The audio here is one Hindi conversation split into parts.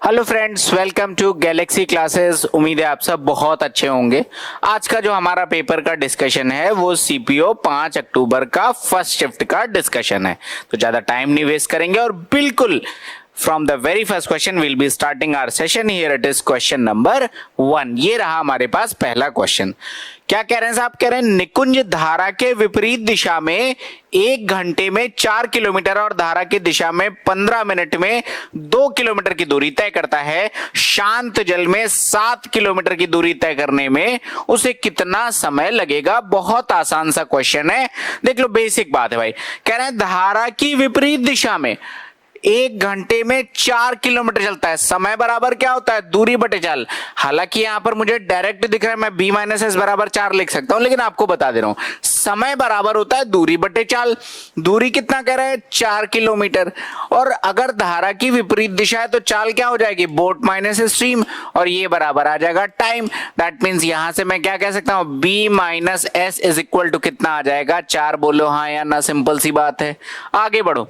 Hello friends, welcome to Galaxy Classes. उम्मीद है आप सब बहुत अच्छे होंगे। आज का जो हमारा पेपर का डिस्कशन है वो सीपीओ 5 अक्टूबर का फर्स्ट शिफ्ट का डिस्कशन है। तो ज्यादा टाइम नहीं वेस्ट करेंगे और बिल्कुल from the very first question will be starting our session. Here it is question number 1। ये रहा हमारे पास पहला क्वेश्चन। क्या कह रहे हैं साहब? कह रहे हैं निकुंज धारा के विपरीत दिशा में 1 घंटे में 4 किलोमीटर और धारा की दिशा में 15 मिनट में 2 किलोमीटर की दूरी तय करता है। शांत जल में 7 किलोमीटर की दूरी तय करने में उसे कितना समय लगेगा? बहुत आसान सा क्वेश्चन है। देख लो, बेसिक बात है भाई। कह रहे हैं धारा की विपरीत दिशा में 1 घंटे में 4 किलोमीटर चलता है। समय बराबर क्या होता है? दूरी बटे चाल। हालांकि यहां पर मुझे डायरेक्ट दिख रहा है, मैं b माइनस एस बराबर 4 लिख सकता हूं, लेकिन आपको बता दे रहा हूं समय बराबर होता है दूरी बटे चाल। दूरी कितना कह रहा है? 4 किलोमीटर। और अगर धारा की विपरीत दिशा है तो चाल क्या हो जाएगी? Boat minus stream. और ये बराबर आ जाएगा टाइम। दैट मीन्स यहां से मैं क्या कह सकता हूं? b minus S is equal to कितना आ जाएगा? 4। बोलो हाँ या ना, सिंपल सी बात है। आगे बढ़ो।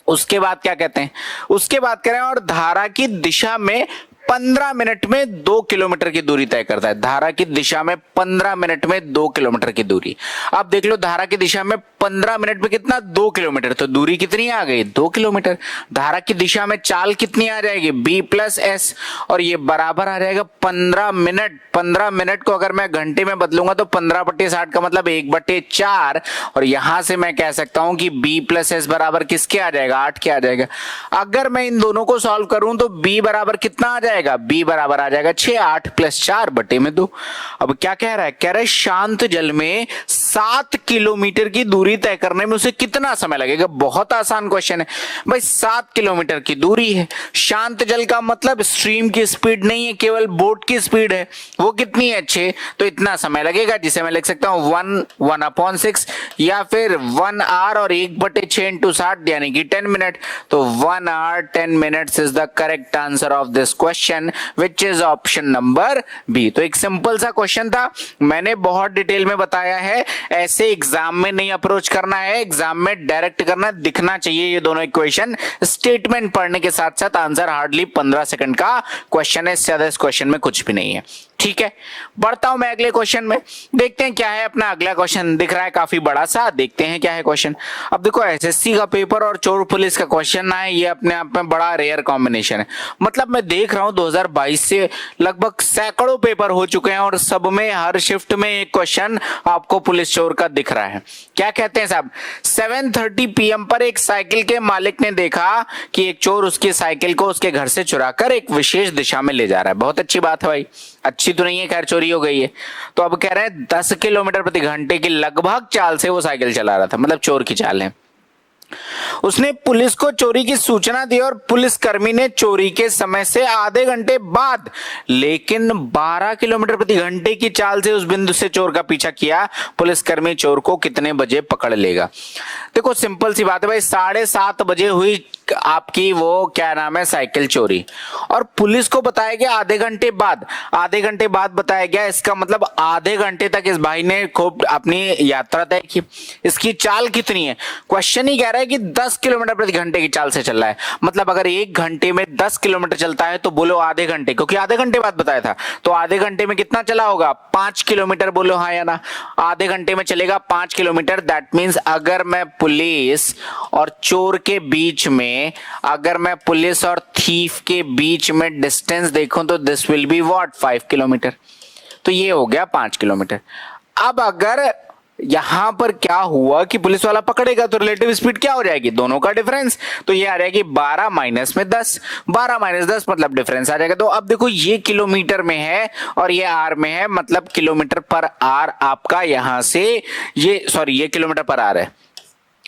उसके बाद क्या कहते हैं? उसके बाद कह रहे हैं और धारा की दिशा में 15 मिनट में 2 किलोमीटर की दूरी तय करता है। धारा की दिशा में 15 मिनट में 2 किलोमीटर की दूरी। अब देख लो, धारा की दिशा में 15 मिनट में कितना? 2 किलोमीटर। तो दूरी कितनी आ गई? 2 किलोमीटर। धारा की दिशा में चाल कितनी आ जाएगी? b plus S. और ये बराबर आ जाएगा 15 मिनट। 15 मिनट को अगर मैं घंटे में बदलूंगा तो 15/60 का मतलब 1/4। और यहां से मैं कह सकता हूं कि b प्लस एस बराबर किसके आ जाएगा? 8 के आ जाएगा। अगर मैं इन दोनों को सॉल्व करूं तो b बराबर कितना आ जाएगा? b बराबर आ जाएगा 6। 8 प्लस 4 बटे में 2। अब क्या कह रहा है? कह रहा है शांत जल में 7 किलोमीटर की दूरी तय करने में उसे कितना समय लगेगा? बहुत आसान क्वेश्चन है भाई। 7 किलोमीटर की दूरी है। शांत जल का मतलब स्ट्रीम की स्पीड नहीं है, केवल बोट की स्पीड है। वो कितनी है? 6। तो इतना समय लगेगा, जिसे मैं लिख सकता हूं 1/6 या फिर 1 आवर और 1/6 इंटू 60 यानी कि 10 मिनट। तो 1 hour 10 minutes is the correct answer of this question, which is option number B. तो एक सिंपल सा क्वेश्चन था, मैंने बहुत डिटेल में बताया है। ऐसे एग्जाम में नहीं अप्रोच करना है, एग्जाम में डायरेक्ट करना, दिखना चाहिए ये दोनों इक्वेशन। स्टेटमेंट पढ़ने के साथ साथ आंसर हार्डली 15 सेकंड का क्वेश्चन है, इससे ज्यादा इस क्वेश्चन में कुछ भी नहीं है। ठीक है, बढ़ता हूं मैं अगले क्वेश्चन में। देखते हैं क्या है अपना अगला क्वेश्चन। दिख रहा है काफी बड़ा सा, देखते हैं क्या है क्वेश्चन। अब देखो, एसएससी का पेपर और चोर पुलिस का क्वेश्चन ना है, ये अपने आप में बड़ा रेयर कॉम्बिनेशन है। मतलब मैं देख रहा हूं 2022 से लगभग सैकड़ों पेपर हो चुके हैं और सब में हर शिफ्ट में एक क्वेश्चन आपको पुलिस चोर का दिख रहा है। क्या कहते हैं साहब? 7:30 PM पर एक साइकिल के मालिक ने देखा कि एक चोर उसकी साइकिल को उसके घर से चुराकर एक विशेष दिशा में ले जा रहा है। बहुत अच्छी बात है भाई, अच्छी तो नहीं है, खैर चोरी हो गई है। तो अब कह रहे हैं 10 किलोमीटर प्रति घंटे की लगभग चाल से वो साइकिल चला रहा था, मतलब चोर की चाल है। उसने पुलिस को चोरी की सूचना दी और पुलिसकर्मी ने चोरी के समय से आधे घंटे बाद लेकिन 12 किलोमीटर प्रति घंटे की चाल से उस बिंदु से चोर का पीछा किया। पुलिसकर्मी चोर को कितने बजे पकड़ लेगा? देखो सिंपल सी बात है भाई, 7:30 बजे हुई आपकी वो क्या नाम है साइकिल चोरी, और पुलिस को बताया गया आधे घंटे बाद। आधे घंटे बाद बताया गया, इसका मतलब आधे घंटे तक इस भाई ने खूब अपनी यात्रा तय की। इसकी चाल कितनी है? क्वेश्चन ही कह रहा है कि 10 किलोमीटर प्रति घंटे की चाल से चल रहा है। मतलब अगर 1 घंटे में 10 किलोमीटर चलता है तो बोलो आधे घंटे, क्योंकि आधे घंटे बाद बताया था, तो आधे घंटे में कितना चला होगा? 5 किलोमीटर। बोलो हाँ या ना। आधे घंटे में चलेगा 5 किलोमीटर। दैट मीन्स अगर मैं पुलिस और चोर के बीच में, अगर मैं पुलिस और थीफ के बीच में डिस्टेंस देखूं तो this will be what? 5 kilometre. तो ये हो गया 5 किलोमीटर। अब अगर यहां पर क्या हुआ कि पुलिस वाला पकड़ेगा तो रिलेटिव स्पीड क्या हो जाएगी? दोनों का डिफरेंस। तो ये आ जाएगी 12 माइनस में 10। 12 माइनस 10 मतलब डिफरेंस आ जाएगा। तो अब देखो, ये किलोमीटर में है और ये आर में है, मतलब किलोमीटर पर आर आपका यहां से ये किलोमीटर पर आर है।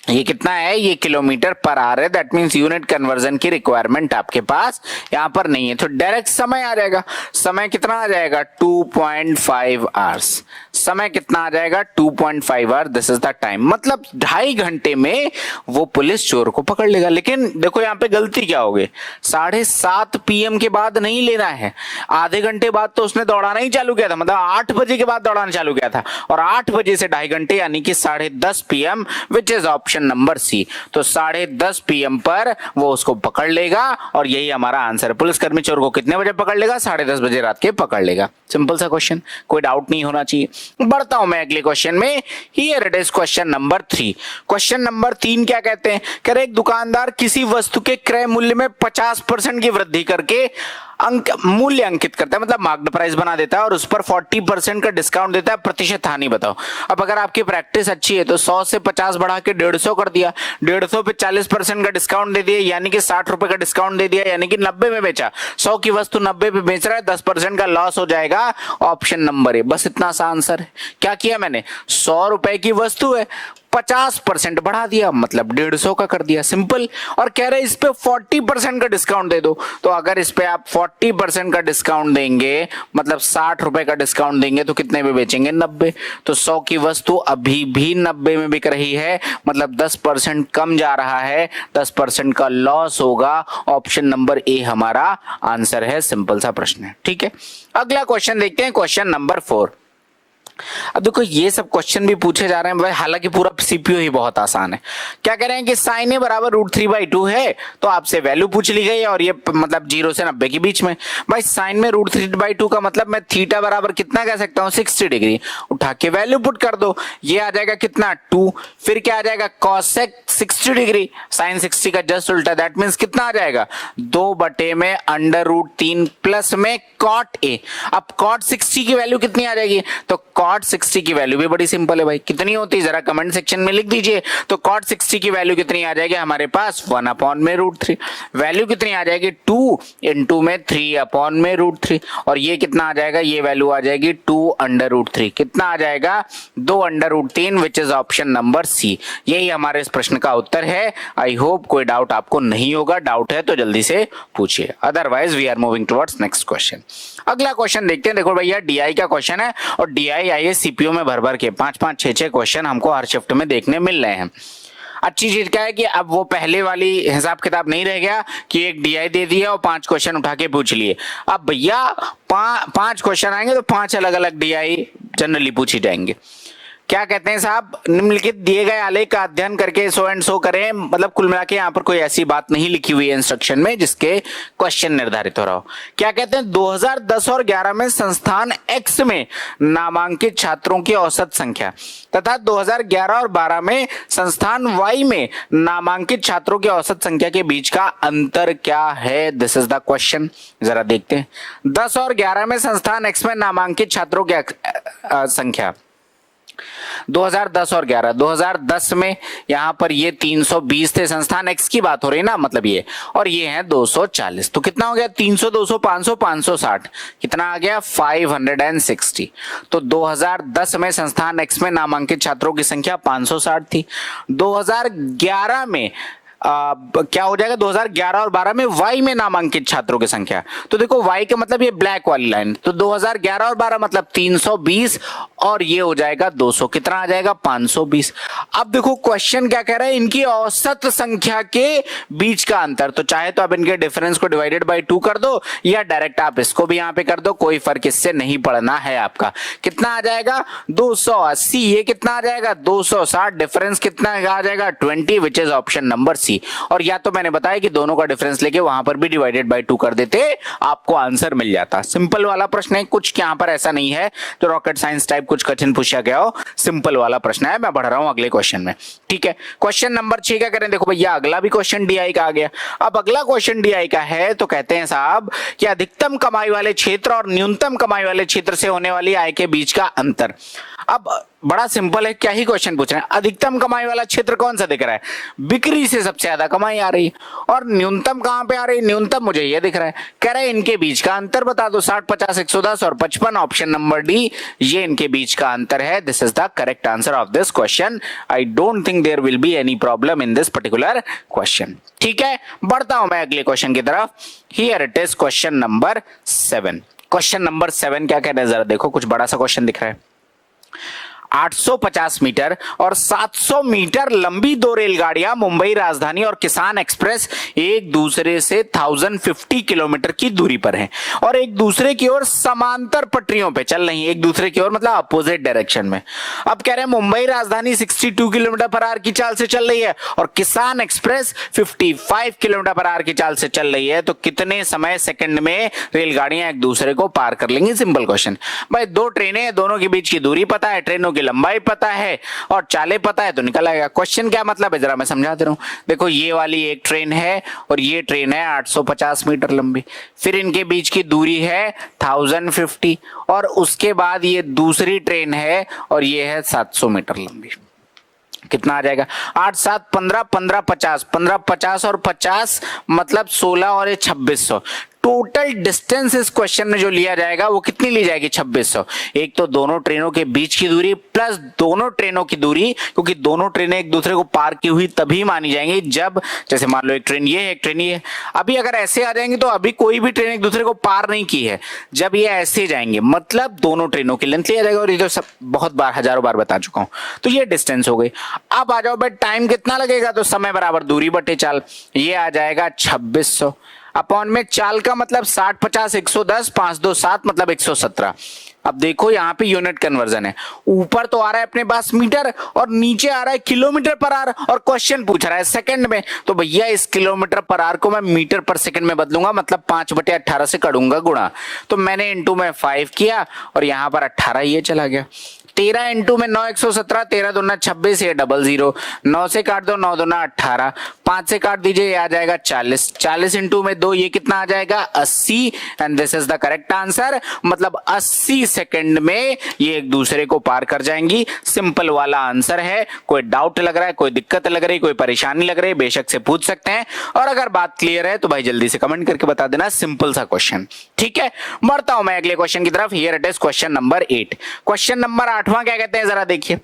ये कितना है? ये किलोमीटर पर आर है। दैट मीन्स यूनिट कन्वर्जन की रिक्वायरमेंट आपके पास यहां पर नहीं है, तो डायरेक्ट समय आ जाएगा। समय कितना आ जाएगा? 2.5 आवर्स। समय कितना आ जाएगा? 2.5 hour. This is the time. मतलब 2.5 घंटे में वो पुलिस चोर को पकड़ लेगा। लेकिन देखो यहाँ पे गलती क्या हो गई, 7:30 PM के बाद नहीं लेना है। आधे घंटे बाद तो उसने दौड़ाना ही चालू किया था, मतलब 8 बजे के बाद दौड़ाना चालू किया था, और 8 बजे से 2.5 घंटे यानी कि 10:30 PM, which is option option number C. तो 10:30 PM पर वो उसको पकड़ लेगा और यही हमारा आंसर है। पुलिसकर्मी चोर को कितने बजे पकड़ लेगा? 10:30 बजे रात के पकड़ लेगा। सिंपल सा क्वेश्चन, कोई डाउट नहीं होना चाहिए। बढ़ता हूं मैं अगले क्वेश्चन में। Here it is question number 3। Question number 3 क्या कहते हैं? कह रहे एक दुकानदार किसी वस्तु के क्रय मूल्य में 50% की वृद्धि करके मूल्य अंकित करता है, मतलब मार्क्ड प्राइस बना देता है और उस पर 40% का डिस्काउंट देता है। प्रतिशत हानि बताओ। अब अगर आपकी प्रैक्टिस अच्छी है तो 100 से 50 बढ़ा के 150 कर दिया, 150 पे 40% का डिस्काउंट दे दिया, यानी कि 60 रुपए का डिस्काउंट दे दिया, यानी कि 90 में बेचा। 100 की वस्तु 90 पे बेच रहा है, 10% का लॉस हो जाएगा। ऑप्शन नंबर ए। बस इतना सा आंसर है। क्या किया मैंने? 100 रुपए की वस्तु है, 50% बढ़ा दिया, मतलब 150 का कर दिया। सिंपल। और कह रहे इस पे 40% का डिस्काउंट दे दो। तो अगर इस पे आप 40% का डिस्काउंट देंगे, मतलब 60 रुपए का डिस्काउंट देंगे, तो कितने में बेचेंगे? 90। तो 100 की वस्तु अभी भी 90 में बिक रही है, मतलब 10% कम जा रहा है, 10% का लॉस होगा। ऑप्शन नंबर ए हमारा आंसर है। सिंपल सा प्रश्न है। ठीक है, अगला क्वेश्चन देखते हैं, क्वेश्चन नंबर 4। अब देखो ये सब क्वेश्चन भी पूछे जा रहे हैं भाई, हालांकि पूरा सीपीयू ही बहुत आसान है। क्या कह रहे हैं कि साइन ए बराबर √3/2 है, तो आपसे वैल्यू पूछ ली गई और ये मतलब 0 से 90 के बीच में। भाई साइन में √3/2 का मतलब मैं थीटा बराबर कितना कह सकता हूँ? 60 डिग्री। उठा के वैल्यू पुट कर दो, ये आ जाएगा कितना? 2। फिर क्या आ जाएगा? कॉसेक 60 डिग्री, साइन 60 का जस्ट उल्टा, दैट मीन्स कितना आ जाएगा? 2/√3 प्लस में कॉट ए। अब कॉट 60 की वैल्यू कितनी आ जाएगी? तो कॉट 60 की वैल्यू भी बड़ी सिंपल है भाई, कितनी होती है जरा कमेंट सेक्शन में लिख दीजिए। तो कॉट 60 की वैल्यू कितनी आ जाएगी हमारे पास? 1/√3। वैल्यू कितनी आ जाएगी? 2 इंटू में 3/√3। और ये कितना आ जाएगा? ये वैल्यू आ जाएगी 2/√3। कितना आ जाएगा? 2/√3, which is option number C. यही हमारे इस प्रश्न का उत्तर है। आई होप कोई डाउट आपको नहीं होगा। डाउट है तो जल्दी से पूछिए, otherwise we are moving towards next question. अगला क्वेश्चन देखते हैं। देखो भैया डीआई का क्वेश्चन है और डीआई आई सीपीयू में भर भर के 5-5, 6-6 क्वेश्चन हमको हर शिफ्ट में देखने मिल रहे हैं। अच्छी चीज क्या है कि अब वो पहले वाली हिसाब किताब नहीं रह गया कि एक डीआई दे दिया और 5 क्वेश्चन उठा के पूछ लिए। अब भैया 5 क्वेश्चन आएंगे तो 5 अलग अलग डीआई जनरली पूछी जाएंगे। क्या कहते हैं साहब? निम्नलिखित दिए गए आलेख का अध्ययन करके सो एंड सो करें। मतलब कुल मिला के यहाँ पर कोई ऐसी बात नहीं लिखी हुई है इंस्ट्रक्शन में जिसके क्वेश्चन निर्धारित हो रहा हो। क्या कहते हैं? 2010 और 11 में संस्थान एक्स में नामांकित छात्रों की औसत संख्या तथा 2011 और 12 में संस्थान वाई में नामांकित छात्रों की औसत संख्या के बीच का अंतर क्या है? This is the question. जरा देखते हैं। 10 और 11 में संस्थान एक्स में नामांकित छात्रों की संख्या 2010 और 11। 2010 में यहां पर ये 320 थे, संस्थान एक्स की बात हो रही है ना, मतलब ये, और ये है 240। तो कितना हो गया? 300, 200, 500, 560, कितना आ गया? 560। तो 2010 में संस्थान एक्स में नामांकित छात्रों की संख्या 560 थी। 2011 में क्या हो जाएगा? 2011 और 12 में वाई में नामांकित छात्रों की संख्या। तो देखो वाई का मतलब ये ब्लैक वाली लाइन, तो 2011 और 12 मतलब 320 और ये हो जाएगा 200। कितना आ जाएगा? 520। अब देखो क्वेश्चन क्या कह रहा है? इनकी औसत संख्या के बीच का अंतर। तो चाहे तो आप इनके डिफरेंस को डिवाइडेड बाय 2 कर दो या डायरेक्ट आप इसको भी यहां पे कर दो, कोई फर्क इससे नहीं पड़ना है आपका। कितना आ जाएगा? 280। ये कितना आ जाएगा? 260। डिफरेंस कितना आ जाएगा? 20, which is option number C. और या तो मैंने बताया कि दोनों का डिफरेंस लेके वहां पर भी डिवाइडेड बाय 2 कर देते, आपको आंसर मिल जाता। सिंपल वाला प्रश्न है, कुछ यहां पर ऐसा नहीं है तो रॉकेट साइंस टाइप कुछ कठिन पूछा गया हो। सिंपल वाला प्रश्न है। मैं बढ़ रहा हूं अगले क्वेश्चन में। ठीक है, क्वेश्चन नंबर 6 क्या करें? देखो भैया अगला भी क्वेश्चन डीआई का आ गया। अब अगला क्वेश्चन डीआई का है तो कहते हैं साहब कि अधिकतम कमाई वाले क्षेत्र और न्यूनतम कमाई वाले क्षेत्र से होने वाली आय के बीच का अंतर। अब बड़ा सिंपल है, क्या ही क्वेश्चन पूछ रहे हैं। अधिकतम कमाई वाला क्षेत्र कौन सा दिख रहा है? बिक्री से सबसे ज्यादा कमाई आ रही है। और न्यूनतम कहां पे आ रही है? न्यूनतम मुझे ये दिख रहा है। कह रहे हैं इनके बीच का अंतर बता दो। 60, 50, 110 और 55, ऑप्शन नंबर डी, ये इनके बीच का अंतर है। This is the correct answer of this question. I don't think there will be any problem in this particular question. ठीक है, बढ़ता हूं मैं अगले क्वेश्चन की तरफ। Here it is question number 7। Question number 7 क्या कह रहे हैं? जरा देखो, कुछ बड़ा सा क्वेश्चन दिख रहा है। 850 मीटर और 700 मीटर लंबी दो रेलगाड़ियां मुंबई राजधानी और किसान एक्सप्रेस एक दूसरे से 1050 किलोमीटर की दूरी पर हैं और एक दूसरे की ओर समांतर पटरियों पे चल रही है, एक दूसरे की ओर मतलब अपोजिट डायरेक्शन में। अब कह रहे हैं Mumbai Rajdhani 62 kilometre per hour की चाल से चल रही है और किसान एक्सप्रेस 55 किलोमीटर पर आवर की चाल से चल रही है, तो कितने समय सेकंड में रेलगाड़ियां एक दूसरे को पार कर लेंगी? सिंपल क्वेश्चन भाई, दो ट्रेनें हैं, दोनों के बीच की दूरी पता है, ट्रेनों की लंबाई पता है और चालें पता है, तो निकल आएगा। क्वेश्चन क्या मतलब है जरा मैं समझा दे रहा हूं। देखो ये वाली एक ट्रेन है और ये ट्रेन है 850 मीटर लंबी, फिर इनके बीच की दूरी है 1050 और उसके बाद ये दूसरी ट्रेन है और ये है 700 मीटर लंबी। कितना आ जाएगा? 8 7 15 15 50 15 50 और 50 मतलब 16 और ये 2600। टोटल डिस्टेंस इस क्वेश्चन में जो लिया जाएगा वो कितनी ली जाएगी? 2600। एक तो दोनों ट्रेनों के बीच की दूरी प्लस दोनों ट्रेनों की दूरी, क्योंकि दोनों ट्रेनें एक दूसरे को पार की हुई तभी मानी जाएंगी जब, जैसे मान लो एक ट्रेन ये है एक ट्रेन ये है। अभी अगर ऐसे आ जाएंगे तो अभी कोई भी ट्रेन एक दूसरे को पार नहीं की है, जब ये ऐसे जाएंगे मतलब दोनों ट्रेनों की लेंथ लिया जाएगा और ये तो सब बहुत बार हजारों बार बता चुका हूं। तो ये डिस्टेंस हो गई। अब आ जाओ भाई टाइम कितना लगेगा, तो समय बराबर दूरी बटे चाल, ये आ जाएगा 2600 अपॉन में चाल का मतलब 60 50 110 5 2 7 मतलब 117। अब देखो यहाँ पे यूनिट कन्वर्जन है, ऊपर तो आ रहा है अपने पास मीटर और नीचे आ रहा है किलोमीटर पर आवर और क्वेश्चन पूछ रहा है सेकंड में, तो भैया इस किलोमीटर पर आवर को मैं मीटर पर सेकंड में बदलूंगा, मतलब 5/18 से करूंगा गुणा। तो मैंने इंटू में 5 किया और यहाँ पर 18 ये चला गया। 13 इंटू में 9 117, 13 दूना 26, ये 00, 9 से काट दो 9 दूना 18, 5 से काट दीजिए ये आ जाएगा 40, 40 इंटू में 2 ये कितना आ जाएगा? 80 and this is the correct answer. मतलब 80 सेकंड में ये एक दूसरे को पार कर जाएंगी। सिंपल वाला आंसर है। कोई डाउट लग रहा है, कोई दिक्कत लग रही, कोई परेशानी लग रही है, बेशक से पूछ सकते हैं और अगर बात क्लियर है तो भाई जल्दी से कमेंट करके बता देना। सिंपल सा क्वेश्चन, ठीक है। बढ़ता हूं मैं अगले क्वेश्चन की तरफ। Here it is question number 8। Question number 8वां क्या कहते हैं जरा देखिए।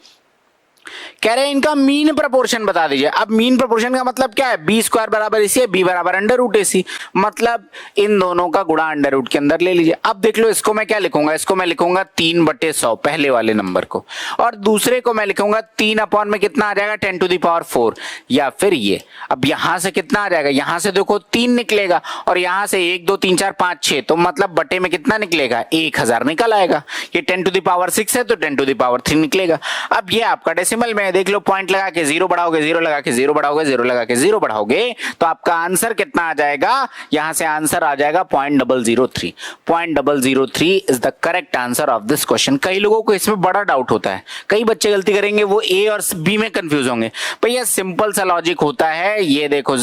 कह रहे हैं इनका मीन प्रपोर्शन बता दीजिए। अब मीन प्रपोर्शन का मतलब क्या है? बी स्क्वायर बराबर एसी है, बी बराबर अंडर रूट एसी, मतलब इन दोनों का गुणा अंडर रूट के अंदर ले लीजिए। अब देख लो इसको मैं क्या लिखूंगा, इसको मैं लिखूंगा 3/100 पहले वाले नंबर को, और दूसरे को मैं लिखूंगा 3 अपॉन में कितना आ जाएगा 10 टू द पावर 4, या फिर ये। अब यहां से कितना आ जाएगा? यहां से देखो 3 निकलेगा और यहां से 1 2 3 4 5 6, तो मतलब बटे में कितना निकलेगा? 1000 निकल आएगा। ये 10 टू द पावर 6 है तो 10 टू द पावर 3 निकलेगा। अब ये आपका डेसिमल में देख लो, पॉइंट लगा के 0 बढ़ाओगे, 0 लगा के 0 बढ़ाओगे, 0 लगा के 0 बढ़ाओगे, तो आपका आंसर कितना आ जाएगा? यहां से आंसर आ जाएगा 0.003। 0.003 is the correct answer of this question. कई लोगों को इसमें बड़ा डाउट होता है, कई बच्चे गलती करेंगे, वो ए और बी में कंफ्यूज होंगे। भैया सिंपल सा लॉजिक होता है, ये देखो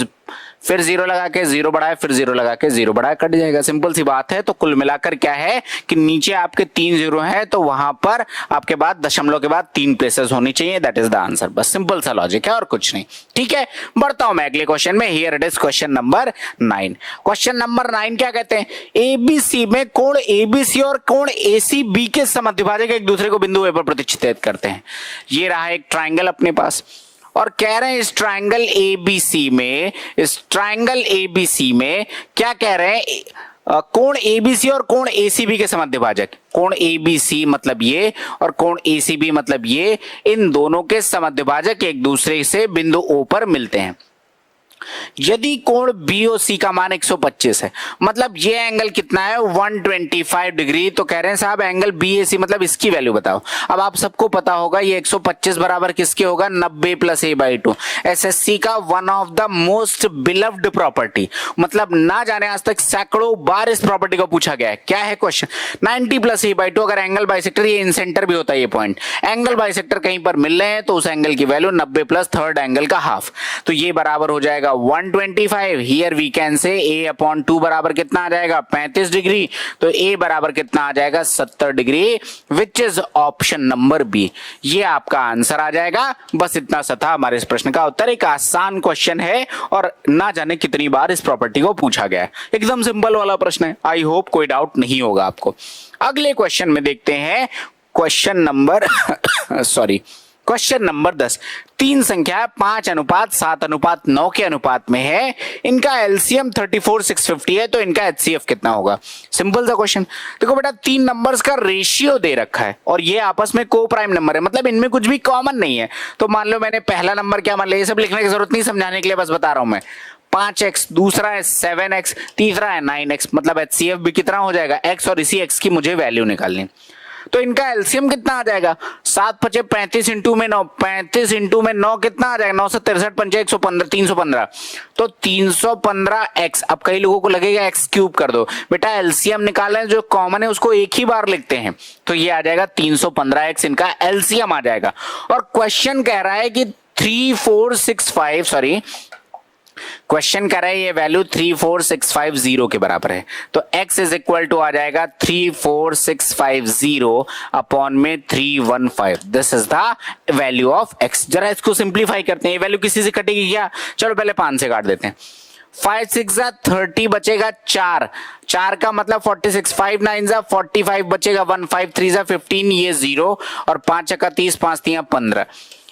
फिर 0 लगा के 0 बढ़ाए, फिर 0 लगा के 0 बढ़ाए, कट जाएगा। सिंपल सी बात है। तो कुल मिलाकर क्या है कि नीचे आपके 3 0 है, तो वहां पर आपके बाद दशमलव के बाद 3 प्लेसेस होनी चाहिए। That is the answer. बस सिंपल सा लॉजिक है और कुछ नहीं, ठीक है। बढ़ता हूं मैं अगले क्वेश्चन में। Here it is question number 9। Question number 9 क्या कहते हैं? एबीसी में कोण एबीसी और कोण एसीबी के समद्विभाजक एक दूसरे को बिंदु ए पर प्रतिच्छेदित करते हैं। ये रहा एक ट्राइंगल अपने पास और कह रहे हैं इस ट्राइंगल एबीसी में क्या कह रहे हैं? कोण एबीसी और कोण एसीबी के समद्विभाजक। कोण एबीसी मतलब ये और कोण एसीबी मतलब ये, इन दोनों के समद्विभाजक एक दूसरे से बिंदु ओ पर मिलते हैं। यदि कोण बीओसी का मान 125 है, मतलब ये एंगल कितना है? 125 डिग्री। तो कह रहे हैं साहब एंगल बीएसी मतलब इसकी वैल्यू बताओ। अब आप सबको पता होगा ये 125 बराबर किसके होगा? 90 + a/2। एसएससी का one of the most beloved property, मतलब ना जाने आज तक सैकड़ों बार इस प्रॉपर्टी को पूछा गया है। क्या है क्वेश्चन? 90 + a/2 अगर एंगल बाइसेक्टर, ये इन सेंटर भी होता है ये पॉइंट, एंगल बाइसेक्टर कहीं पर मिल रहे हैं तो उस एंगल की वैल्यू 90 + थर्ड एंगल का हाफ, तो ये बराबर हो जाएगा 125। हियर वी कैन से a/2 बराबर कितना आ जाएगा? 35 डिग्री। तो a बराबर कितना आ जाएगा? 70 degree, which is option number B. ये आपका आंसर आ जाएगा। बस इतना सा था हमारे इस प्रश्न का उत्तर। एक आसान क्वेश्चन है और ना जाने कितनी बार इस प्रॉपर्टी को पूछा गया है। एकदम सिंपल वाला प्रश्न है। आई होप कोई डाउट नहीं होगा आपको। अगले क्वेश्चन में देखते हैं क्वेश्चन नंबर क्वेश्चन नंबर 10, तीन संख्या 5:7:9 के अनुपात में है, इनका एलसीएम 34,650 है, तो इनका एचसीएफ कितना होगा? सिंपल सा क्वेश्चन। देखो बेटा, तीन नंबर्स का रेशियो दे रखा है और ये आपस में को प्राइम नंबर है, मतलब इनमें कुछ भी कॉमन नहीं है। तो मान लो मैंने पहला नंबर क्या मान लिया, ये सब लिखने की जरूरत नहीं, समझाने के लिए बस बता रहा हूं मैं। 5x, दूसरा है 7x, तीसरा है 9x, मतलब एचसीएफ भी कितना हो जाएगा? x, और इसी x की मुझे वैल्यू निकालनी। तो इनका एलसीएम कितना आ जाएगा? 7×5 35 इंटू में 9, 35 इंटू में 9 कितना आ जाएगा? 9 से 63 पंचे 115, 315, तो 315x। अब कई लोगों को लगेगा x क्यूब कर दो, बेटा एलसीएम निकालना है, जो कॉमन है उसको एक ही बार लिखते हैं, तो ये आ जाएगा 315x, इनका एलसीएम आ जाएगा। और क्वेश्चन कह रहा है कि 3465, सॉरी, क्वेश्चन कर रहा है ये वैल्यू 34650 के बराबर है, तो x इज इक्वल टू आ जाएगा 34650 अपॉन में 315। This is the value of x। जरा इसको सिंप्लीफाई करते हैं, ये वैल्यू किसी से कटेगी क्या? चलो पहले 5 से काट देते हैं। 5 6 30 बचेगा 4, 4 का मतलब 46, 5 9 45 बचेगा 1, 5 3 15, ये 0, और 5 का 30, 5 3 15।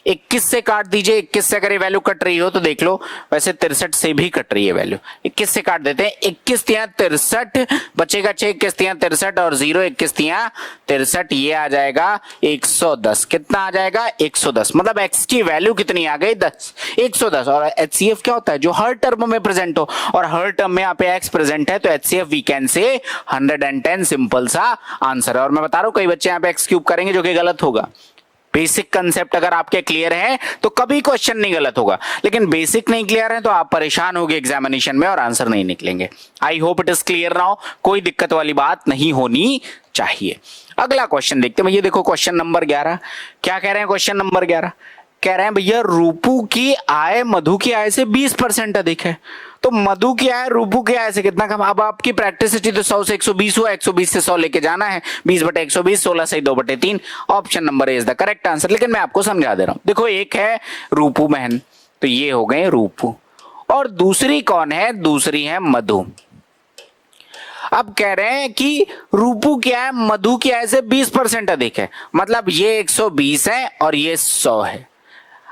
21 से काट दीजिए, 21 से अगर ये वैल्यू कट रही हो तो देख लो, वैसे 63 से भी कट रही है वैल्यू, 21 से काट देते हैं। 21 3 63 बचेगा 6, 21 3 63 और 0, 21 3 63, ये आ जाएगा 110। कितना आ जाएगा? 110, मतलब x की वैल्यू कितनी आ गई? 10, 110। और एचसीएफ क्या होता है? जो हर टर्म में प्रेजेंट हो, और हर टर्म में यहाँ पे x प्रेजेंट है, तो एचसीएफ वी कैन से 110। सिंपल सा आंसर है। और मैं बता रहा हूं कई बच्चे यहाँ पे x क्यूब करेंगे, जो कि गलत होगा। बेसिक कंसेप्ट अगर आपके क्लियर है तो कभी क्वेश्चन नहीं गलत होगा, लेकिन बेसिक नहीं क्लियर है तो आप परेशान होगे एग्जामिनेशन में और आंसर नहीं निकलेंगे। I hope it is clear now, कोई दिक्कत वाली बात नहीं होनी चाहिए। अगला क्वेश्चन देखते हैं भैया। देखो क्वेश्चन नंबर 11 क्या कह रहे हैं? क्वेश्चन नंबर 11 कह रहे हैं भैया, रूपू की आय मधु की आय से 20% अधिक है, तो मधु की आय रूपू की आय से कितना कम? अब आपकी प्रैक्टिस थी तो 100 से 120 हुआ, 120 से 100 लेके जाना है, 20/120, 16 से 2/3। Option number A is the correct answer. लेकिन मैं आपको समझा दे रहा हूं। देखो, एक है रूपू बहन, तो ये हो गए रूपू, और दूसरी कौन है? दूसरी है मधु। अब कह रहे हैं कि रूपू क्या है? मधु की आय से 20% अधिक है, मतलब ये 120 है और ये 100 है।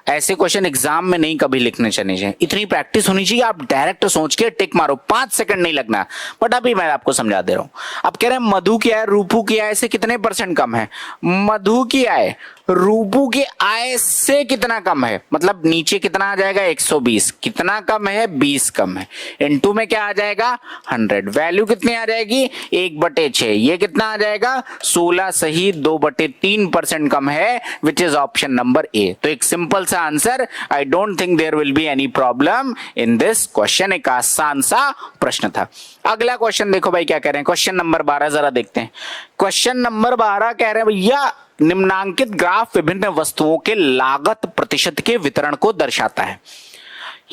ऐसे क्वेश्चन एग्जाम में नहीं कभी लिखने चाहिए, इतनी प्रैक्टिस होनी चाहिए। आप डायरेक्ट सोच के टिक मारो, 5 सेकंड नहीं लगना। बट अभी मैं आपको समझा दे रहा हूं। अब कह रहे हैं मधु की आय रूपू की आय से कितने % कम है? मधु की आय रूपू की आय से कितना कम है? मतलब नीचे कितना आ जाएगा? 120। कितना कम है? 20 कम है। इनटू में क्या आ जाएगा? 100। वैल्यू कितनी आ जाएगी? 1/6। ये कितना आ जाएगा? 16 सही 2/3% कम है, which is option number A. तो एक सिंपल सा answer. I don't think there will be any problem in this question. एक आसान सा प्रश्न था। अगला क्वेश्चन देखो भाई क्या कह रहे हैं। क्वेश्चन नंबर 12 जरा देखते हैं। क्वेश्चन नंबर 12 कह रहे हैं भैया, निम्नांकित ग्राफ विभिन्न वस्तुओं के लागत प्रतिशत के वितरण को दर्शाता है।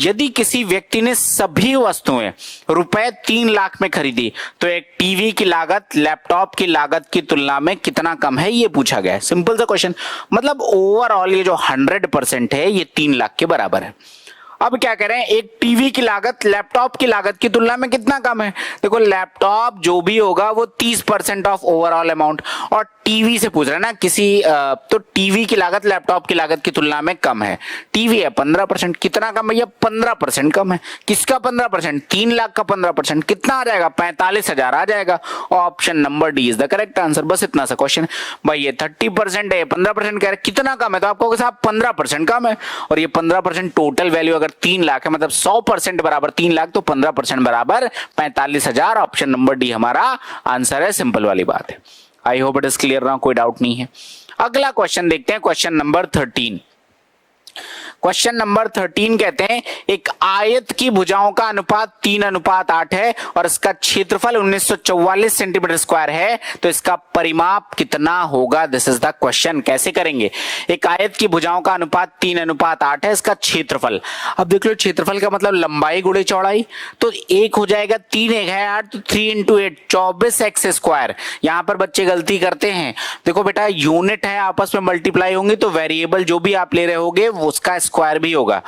यदि किसी व्यक्ति ने सभी वस्तुएं रुपए 3 लाख में खरीदी, तो एक टीवी की लागत लैपटॉप की लागत की तुलना में कितना कम है, ये पूछा गया है। सिंपल सा क्वेश्चन, मतलब ओवरऑल ये जो 100% है, ये 3 लाख के बराबर है। अब क्या कह रहे हैं? एक टीवी की लागत लैपटॉप की लागत की तुलना में कितना कम है? देखो, लैपटॉप जो भी होगा वो 30% ऑफ ओवरऑल अमाउंट, और टीवी से पूछ रहा है ना किसी, तो टीवी की लागत लैपटॉप की लागत की तुलना में कम है। टीवी है 15%, कितना कम है? ये 15% कम है। किसका 15%? 3 लाख का 15%, कितना आ जाएगा? 45,000 आ जाएगा। Option number D is the correct answer. बस इतना सा क्वेश्चन भाई। ये 30% है, 15% कह रहे हैं, कितना कम है? तो आपको साहब 15% कम है, और ये 15% टोटल वैल्यू अगर 3 लाख है, मतलब 100% बराबर 3 लाख, तो 15% बराबर 45,000। ऑप्शन नंबर डी हमारा आंसर है। सिंपल वाली बात है। I hope it is clear ना, कोई डाउट नहीं है। अगला क्वेश्चन देखते हैं, क्वेश्चन नंबर 13। क्वेश्चन नंबर 13 कहते हैं, एक आयत की भुजाओं का अनुपात 3:8 है और इसका क्षेत्रफल 1944 सेंटीमीटर स्क्वायर है, तो इसका परिमाप कितना होगा? This is the question. कैसे करेंगे? एक आयत की भुजाओं का अनुपात 3:8 है, इसका क्षेत्रफल। अब देख लो, क्षेत्रफल का मतलब लंबाई गुणे चौड़ाई, तो 1 हो जाएगा 3, 1 है 8, तो 3 × 8 24x स्क्वायर। यहां पर बच्चे गलती करते हैं। देखो बेटा, यूनिट है, आपस में मल्टीप्लाई होंगे, तो वेरिएबल जो भी आप ले रहे होगे उसका स्क्वायर भी होगा।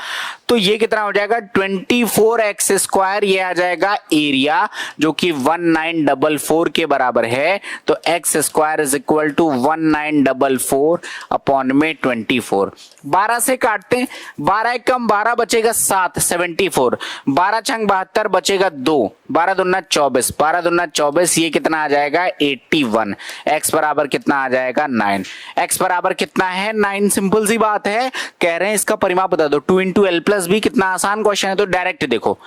तो ये कितना हो जाएगा 24x², ये आ जाएगा एरिया जो कि 1944 के बराबर है। तो x² is equal to 1944 upon में 24। 12 से काटते हैं, 12 एक कम 12 बचेगा 7, 74। 12 छंग 72 बचेगा 2, 12 दूना 24, 12 दूना 24, ये कितना आ जाएगा 81। x बराबर कितना आ जाएगा 9। x बराबर कितना है 9, सिंपल सी बात है। कह रहे हैं इसका परिमाप बता दो। 2 इंटू एल प्लस बी, कितना आसान क्वेश्चन है, तो डायरेक्ट देखो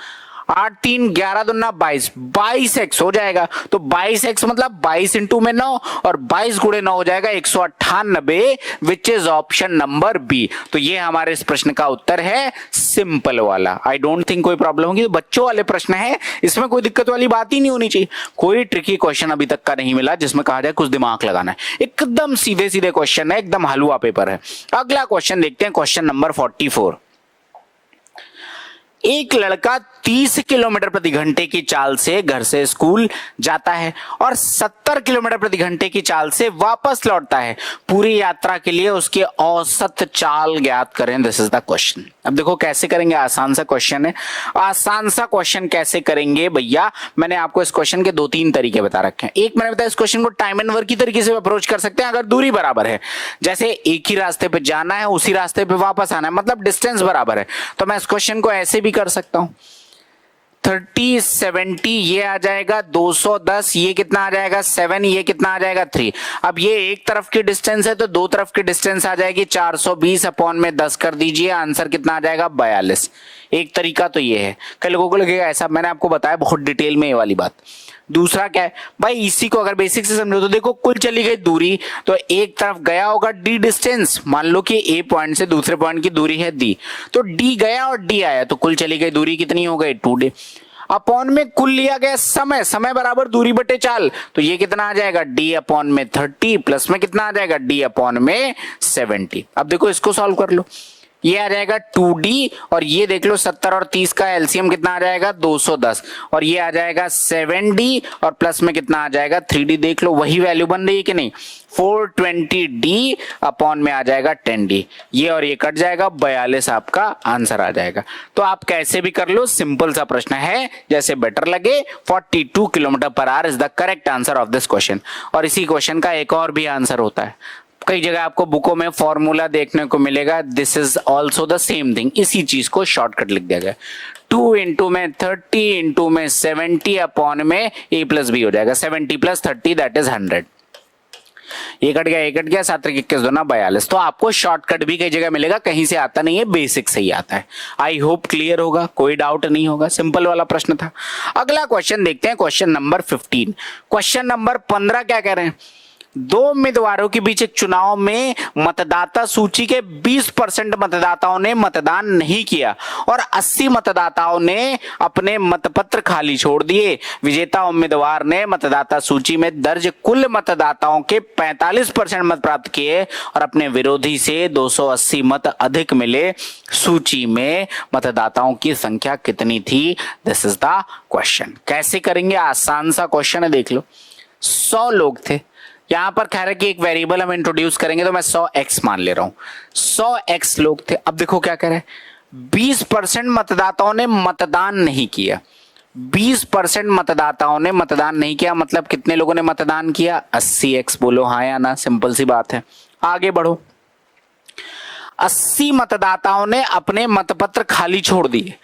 8 3 11 दूना 22, 22x हो जाएगा। तो 22x मतलब 22 इंटू में 9 और 22 गुणे 9 हो जाएगा 198, which is option number B. तो ये हमारे इस प्रश्न का उत्तर है, सिंपल वाला। आई डोंट थिंक कोई प्रॉब्लम होगी। तो बच्चों वाले प्रश्न है, इसमें कोई दिक्कत वाली बात ही नहीं होनी चाहिए। कोई ट्रिकी क्वेश्चन अभी तक का नहीं मिला जिसमें कहा जाए कुछ दिमाग लगाना है। एकदम सीधे सीधे क्वेश्चन है, एकदम हलवा पेपर है। अगला क्वेश्चन देखते हैं, क्वेश्चन नंबर 44। एक लड़का 30 किलोमीटर प्रति घंटे की चाल से घर से स्कूल जाता है और 70 किलोमीटर प्रति घंटे की चाल से वापस लौटता है। पूरी यात्रा के लिए उसके औसत चाल ज्ञात करें। This is the question. अब देखो कैसे करेंगे, आसान सा क्वेश्चन है। आसान सा क्वेश्चन कैसे करेंगे भैया, मैंने आपको इस क्वेश्चन के 2-3 तरीके बता रखे हैं। एक मैंने बताया, इस क्वेश्चन को टाइम एंड वर्क की तरीके से अप्रोच कर सकते हैं अगर दूरी बराबर है। जैसे एक ही रास्ते पे जाना है, उसी रास्ते पे वापस आना है, मतलब डिस्टेंस बराबर है। तो मैं इस क्वेश्चन को ऐसे भी कर सकता हूं, 30 70 ये आ जाएगा 210, ये कितना आ जाएगा 7, ये कितना आ जाएगा 3। अब ये एक तरफ की डिस्टेंस है तो दो तरफ की डिस्टेंस आ जाएगी 420 अपॉन में 10 कर दीजिए, आंसर कितना आ जाएगा 42। एक तरीका तो ये है। कई लोगों को लगेगा ऐसा, मैंने आपको बताया बहुत डिटेल में ये वाली बात। दूसरा क्या है भाई, इसी को अगर बेसिक से समझो तो देखो कुल चली गई दूरी, तो एक तरफ गया होगा d डिस्टेंस। मान लो कि a पॉइंट से दूसरे पॉइंट की दूरी है d, तो d गया और d आया, तो कुल चली गई दूरी कितनी हो गई 2d। अपॉन में कुल लिया गया समय, समय बराबर दूरी बटे चाल, तो ये कितना आ जाएगा d अपॉन में 30 प्लस में कितना आ जाएगा d अपॉन में 70। अब देखो इसको सॉल्व कर लो, ये आ जाएगा 2d और ये देख लो 70 और 30 का एलसीएम कितना आ जाएगा 210 और ये आ जाएगा 7d और प्लस में कितना आ जाएगा 3d। देख लो वही वैल्यू बन रही है कि नहीं, 420d अपॉन में आ जाएगा 10d, ये और ये कट जाएगा 42 आपका आंसर आ जाएगा। तो आप कैसे भी कर लो, सिंपल सा प्रश्न है, जैसे बेटर लगे। 42 kilometre per hour is the correct answer of this question. और इसी क्वेश्चन का एक और भी आंसर होता है, कई जगह आपको बुकों में फॉर्मूला देखने को मिलेगा, this is also the same thing. इसी चीज को शॉर्टकट लिख दिया गया, 2 इंटू में 30 इंटू में 70 अपॉन में a प्लस b हो जाएगा, 70 प्लस 30 दैट इज 100। ये कट गया, ये कट गया, 7 21 दूना 42। तो आपको शॉर्टकट भी कई जगह मिलेगा, कहीं से आता नहीं है, बेसिक से ही आता है। आई होप क्लियर होगा, कोई डाउट नहीं होगा, सिंपल वाला प्रश्न था। अगला क्वेश्चन देखते हैं, क्वेश्चन नंबर 15। क्वेश्चन नंबर 15 क्या कह रहे हैं, दो उम्मीदवारों के बीच एक चुनाव में मतदाता सूची के 20% मतदाताओं ने मतदान नहीं किया और 80 मतदाताओं ने अपने मतपत्र खाली छोड़ दिए। विजेता उम्मीदवार ने मतदाता सूची में दर्ज कुल मतदाताओं के 45% मत प्राप्त किए और अपने विरोधी से 280 मत अधिक मिले। सूची में मतदाताओं की संख्या कितनी थी? This is the question. कैसे करेंगे, आसान सा क्वेश्चन है, देख लो। 100 लोग थे, यहां पर कह रहे कि एक वेरिएबल हम इंट्रोड्यूस करेंगे, तो मैं 100x मान ले रहा हूं। 100x लोग थे। अब देखो क्या कह रहे हैं, 20% मतदाताओं ने मतदान नहीं किया। 20% मतदाताओं ने मतदान नहीं किया, मतलब कितने लोगों ने मतदान किया? 80x। बोलो हाँ या ना, सिंपल सी बात है। आगे बढ़ो, 80 मतदाताओं ने अपने मतपत्र खाली छोड़ दिए।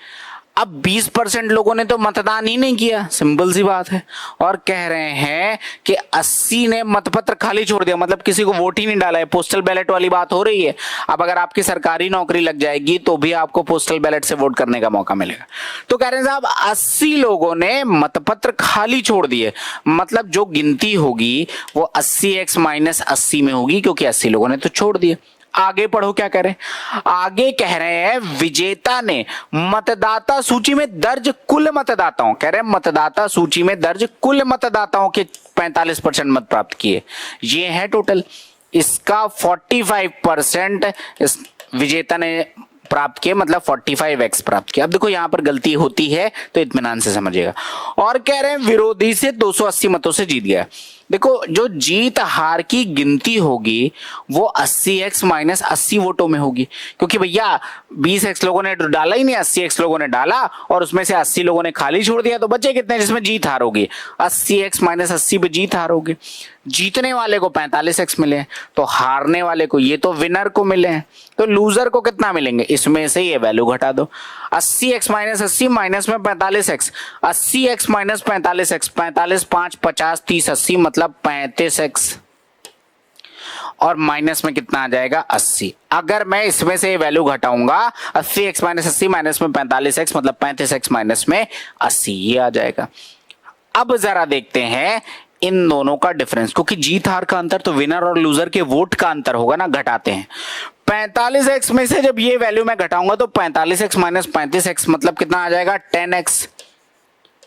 अब 20% लोगों ने तो मतदान ही नहीं किया, सिंपल सी बात है। और कह रहे हैं कि 80 ने मतपत्र खाली छोड़ दिया, मतलब किसी को वोट ही नहीं डाला है। पोस्टल बैलेट वाली बात हो रही है। अब अगर आपकी सरकारी नौकरी लग जाएगी तो भी आपको पोस्टल बैलेट से वोट करने का मौका मिलेगा। तो कह रहे हैं साहब 80 लोगों ने मतपत्र खाली छोड़ दिए, मतलब जो गिनती होगी वो 80x माइनस 80 में होगी, क्योंकि 80 लोगों ने तो छोड़ दिए। आगे पढ़ो क्या कह रहे हैं, आगे कह रहे हैं विजेता ने मतदाता सूची में दर्ज कुल मतदाताओं, कह रहे हैं मतदाता सूची में दर्ज कुल मतदाताओं के 45% मत प्राप्त किए। ये है टोटल, इसका 45% इस विजेता ने प्राप्त किए, मतलब 45x प्राप्त किया। अब देखो यहां पर गलती होती है तो इत्मीनान से समझिएगा। और कह रहे हैं विरोधी से 280 मतों से जीत गया। देखो जो जीत हार की गिनती होगी वो 80x माइनस 80 वोटों में होगी, क्योंकि भैया 20x लोगों ने डाला ही नहीं, 80x लोगों ने डाला और उसमें से 80 लोगों ने खाली छोड़ दिया, तो बचे कितने जिसमें जीत हार होगी? 80x माइनस 80 पे जीत हार होगी। जीतने वाले को 45x मिले हैं, तो हारने वाले को, ये तो विनर को मिले हैं, तो लूजर को कितना मिलेंगे? इसमें से ये वैल्यू घटा दो। 80x माइनस 80 माइनस में 45x, 80x माइनस 45x, 45 5 50 30 80 मतलब 35x, और माइनस में कितना आ जाएगा? 80। अगर मैं इसमें से वैल्यू घटाऊंगा 80x माइनस 80 माइनस में 45x मतलब 35x माइनस में 80, ये आ जाएगा। अब जरा देखते हैं इन दोनों का डिफरेंस, क्योंकि जीत हार का अंतर तो विनर और लूजर के वोट का अंतर होगा ना, घटाते हैं। 45x में से जब ये वैल्यू मैं घटाऊंगा तो 45x माइनस 35x मतलब कितना आ जाएगा? 10x,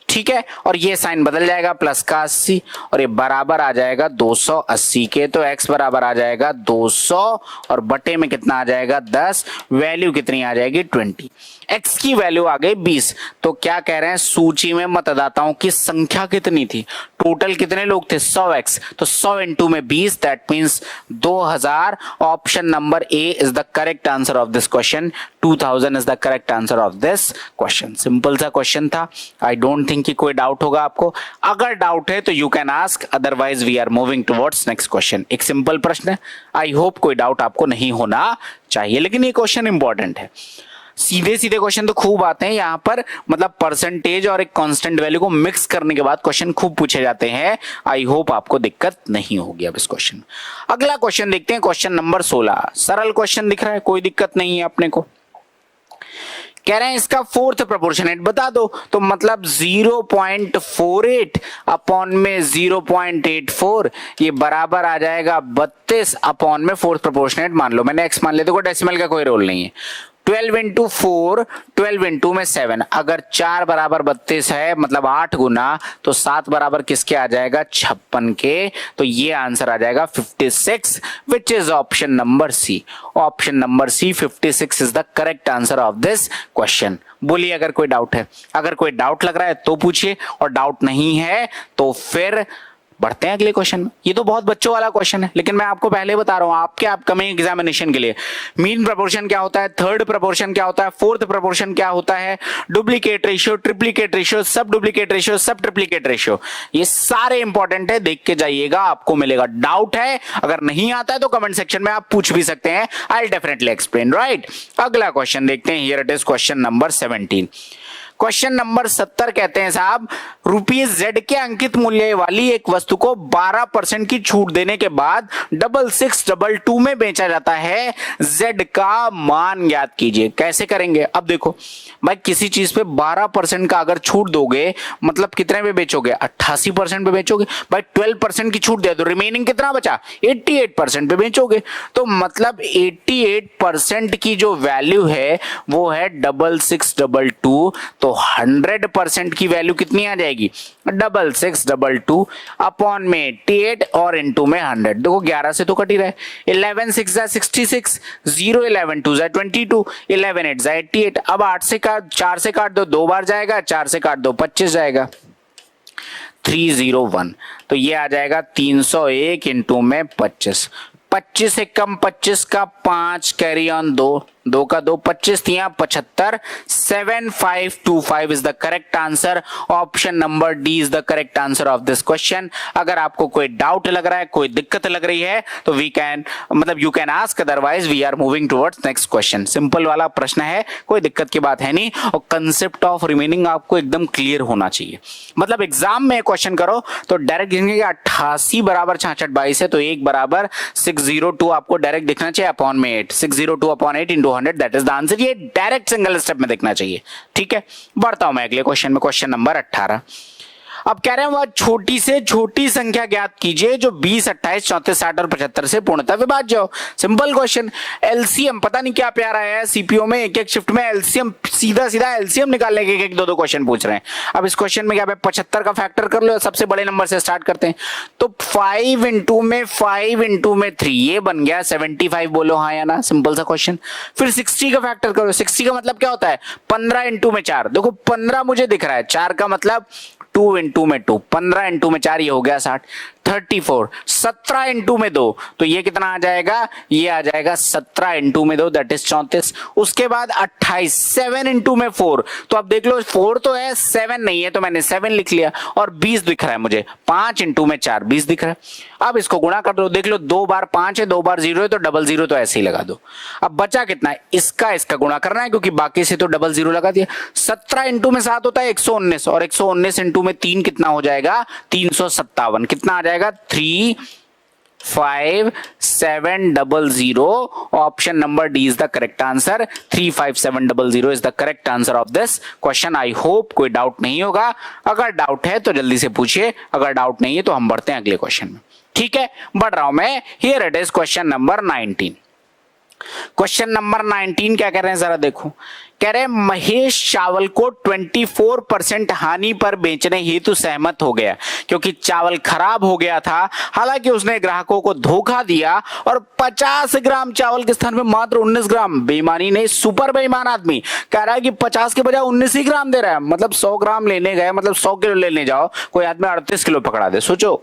ठीक है, और ये साइन बदल जाएगा प्लस का 80 और ये बराबर आ जाएगा 280 के, तो x बराबर आ जाएगा 200 और बटे में कितना आ जाएगा? 10, वैल्यू कितनी आ जाएगी? 20। x की वैल्यू आ गई 20। तो क्या कह रहे हैं? सूची में मतदाताओं की संख्या कितनी थी? टोटल कितने लोग थे? 100x, तो 100 इंटू में 20 that means 2000। Option number A is the correct answer of this question. 2000 is the correct answer of this question. Simple सा क्वेश्चन था, आई डोंट थिंक कि कोई डाउट होगा आपको। अगर डाउट है तो you can ask, otherwise we are moving towards next question. एक सिंपल प्रश्न है, आई होप कोई डाउट आपको नहीं होना चाहिए, लेकिन ये क्वेश्चन इंपॉर्टेंट है। सीधे सीधे क्वेश्चन तो खूब आते हैं यहाँ पर, मतलब परसेंटेज और एक कांस्टेंट वैल्यू को मिक्स करने के बाद क्वेश्चन खूब पूछे जाते हैं। आई होप आपको दिक्कत नहीं होगी अब इस क्वेश्चन। अगला क्वेश्चन देखते हैं, क्वेश्चन नंबर 16। सरल क्वेश्चन दिख रहा है, कोई दिक्कत नहीं है अपने को। कह रहे हैं इसका फोर्थ प्रोपोर्शनेट बता दो, तो मतलब 0.48 अपॉन में 0.84, ये बराबर आ जाएगा 32 अपॉन में फोर्थ प्रोपोर्शनेट मान लो, मैंने x मान लिया, देखो डेसिमल का कोई रोल नहीं है। 12 इंटू 4, 12 इंटू में 7, अगर 4 बराबर 32 है मतलब 8 गुना, तो 7 बराबर किसके आ जाएगा? 56 के, तो ये आंसर आ जाएगा 56, which is option number C. Option number C 56 is the correct answer of this question. बोलिए अगर कोई डाउट है, अगर कोई डाउट लग रहा है तो पूछिए, और डाउट नहीं है तो फिर बढ़ते हैं अगले क्वेश्चन में। ये तो बहुत बच्चों वाला क्वेश्चन है, लेकिन मैं आपको पहले बता रहा हूं आपके अपकमिंग एग्जामिनेशन के लिए मीन प्रोपोर्शन क्या होता है, थर्ड प्रोपोर्शन क्या होता है, फोर्थ प्रोपोर्शन क्या होता है, डुप्लीकेट रेशियो, ट्रिप्लीकेट रेशियो, सब डुप्लीकेट रेशियो, सब ट्रिप्लीकेट रेशियो, ये सारे इंपॉर्टेंट है, देख के जाइएगा, आपको मिलेगा। डाउट है, अगर नहीं आता है तो कमेंट सेक्शन में आप पूछ भी सकते हैं, I will definitely explain, right. अगला क्वेश्चन देखते हैं, here it is question number 17। Question number 70 कहते हैं साहब, ₹Z के अंकित मूल्य वाली एक वस्तु को 12% की छूट देने के बाद 6622 में बेचा जाता है, Z का मान ज्ञात कीजिए। कैसे करेंगे? अब देखो भाई, किसी चीज पे 12% का अगर छूट दोगे मतलब कितने पे बेचोगे? 88% पे बेचोगे। भाई 12% की छूट दे तो रिमेनिंग कितना बचा? 88% पे बेचोगे। तो मतलब 88% की जो वैल्यू है वो है 6622, तो 100% की वैल्यू कितनी आ जाएगी? 6622 अपॉन में 88 और इनटू में 100। देखो 11 से तो कट ही रहा है, 11 6 जा 66, 0 11 2 जा 22, 11 8 जा 88। अब 8 से काट, 4 से काट दो, 2 बार जाएगा, 4 से काट दो 25 जाएगा, 301। तो ये आ जाएगा 301 इंटू में 25, 25 से कम 25 का 5, कैरी ऑन 2 का 2, 25 तिया 75, 7525 is the correct answer. Option number D is the correct answer of this question. अगर आपको कोई डाउट लग रहा है, कोई दिक्कत लग रही है तो वी कैन, मतलब you can ask, otherwise we are moving towards next question. Simple वाला प्रश्न है, कोई दिक्कत की बात है नहीं, और कंसेप्ट ऑफ रिमेनिंग आपको एकदम क्लियर होना चाहिए। मतलब एग्जाम में क्वेश्चन करो तो डायरेक्ट देखेंगे 88 बराबर 66 22 है, तो 1 बराबर 602 आपको डायरेक्ट दिखना चाहिए अपॉन में 8, 602 upon 8 into 100, that is the answer. ये डायरेक्ट सिंगल स्टेप में देखना चाहिए, ठीक है। बढ़ता हूं मैं अगले क्वेश्चन में, क्वेश्चन नंबर 18। अब कह रहे हैं वह छोटी से छोटी संख्या ज्ञात कीजिए जो 20, 28, 34, 60 और 75 से पूर्णतः विभाज्य हो। Simple question. एलसीएम पता नहीं क्या प्यारा है, सीपीओ में एक एक शिफ्ट में एलसीएम, सीधा सीधा एलसीएम निकालने के एक दो क्वेश्चन पूछ रहे हैं। अब इस क्वेश्चन में क्या है, 75 का फैक्टर कर लो, सबसे बड़े नंबर से स्टार्ट करते हैं। तो 5 इंटू में 3 ये बन गया 75, बोलो हाँ या ना, सिंपल सा क्वेश्चन। फिर 60 का फैक्टर करो, 60 का मतलब क्या होता है, 15 इंटू में 4, देखो 15 मुझे दिख रहा है, 4 का मतलब 2 इंटू में 2, 15 इंटू में 4, ये हो गया 60, 34, 17 इंटू में 2, तो ये कितना आ जाएगा, ये आ जाएगा 17 इंटू में 2 दैट इज 34। उसके बाद 28, 7 इंटू में 4, तो अब देख लो 4 तो है 7 नहीं है, तो मैंने 7 लिख लिया, और 20 दिख रहा है मुझे, 5 इंटू में 4, 20 दिख रहा है। अब इसको गुणा कर दो, देख लो 2 बार 5 है, 2 बार 0 है, तो डबल 0 तो ऐसे ही लगा दो। अब बचा कितना है, इसका गुणा करना है, क्योंकि बाकी से तो डबल 0 लगा दिया। 17 इंटू में 7 होता है 119, और 119 इंटू में 3 कितना हो जाएगा, 357, कितना आ जाएगा, 35700। Option number D is the correct answer, 35700 is the correct answer of this question. I hope कोई डाउट नहीं होगा, अगर डाउट है तो जल्दी से पूछिए, अगर डाउट नहीं है तो हम बढ़ते हैं अगले क्वेश्चन में। ठीक है, बढ़ रहा हूं मैं। Here it is question number 19। Question number 19 क्या कह रहे हैं जरा देखो, कह रहे हैं महेश चावल को 24% हानि पर बेचने हेतु सहमत हो गया, क्योंकि चावल खराब हो गया था। हालांकि उसने ग्राहकों को धोखा दिया और 50 ग्राम चावल के स्थान पर मात्र 19 ग्राम, बेईमानी नहीं, सुपर बेईमान आदमी कह रहा है कि 50 के बजाय 19 ही ग्राम दे रहा है, मतलब 100 ग्राम लेने गए, मतलब 100 किलो लेने जाओ, कोई आदमी 38 किलो पकड़ा दे, सोचो।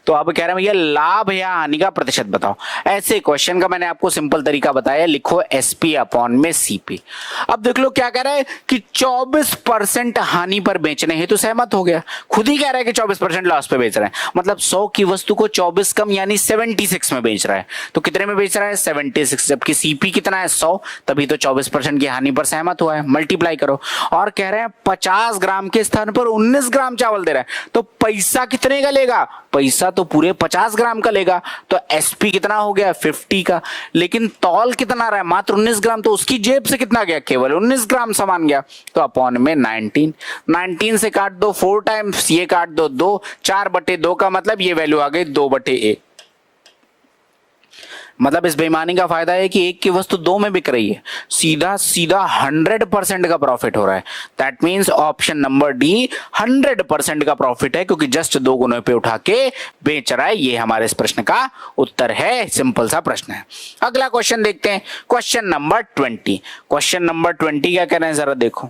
तो अब कह रहे हैं भैया लाभ या हानि का प्रतिशत बताओ। ऐसे क्वेश्चन का मैंने आपको सिंपल तरीका बताया, लिखो एसपी अपॉन में सीपी। अब देख लो क्या कह रहा है कि 24% हानि पर बेचने हेतु सहमत हो गया, खुद ही कह रहा है कि 24% लॉस पे बेच रहे हैं, मतलब 100 की वस्तु को 24 कम यानी 76 में बेच रहा है। तो कितने में बेच रहा है, 76, जबकि सीपी कितना है 100, तभी तो 24% की हानि पर सहमत हुआ है, मल्टीप्लाई करो। और कह रहे हैं 50 ग्राम के स्थान पर 19 ग्राम चावल दे रहा है, तो पैसा कितने का लेगा, पैसा तो पूरे 50 ग्राम का लेगा, तो एसपी कितना हो गया 50 का। लेकिन तौल कितना रहा है, मात्र 19 ग्राम, तो उसकी जेब से कितना गया, केवल 19 ग्राम सामान गया, तो अपॉन में 19 से काट दो 4 टाइम्स, ये काट दो 2, 4/2 का मतलब ये वैल्यू आ गई 2/1। मतलब इस बेईमानी का फायदा है कि एक की वस्तु 2 में बिक रही है, सीधा 100% का प्रॉफिट हो रहा है। That means option number D 100% का प्रॉफिट है, क्योंकि जस्ट 2 गुने पे उठा के बेच रहा है। ये हमारे इस प्रश्न का उत्तर है, सिंपल सा प्रश्न है। अगला क्वेश्चन देखते हैं, क्वेश्चन नंबर 20। क्वेश्चन नंबर 20 क्या कह रहे हैं जरा देखो,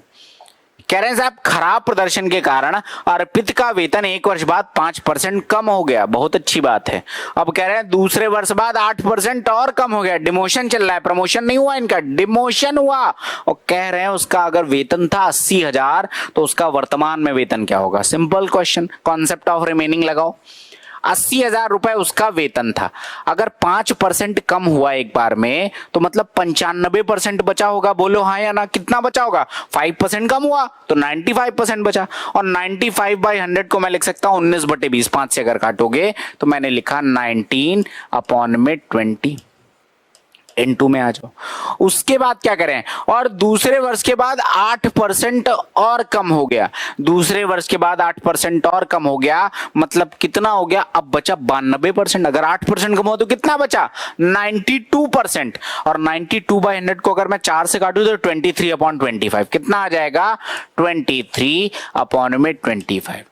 कह रहे हैं साहब खराब प्रदर्शन के कारण अर्पित का वेतन 1 वर्ष बाद 5% कम हो गया, बहुत अच्छी बात है। अब कह रहे हैं दूसरे वर्ष बाद 8% और कम हो गया, डिमोशन चल रहा है, प्रमोशन नहीं हुआ इनका, डिमोशन हुआ। और कह रहे हैं उसका अगर वेतन था 80,000 तो उसका वर्तमान में वेतन क्या होगा। Simple question, concept of remaining लगाओ। 80,000 रुपए उसका वेतन था, अगर 5% कम हुआ एक बार में, तो मतलब 95% बचा होगा, बोलो हाँ या ना, कितना बचा होगा, 5% कम हुआ तो 95% बचा। और 95/100 को मैं लिख सकता हूं 19/20, 5 से अगर काटोगे तो मैंने लिखा 19/20। N2 में आ जाओ। उसके बाद क्या करें, और दूसरे वर्ष के बाद 8% और कम हो गया, दूसरे वर्ष के बाद 8% और कम हो गया, मतलब कितना हो गया, अब बचा 92%। अगर 8% कम हो तो कितना बचा, 92%। और 92/100 को अगर मैं 4 से काटूं तो 23/25, कितना आ जाएगा, 23/25।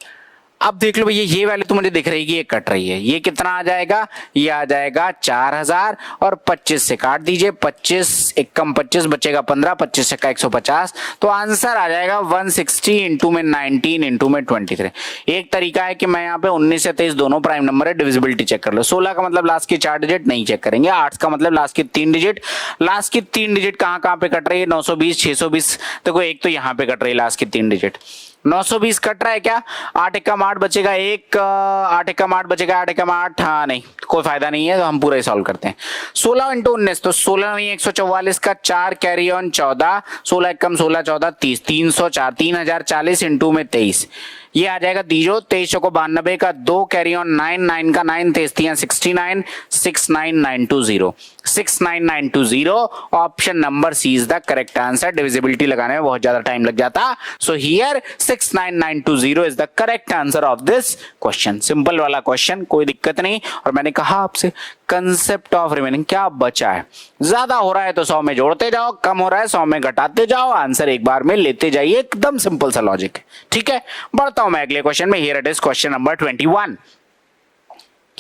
अब देख लो भैया ये वाली तो मुझे दिख रही है कि ये कट रही है, ये कितना आ जाएगा, ये आ जाएगा 4000, और 25 से काट दीजिए, 25 एकम 25 बचेगा 15, 25 से का 150, तो आंसर आ जाएगा 160 इंटू में 19 इंटू में 23। एक तरीका है कि मैं यहाँ पे 19 से 23 दोनों प्राइम नंबर है, डिविजिबिलिटी चेक कर लो। 16 का मतलब लास्ट की 4 डिजिट नहीं चेक करेंगे, 8 का मतलब लास्ट की 3 डिजिट, लास्ट की 3 डिजिट कहाँ पे कट रही है, 920, 620, देखो एक तो यहाँ पे कट रही है लास्ट की 3 डिजिट, 920 कट रहा है क्या, 8 एकम 8 बचेगा, 8 एकम 8 बचेगा, 8 एकम 8, हाँ नहीं कोई फायदा नहीं है, तो हम पूरा ही सॉल्व करते हैं। 16 इंटू 19 तो 16 नहीं 144 का 4 कैरी ऑन 14, 16 एकम 16 14 30, 304, 3040 इंटू में 23, ये आ जाएगा दीजो 23 को 92 का 2 कैरी ऑन 9, 9 का 9, 63 69, 69920, 69920। Option number C is the correct answer. Divisibility लगाने में बहुत ज्यादा टाइम लग जाता, so here 69920 is the correct answer of this question. Simple वाला क्वेश्चन, कोई दिक्कत नहीं। और मैंने कहा आपसे कंसेप्ट ऑफ रिमेनिंग, क्या बचा है, ज्यादा हो रहा है तो 100 में जोड़ते जाओ, कम हो रहा है 100 में घटाते जाओ, आंसर एक बार में लेते जाइए, एकदम सिंपल सा लॉजिक है। ठीक है, बढ़ता हूं मैं अगले क्वेश्चन में। Here it is question number 21।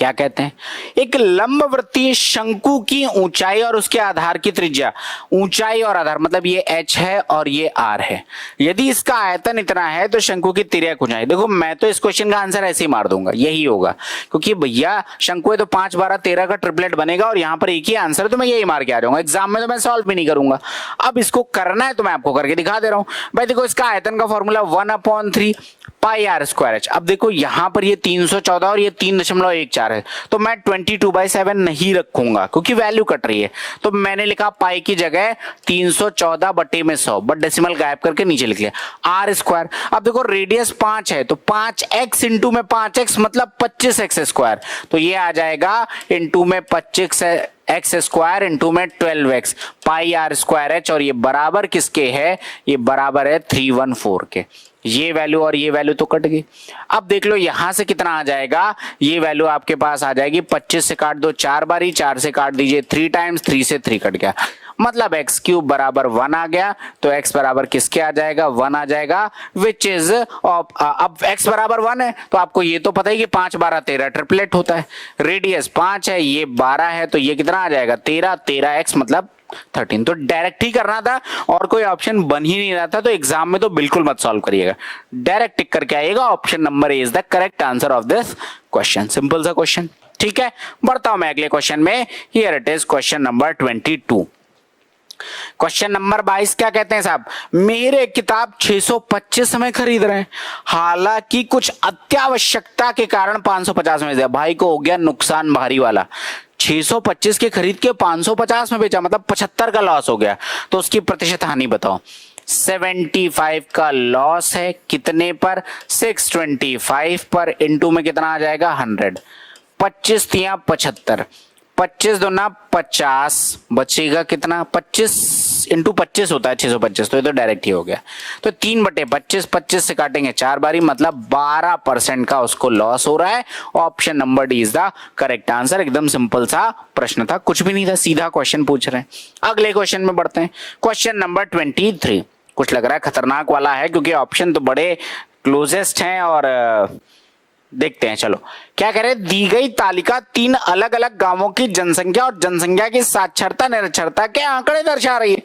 क्या कहते हैं? एक लंबवृत्तीय शंकु की ऊंचाई और उसके आधार की त्रिज्या, ऊंचाई और आधार मतलब ये h है और ये r है, यदि इसका आयतन इतना है तो शंकु की तिर्यक ऊंचाई। देखो मैं तो इस क्वेश्चन का आंसर ऐसे ही मार दूंगा, यही होगा, क्योंकि भैया शंकु है तो 5 12 13 का ट्रिपलेट बनेगा और यहाँ पर एक ही आंसर है, तो मैं यही मार के आ जाऊंगा। एग्जाम में तो मैं सॉल्व भी नहीं करूंगा। अब इसको करना है तो मैं आपको करके दिखा दे रहा हूं भाई। देखो इसका आयतन का formula 1/3 pi R square H. अब देखो यहां पर ये 314 और ये 3.14 है, तो मैं 22/7 नहीं रखूंगा क्योंकि वैल्यू कट रही है, तो मैंने लिखा पाई की जगह 314 बटे में 100, बट डेसिमल गायब करके नीचे लिख लिया आर स्क्वायर। अब देखो रेडियस 5 है तो 5x इंटू में 5x मतलब 25x स्क्वायर, तो ये आ जाएगा इंटू में 25x स्क्वायर इंटू में 12x पाई आर स्क्वायर एच, और ये बराबर किसके है? ये बराबर है 314 के। ये वैल्यू और ये वैल्यू तो कट गई। अब देख लो यहां से कितना आ जाएगा, ये वैल्यू आपके पास आ जाएगी 25 से काट दो 4 बारी, 4 से काट दीजिए 3 टाइम्स, 3 से 3 कट गया, मतलब एक्स क्यूब बराबर 1 आ गया। तो एक्स बराबर किसके आ जाएगा? 1 आ जाएगा, विच इज अब एक्स बराबर 1 है तो आपको ये तो पता ही कि 5 12 13 ट्रिपलेट होता है। रेडियस 5 है, ये 12 है, तो ये कितना आ जाएगा? 13 13 एक्स मतलब 13। तो डायरेक्ट ही करना था और कोई ऑप्शन बन ही नहीं रहा था, तो एग्जाम में तो बिल्कुल मत सॉल्व करिएगा, डायरेक्ट टिक करके आइएगा। Option number A is the correct answer of this question. Simple सा क्वेश्चन, ठीक है। बढ़ता हूं मैं अगले क्वेश्चन में। Here it is question number 22। Question number 22 क्या कहते हैं साहब? मेरे किताब 625 में खरीद रहे हैं, हालांकि कुछ अत्यावश्यकता के कारण 550 में दिया। भाई को हो गया नुकसान भारी वाला, 625 के खरीद के 550 में बेचा, मतलब 75 का लॉस हो गया, तो उसकी प्रतिशत हानि बताओ। 75 का लॉस है, कितने पर? 625 पर, इंटू में कितना आ जाएगा? 100। 25 तिया 75, 25 दूना 50, बचेगा कितना? 25 इंटू 25 होता है 625, तो ये तो डायरेक्ट ही हो गया। तो 3/25, 25 से काटेंगे 4 बारी, मतलब 12% का उसको लॉस हो रहा है। Option number D is the correct answer. एकदम सिंपल सा प्रश्न था, कुछ भी नहीं था, सीधा क्वेश्चन पूछ रहे हैं। अगले क्वेश्चन में बढ़ते हैं। क्वेश्चन नंबर 23 कुछ लग रहा है खतरनाक वाला है, क्योंकि ऑप्शन तो बड़े क्लोजेस्ट हैं और देखते हैं। चलो क्या कह रहे हैं? दी गई तालिका 3 अलग अलग गांवों की जनसंख्या और जनसंख्या की साक्षरता निरक्षरता के आंकड़े दर्शा रही है।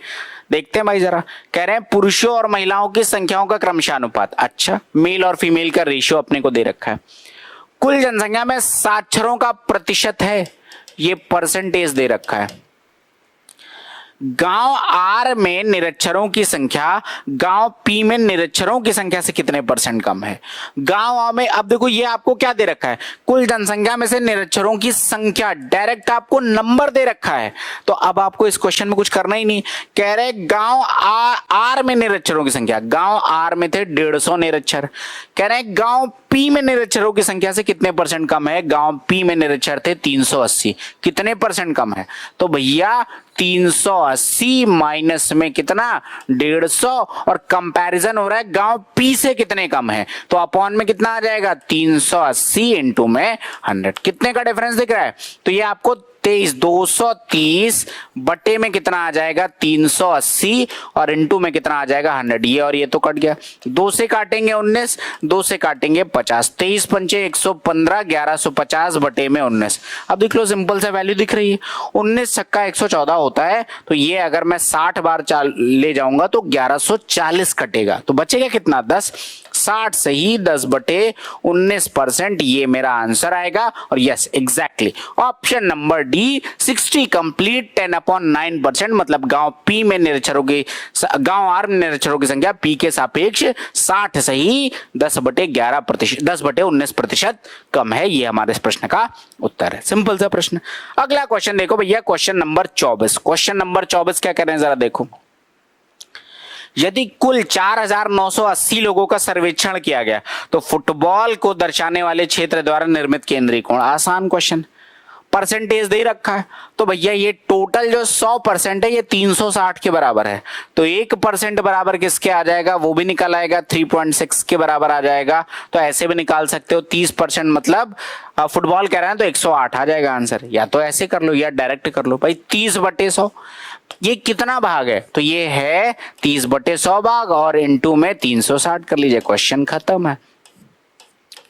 देखते हैं भाई जरा। कह रहे हैं पुरुषों और महिलाओं की संख्याओं का क्रमशानुपात। अच्छा, मेल और फीमेल का रेशियो अपने को दे रखा है। कुल जनसंख्या में साक्षरों का प्रतिशत है, ये परसेंटेज दे रखा है। गांव आर में निरक्षरों की संख्या गांव पी में निरक्षरों की संख्या से कितने परसेंट कम है? गांव आ में, अब देखो ये आपको क्या दे रखा है? कुल जनसंख्या में से निरक्षरों की संख्या, डायरेक्ट आपको नंबर दे रखा है, तो अब आपको इस क्वेश्चन में कुछ करना ही नहीं। कह रहे गांव आर में निरक्षरों की संख्या, गांव आर में थे 150 निरक्षर। कह रहे हैं गांव पी में निरक्षरों की संख्या से कितने परसेंट कम है? गांव पी में निरक्षर थे 380, कितने परसेंट कम है? तो भैया 380 माइनस में कितना? 150, और कंपैरिजन हो रहा है गांव पी से कितने कम है, तो अपॉन में कितना आ जाएगा? 380 इंटू में 100। कितने का डिफरेंस दिख रहा है? तो ये आपको 230 बटे में कितना आ जाएगा? 380, और इंटू में कितना आ जाएगा? 100। ये और ये तो कट गया, 2 से काटेंगे 19, 2 से काटेंगे 50, 23 पंचे 115, 1150 बटे में 19। अब देख लो सिंपल सा वैल्यू दिख रही है, 19 छक्का 114 होता है, तो ये अगर मैं 60 बार ले जाऊंगा तो 1140 कटेगा, तो बचेगा कितना? 10। 60 से ही 10/19%, ये मेरा आंसर आएगा। और yes exactly option number D 60 complete 10/9%, मतलब गांव पी में निरक्षरों की, गांव आर में निरक्षरों की संख्या पी के सापेक्ष 60 से ही 10/11%, 10/19% कम है। ये हमारे इस प्रश्न का उत्तर है। सिंपल सा प्रश्न। अगला क्वेश्चन देखो भैया, क्वेश्चन नंबर 24। क्वेश्चन नंबर 24 क्या कह रहे हैं जरा देखो। यदि कुल 4980 लोगों का सर्वेक्षण किया गया तो फुटबॉल को दर्शाने वाले क्षेत्र द्वारा निर्मित केंद्रीय कोण। आसान क्वेश्चन, परसेंटेज दे रखा है, तो भैया ये टोटल जो 100% है ये 360 के बराबर है, तो 1% बराबर किसके आ जाएगा? वो भी निकल आएगा, 3.6 के बराबर आ जाएगा। तो ऐसे भी निकाल सकते हो, 30% मतलब फुटबॉल कह रहे हैं तो 108 आ जाएगा आंसर। या तो ऐसे कर लो या डायरेक्ट कर लो भाई, 30/100 ये कितना भाग है? तो ये है 30/100 भाग, और इंटू में 360 कर लीजिए, क्वेश्चन खत्म है।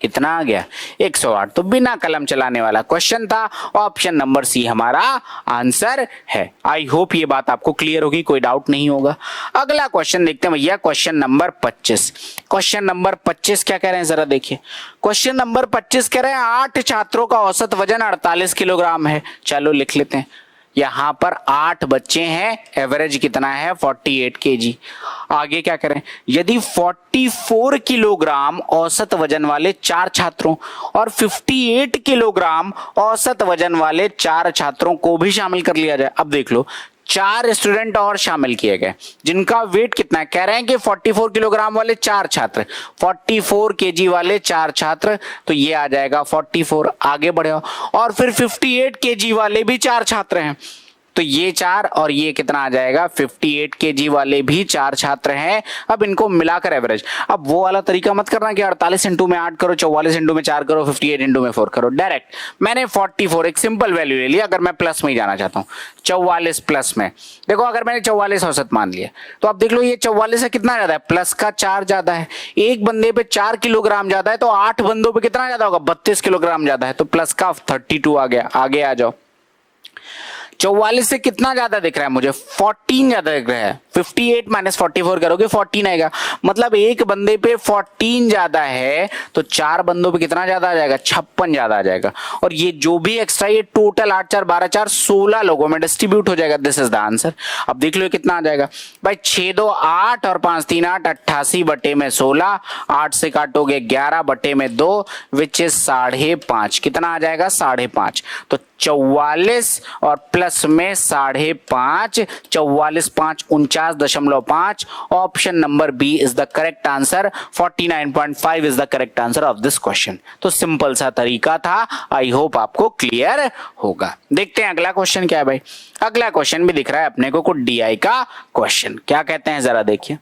कितना आ गया 108। तो बिना कलम चलाने वाला क्वेश्चन था, ऑप्शन नंबर सी हमारा आंसर है। आई होप ये बात आपको क्लियर होगी, कोई डाउट नहीं होगा। अगला क्वेश्चन देखते हैं भैया, क्वेश्चन नंबर 25। क्वेश्चन नंबर 25 क्या कह रहे हैं जरा देखिए। क्वेश्चन नंबर 25 कह रहे हैं 8 छात्रों का औसत वजन 48 किलोग्राम है। चलो लिख लेते हैं, यहां पर 8 बच्चे हैं, एवरेज कितना है 48 केजी। आगे क्या करें, यदि 44 किलोग्राम औसत वजन वाले 4 छात्रों और 58 किलोग्राम औसत वजन वाले 4 छात्रों को भी शामिल कर लिया जाए। अब देख लो 4 स्टूडेंट और शामिल किए गए जिनका वेट कितना है, कह रहे हैं कि 44 किलोग्राम वाले 4 छात्र, 44 केजी वाले 4 छात्र, तो ये आ जाएगा 44। आगे बढ़े और फिर 58 केजी वाले भी 4 छात्र हैं, तो ये 4 और ये कितना आ जाएगा 58 केजी वाले भी 4 छात्र हैं। अब इनको मिलाकर एवरेज, अब वो वाला तरीका मत करना कि 48 इंटू में 8 करो, 44 इंटू में 4 करो, 58 इंटू में 4 करो। डायरेक्ट मैंने 44 एक सिंपल वैल्यू ले लिया। अगर मैं प्लस में ही जाना चाहता हूँ, 44 प्लस में, देखो अगर मैंने 44 औसत मान लिया तो अब देख लो ये 44 से कितना ज्यादा है, प्लस का 4 ज्यादा है। एक बंदे पे 4 किलोग्राम ज्यादा है, तो 8 बंदों पे कितना ज्यादा होगा 32 किलोग्राम ज्यादा है, तो प्लस का 32 आ गया। आगे आ जाओ, 44 से कितना ज्यादा दिख रहा है मुझे, 14 ज्यादा दिख रहा है। 58 माइनस 44 करोगे 14 आएगा, मतलब एक बंदे पे 14 ज्यादा है, तो 4 बंदों पे कितना ज्यादा आ जाएगा 56 ज्यादा आ जाएगा। और ये जो भी एक्स्ट्रा, ये टोटल 8 4 12 4 16 लोगों में डिस्ट्रीब्यूट हो जाएगा। This is the answer. अब देख लो कितना आ जाएगा भाई, 6 2 8 और 5 3 8, 88 बटे में 16, 8 से काटोगे 11 बटे में 2, विच इज 5.5। कितना आ जाएगा 5.5। तो 44 और प्लस में 5.5, 44 5 49.5। Option number B is the correct answer. 49.5 is the correct answer of this question. तो सिंपल सा तरीका था, आई होप आपको क्लियर होगा। देखते हैं अगला क्वेश्चन क्या है भाई। अगला क्वेश्चन भी दिख रहा है अपने को कुछ डीआई का क्वेश्चन, क्या कहते हैं जरा देखिए।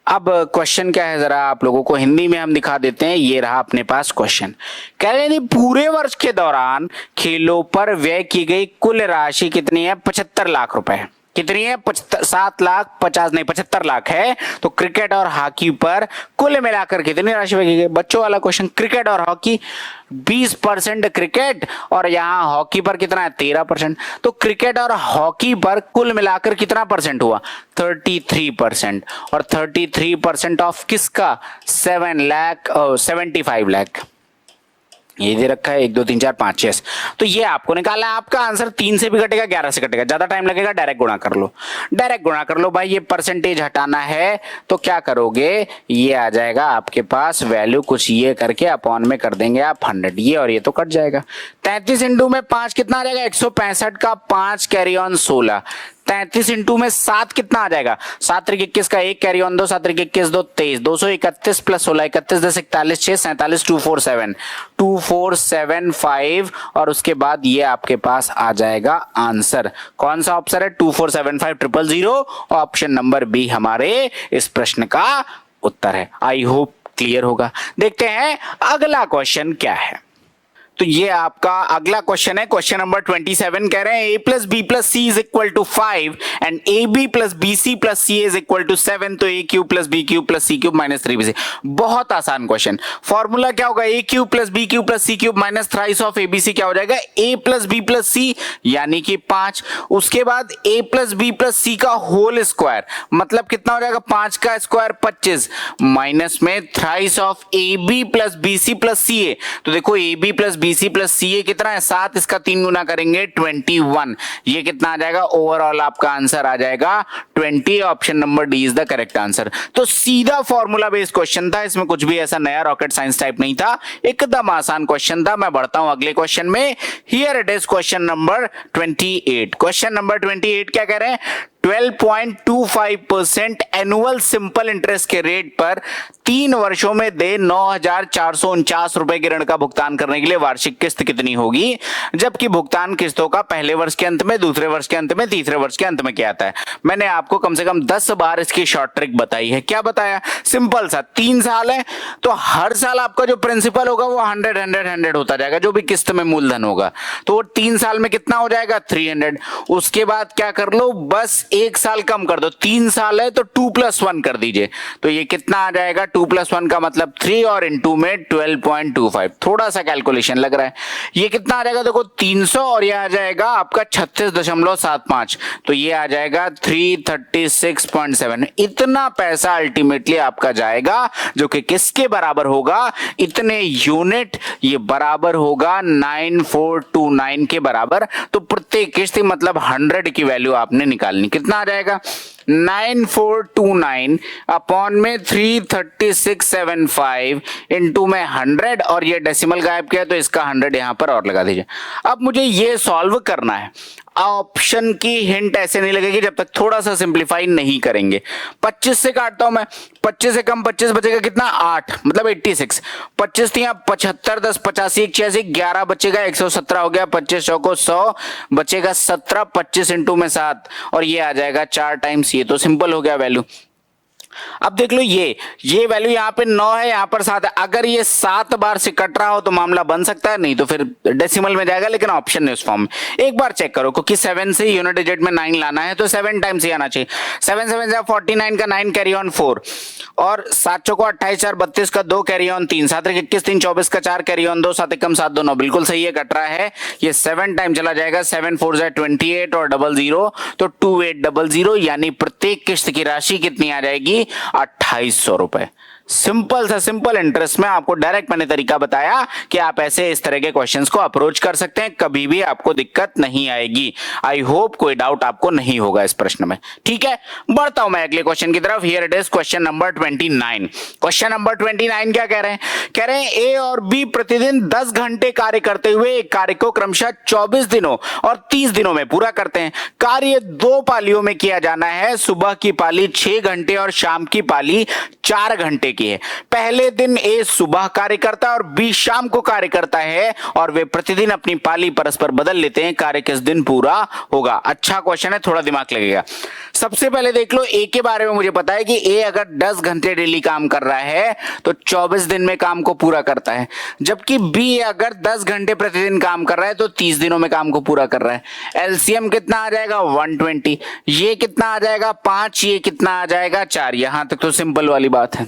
अब क्वेश्चन क्या है जरा आप लोगों को हिंदी में हम दिखा देते हैं। ये रहा अपने पास क्वेश्चन, कह रहे हैं पूरे वर्ष के दौरान खेलों पर व्यय की गई कुल राशि कितनी है, 75 लाख रुपए। कितनी है 75 लाख है। तो क्रिकेट और हॉकी पर कुल मिलाकर कितनी राशि व्यय की गई। बच्चों वाला क्वेश्चन, क्रिकेट और हॉकी 20% क्रिकेट और यहाँ हॉकी पर कितना है 13%। तो क्रिकेट और हॉकी पर कुल मिलाकर कितना परसेंट हुआ 33%। और 33% ऑफ किसका 75 लाख। ये दे रखा है 1 2 3 4 5 6। तो ये आपको निकालना है। आपका आंसर 3 से भी कटेगा 11 से कटेगा, ज्यादा टाइम लगेगा, डायरेक्ट गुणा कर लो। डायरेक्ट गुणा कर लो भाई, ये परसेंटेज हटाना है तो क्या करोगे, ये आ जाएगा आपके पास वैल्यू कुछ ये करके अपॉन में कर देंगे आप 100, ये और ये तो कट जाएगा। 33 इंटू में 5 कितना आ जाएगा 165 का 5 कैरी ऑन 16। 33 इंटू में 7 कितना आ जाएगा 7 3 21 का 1 कैरी ऑन 2, 7 3 21 2 23, 231 प्लस 16 31 10 41 6 47 2475 और उसके बाद ये आपके पास आ जाएगा आंसर। कौन सा ऑप्शन है 2475 000। ऑप्शन नंबर बी हमारे इस प्रश्न का उत्तर है। आई होप क्लियर होगा। देखते हैं अगला क्वेश्चन क्या है। तो ये आपका अगला क्वेश्चन है, क्वेश्चन नंबर 27। कह रहे हैं a plus B plus C is equal to 5 and A B plus B C plus C is equal to 7। तो A cube plus B cube plus C cube minus 3bc। बहुत आसान क्वेश्चन। फॉर्मूला क्या होगा A cube plus B cube plus C cube minus thrice of ABC क्या हो जाएगा a plus B plus C यानी कि 5। उसके बाद a प्लस बी प्लस सी का होल स्क्वायर मतलब कितना हो जाएगा 5 का स्क्वायर 25 माइनस में thrice of A B plus B C plus C A. तो देखो A B plus B C plus C A कितना है 7, इसका 3 गुना करेंगे 21। ये कितना आ जाएगा ओवरऑल आपका आंसर आ जाएगा 20। Option number D is the correct answer. तो सीधा फॉर्मूला बेस्ड क्वेश्चन था, इसमें कुछ भी ऐसा नया रॉकेट साइंस टाइप नहीं था, एकदम आसान क्वेश्चन था। मैं बढ़ता हूं अगले क्वेश्चन में। Here it is question number 28। Question number 28 क्या कह रहे हैं 12.25% एनुअल सिंपल इंटरेस्ट के रेट पर 3 वर्षों में दे 9,449 रुपए के ऋण का भुगतान करने के लिए वार्षिक किस्त कितनी होगी, जबकि भुगतान किस्तों का पहले वर्ष के अंत में, दूसरे वर्ष के अंत में, तीसरे वर्ष के अंत में क्या आता है। मैंने आपको कम से कम 10 बार इसकी शॉर्ट ट्रिक बताई है। क्या बताया, सिंपल सा 3 साल है तो हर साल आपका जो प्रिंसिपल होगा वो 100 होता जाएगा, जो भी किस्त में मूलधन होगा। तो वो 3 साल में कितना हो जाएगा 300। उसके बाद क्या कर लो, बस 1 साल कम कर दो, 3 साल है तो 2 + 1 कर दीजिए, तो ये कितना आ जाएगा 2 2 + 1 का मतलब 3 और इनटू में 12.25, थोड़ा सा कैलकुलेशन लग रहा है। ये कितना आ जाएगा देखो 300 और ये आ जाएगा आपका 36.75, तो ये आ जाएगा 336.7। इतना पैसा अल्टीमेटली आपका जाएगा, जो कि किसके बराबर होगा, इतने यूनिट, ये बराबर होगा 9429 के बराबर। तो प्रत्येक किस्त मतलब 100 की वैल्यू आपने निकालनी, कितना आ जाएगा 9429 अपॉन में 33675 इंटू में 100, और ये डेसिमल गायब किया तो इसका 100 यहां पर और लगा दीजिए। अब मुझे ये सॉल्व करना है, ऑप्शन की हिंट ऐसे नहीं लगेगी जब तक थोड़ा सा सिंप्लीफाई नहीं करेंगे। 25 से काटता हूं मैं, 25 से कम 25 बचेगा कितना 8, मतलब 86। 25 थी 75, 10 85 86, 11 बचेगा 117 हो गया, 25 चौको 100 बचेगा 17, 25 इंटू में 7 और ये आ जाएगा 4 टाइम्स, ये तो सिंपल हो गया वैल्यू। अब देख लो ये वैल्यू यहाँ पे 9 है, यहाँ पर 7 है। अगर ये 7 बार से कट रहा हो तो मामला बन सकता है, नहीं तो फिर डेसिमल में जाएगा, लेकिन ऑप्शन है उस फॉर्म में। एक बार चेक करो, क्योंकि 7 से यूनिट डिजिट में 9 लाना है तो 7 टाइम्स ही आना चाहिए। 7 7 जा 49 का 9 कैरी ऑन 4 और 7 चौको 28 4 32 का 2 कैरी ऑन 3, 7 21 3 24 का 4 कैरी ऑन 2, 7 एकम 7 2 9, बिल्कुल सही है, कट रहा है। ये 7 टाइम चला जाएगा, 7 4 जा 28 और 00 तो 2800, यानी प्रत्येक किस्त की राशि कितनी आ जाएगी 2800 रुपए। सिंपल सा सिंपल इंटरेस्ट में आपको डायरेक्ट मैंने तरीका बताया कि आप ऐसे इस तरह के क्वेश्चंस को अप्रोच कर सकते हैं, कभी भी आपको दिक्कत नहीं आएगी। आई होप कोई डाउट आपको नहीं होगा इस प्रश्न में। ठीक है, बढ़ता हूं मैं अगले क्वेश्चन की तरफ। Here it is question number 29। Question number 29 क्या कह रहे हैं, कह रहे हैं ए और बी प्रतिदिन 10 घंटे कार्य करते हुए एक कार्य को क्रमशः 24 दिनों और 30 दिनों में पूरा करते हैं। कार्य 2 पालियों में किया जाना है, सुबह की पाली 6 घंटे और शाम की पाली 4 घंटे की है। पहले दिन ए सुबह कार्य करता है और बी शाम को कार्य करता है और वे प्रतिदिन अपनी पाली परस्पर बदल लेते हैं। कार्य किस दिन पूरा होगा? अच्छा क्वेश्चन है, थोड़ा दिमाग लगेगा। सबसे पहले देख लो ए के बारे में मुझे पता है कि ए अगर 10 घंटे डेली काम कर रहा है तो 24 दिन में काम को पूरा करता है, जबकि बी अगर 10 घंटे प्रतिदिन काम कर रहा है तो 30 दिनों में काम को पूरा कर रहा है। एलसीएम कितना आ जाएगा 120, ये कितना आ जाएगा 5, ये कितना आ जाएगा 4। यहां तक तो सिंपल वाली बात है,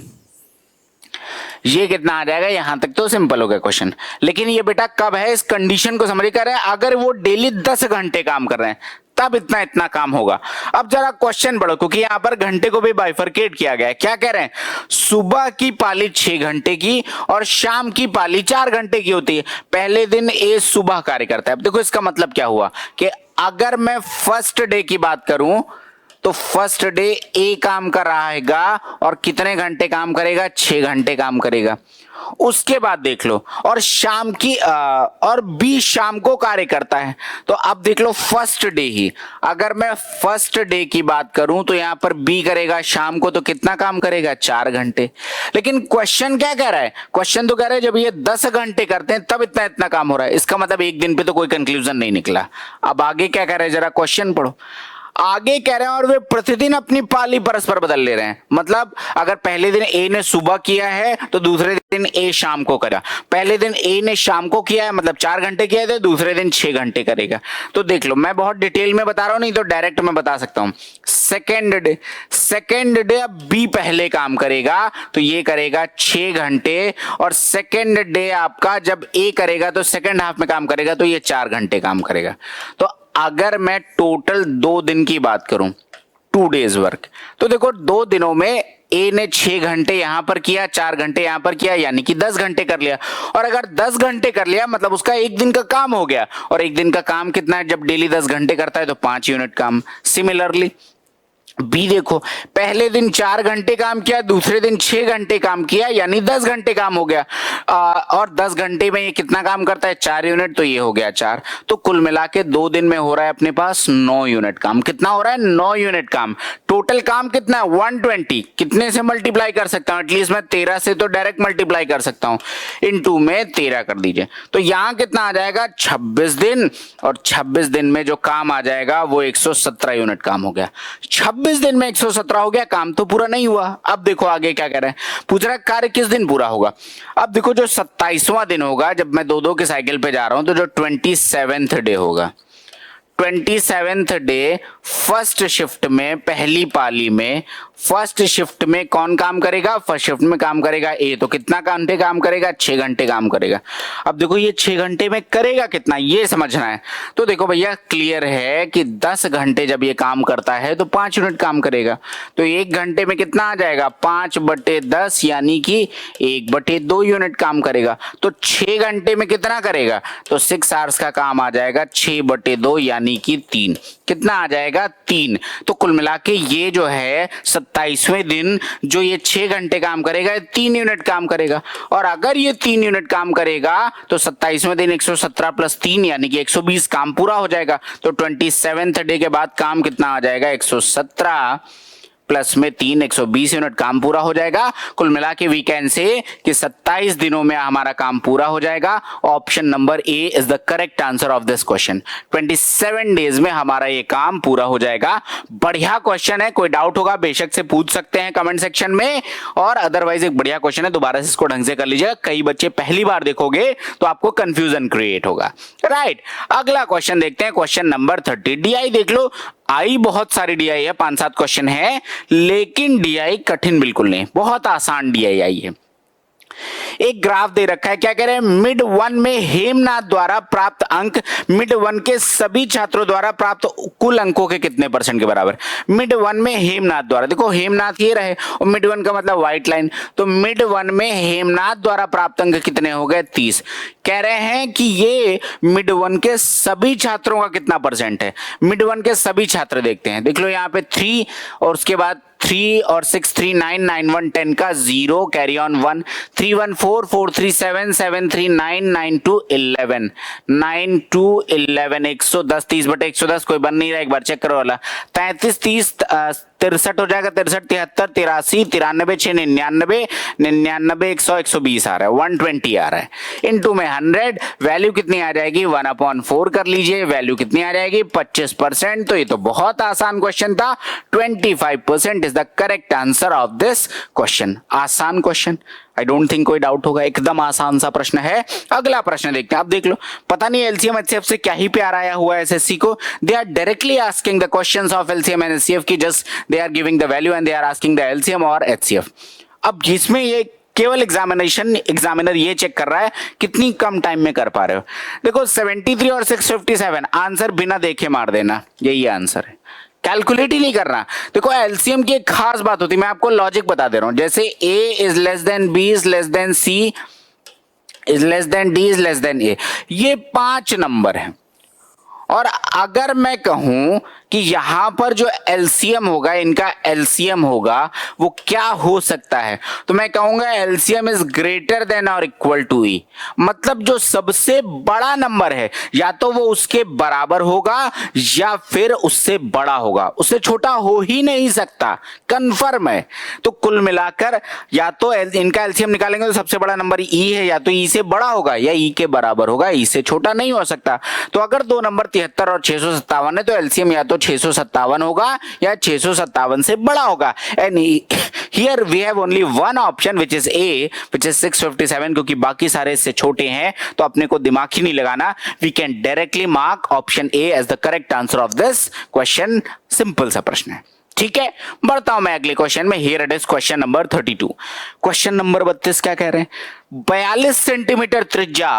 ये कितना आ जाएगा, यहां तक तो सिंपल हो गया क्वेश्चन। लेकिन ये बेटा कब है, इस कंडीशन को समझ कर रहे हैं, अगर वो डेली 10 घंटे काम कर रहे हैं तब इतना इतना काम होगा। अब जरा क्वेश्चन पढ़ो, क्योंकि यहां पर घंटे को भी बाइफरकेट किया गया है। क्या कह रहे हैं, सुबह की पाली 6 घंटे की और शाम की पाली 4 घंटे की होती है। पहले दिन ए सुबह कार्य करता है। अब देखो इसका मतलब क्या हुआ कि अगर मैं फर्स्ट डे की बात करूं तो फर्स्ट डे ए काम कर रहा है और कितने घंटे काम करेगा, 6 घंटे काम करेगा। उसके बाद देख लो, और शाम की और बी शाम को कार्य करता है। तो अब देख लो फर्स्ट डे ही, अगर मैं फर्स्ट डे की बात करूं तो यहां पर बी करेगा शाम को, तो कितना काम करेगा 4 घंटे। लेकिन क्वेश्चन क्या कह रहा है, क्वेश्चन तो कह रहा है जब ये 10 घंटे करते हैं तब इतना इतना काम हो रहा है। इसका मतलब एक दिन पे तो कोई कंक्लूजन नहीं निकला। अब आगे क्या कह रहे हैं, जरा क्वेश्चन पढ़ो। आगे कह रहे हैं और वे प्रतिदिन अपनी पाली परस्पर बदल ले रहे हैं। मतलब अगर पहले दिन ए ने सुबह किया है तो दूसरे दिन ए शाम को करेगा। पहले दिन ए ने शाम को किया है, मतलब 4 घंटे किया है, तो दूसरे दिन 6 घंटे करेगा। तो देख लो, मैं बहुत डिटेल में बता रहा हूं, नहीं तो डायरेक्ट मैं बता सकता हूं। सेकेंड डे अब बी पहले काम करेगा तो ये करेगा 6 घंटे, और सेकेंड डे आपका जब ए करेगा तो सेकेंड हाफ में काम करेगा तो ये 4 घंटे काम करेगा। तो अगर मैं टोटल 2 दिन की बात करूं, 2 डेज वर्क, तो देखो 2 दिनों में ए ने 6 घंटे यहां पर किया, 4 घंटे यहां पर किया, यानी कि 10 घंटे कर लिया। और अगर 10 घंटे कर लिया मतलब उसका एक दिन का काम हो गया। और एक दिन का काम कितना है, जब डेली 10 घंटे करता है तो 5 यूनिट काम। सिमिलरली बी देखो, पहले दिन 4 घंटे काम किया, दूसरे दिन 6 घंटे काम किया, यानी 10 घंटे काम हो गया। और 10 घंटे में ये कितना काम करता है, 4 यूनिट, तो ये हो गया 4। तो कुल मिला के 2 दिन में हो रहा है अपने पास 9 यूनिट काम। कितना हो रहा है, 9 यूनिट काम। टोटल काम कितना है 120। कितने से मल्टीप्लाई कर सकता हूं, एटलीस्ट मैं 13 से तो डायरेक्ट मल्टीप्लाई कर सकता हूं, इनटू में 13 कर दीजिए। तो यहां कितना आ जाएगा 26 दिन, और 26 दिन में जो काम आ जाएगा वो 117 यूनिट काम हो गया। 26 दिन में 117 हो गया, काम तो पूरा नहीं हुआ। अब देखो आगे क्या कह रहे हैं, पूछ रहा है कार्य किस दिन पूरा होगा। अब देखो जो 27वां दिन होगा, जब मैं 2-2 के साइकिल पे जा रहा हूं, तो जो 27th डे होगा, 27th डे फर्स्ट शिफ्ट में पहली पाली में फर्स्ट शिफ्ट में कौन काम करेगा? फर्स्ट शिफ्ट में काम करेगा ए, तो कितना घंटे काम करेगा? 6 घंटे काम करेगा। अब देखो ये 6 घंटे में करेगा कितना, ये समझना है। तो देखो भैया क्लियर है कि 10 घंटे जब ये काम करता है तो 5 यूनिट काम करेगा। तो 1 घंटे में कितना आ जाएगा? 5/10 यानी कि 1/2 यूनिट काम करेगा। तो 6 घंटे में कितना करेगा? तो 6 आवर्स का काम आ जाएगा 6/2 यानी कि 3। कितना आ जाएगा? 3। तो कुल मिला के ये जो है 27वें दिन जो ये 6 घंटे काम करेगा 3 यूनिट काम करेगा। और अगर ये 3 यूनिट काम करेगा तो 27वें दिन 117 + 3 यानी कि 120 काम पूरा हो जाएगा। तो 27th डे के बाद काम कितना आ जाएगा? 117 प्लस में 3 120 यूनिट काम पूरा हो जाएगा। कुल मिला के वी कैन से कि 27 दिनों में हमारा काम पूरा हो जाएगा। Option number A is the correct answer of this question. 27 days में हमारा ये काम पूरा हो जाएगा। बढ़िया क्वेश्चन है, कोई डाउट होगा बेशक से पूछ सकते हैं कमेंट सेक्शन में, और अदरवाइज एक बढ़िया क्वेश्चन है, दोबारा से इसको ढंग से कर लीजिएगा। कई बच्चे पहली बार देखोगे तो आपको कंफ्यूजन क्रिएट होगा। राइट, अगला क्वेश्चन देखते हैं, क्वेश्चन नंबर 30। डीआई देख लो, आई बहुत सारी डीआई है, 5-7 क्वेश्चन है, लेकिन डीआई कठिन बिल्कुल नहीं, बहुत आसान डीआई आई है। एक ग्राफ दे रखा है, क्या कह रहे हैं? मिड 1 में हेमनाथ द्वारा प्राप्त अंक मिड 1 के सभी छात्रों द्वारा प्राप्त कुल अंकों के कितने % के बराबर? मिड 1 में हेमनाथ द्वारा, देखो हेमनाथ ये रहे और मिड 1 का मतलब व्हाइट लाइन, तो मिड 1 में हेमनाथ द्वारा प्राप्त अंक कितने हो गए? 30। कह रहे हैं कि ये मिड 1 के सभी छात्रों का कितना % है? मिड 1 के सभी छात्र देखते हैं, देख लो यहाँ पे 3 और उसके बाद 3 और 6 3 9 9 1 10 का 0 कैरी ऑन 1 3 1 4 4 3 7 7 3 9 9 2 11 9 2 11 110 30/110 कोई बन नहीं रहा, एक बार चेक करो वाला 33 30 63 हो जाएगा, 63 73 83 93 6 99 99 100 120 आ रहा है, 120 आ रहा है। इनटू में 100 वैल्यू कितनी आ जाएगी? 1/4 कर लीजिए, वैल्यू कितनी आ जाएगी? 25%। तो ये तो बहुत आसान क्वेश्चन था। 25% is the correct answer of this question. आसान क्वेश्चन, आई डोंट थिंक कोई डाउट होगा, एकदम आसान सा प्रश्न है। अगला प्रश्न देखते हैं। अब देख लो, पता नहीं एलसीएम एचसीएफ से क्या ही प्यार आया हुआ है एसएससी को। They are directly asking the questions of LCM and HCF की, just they are giving the value and they are asking the LCM और एचसीएफ। अब जिसमें ये केवल एग्जामिनर ये चेक कर रहा है कितनी कम टाइम में कर पा रहे हो। देखो 73 और 657 आंसर बिना देखे मार देना, यही आंसर है, कैलकुलेट ही नहीं करना। देखो एलसीएम की एक खास बात होती है, मैं आपको लॉजिक बता दे रहा हूं, जैसे a is less than b is less than c is less than d is less than a, ये 5 नंबर है। और अगर मैं कहूं कि यहां पर जो एलसीएम होगा, इनका एलसीएम होगा, वो क्या हो सकता है, तो मैं कहूंगा एलसीएम इज ग्रेटर देन और इक्वल टू ई। मतलब जो सबसे बड़ा नंबर है या तो वो उसके बराबर होगा या फिर उससे बड़ा होगा, उससे छोटा हो ही नहीं सकता, कंफर्म है। तो कुल मिलाकर या तो इनका एलसीएम निकालेंगे तो सबसे बड़ा नंबर ई है, या तो ई से बड़ा होगा या ई के बराबर होगा, ई से छोटा नहीं हो सकता। तो अगर दो नंबर 73 और 657 है तो एलसीएम या तो 657 होगा या 657 से बड़ा होगा। And here we have only one option which is A, which is 657, क्योंकि बाकी सारे इससे छोटे हैं तो अपने को दिमाग ही नहीं लगाना। We can directly mark option A as the correct answer of this question. Simple सा प्रश्न है, ठीक है। बढ़ता हूं मैं अगले क्वेश्चन में। Here it is question number 32। Question number 32 क्या कह रहे हैं? 42 सेंटीमीटर त्रिज्या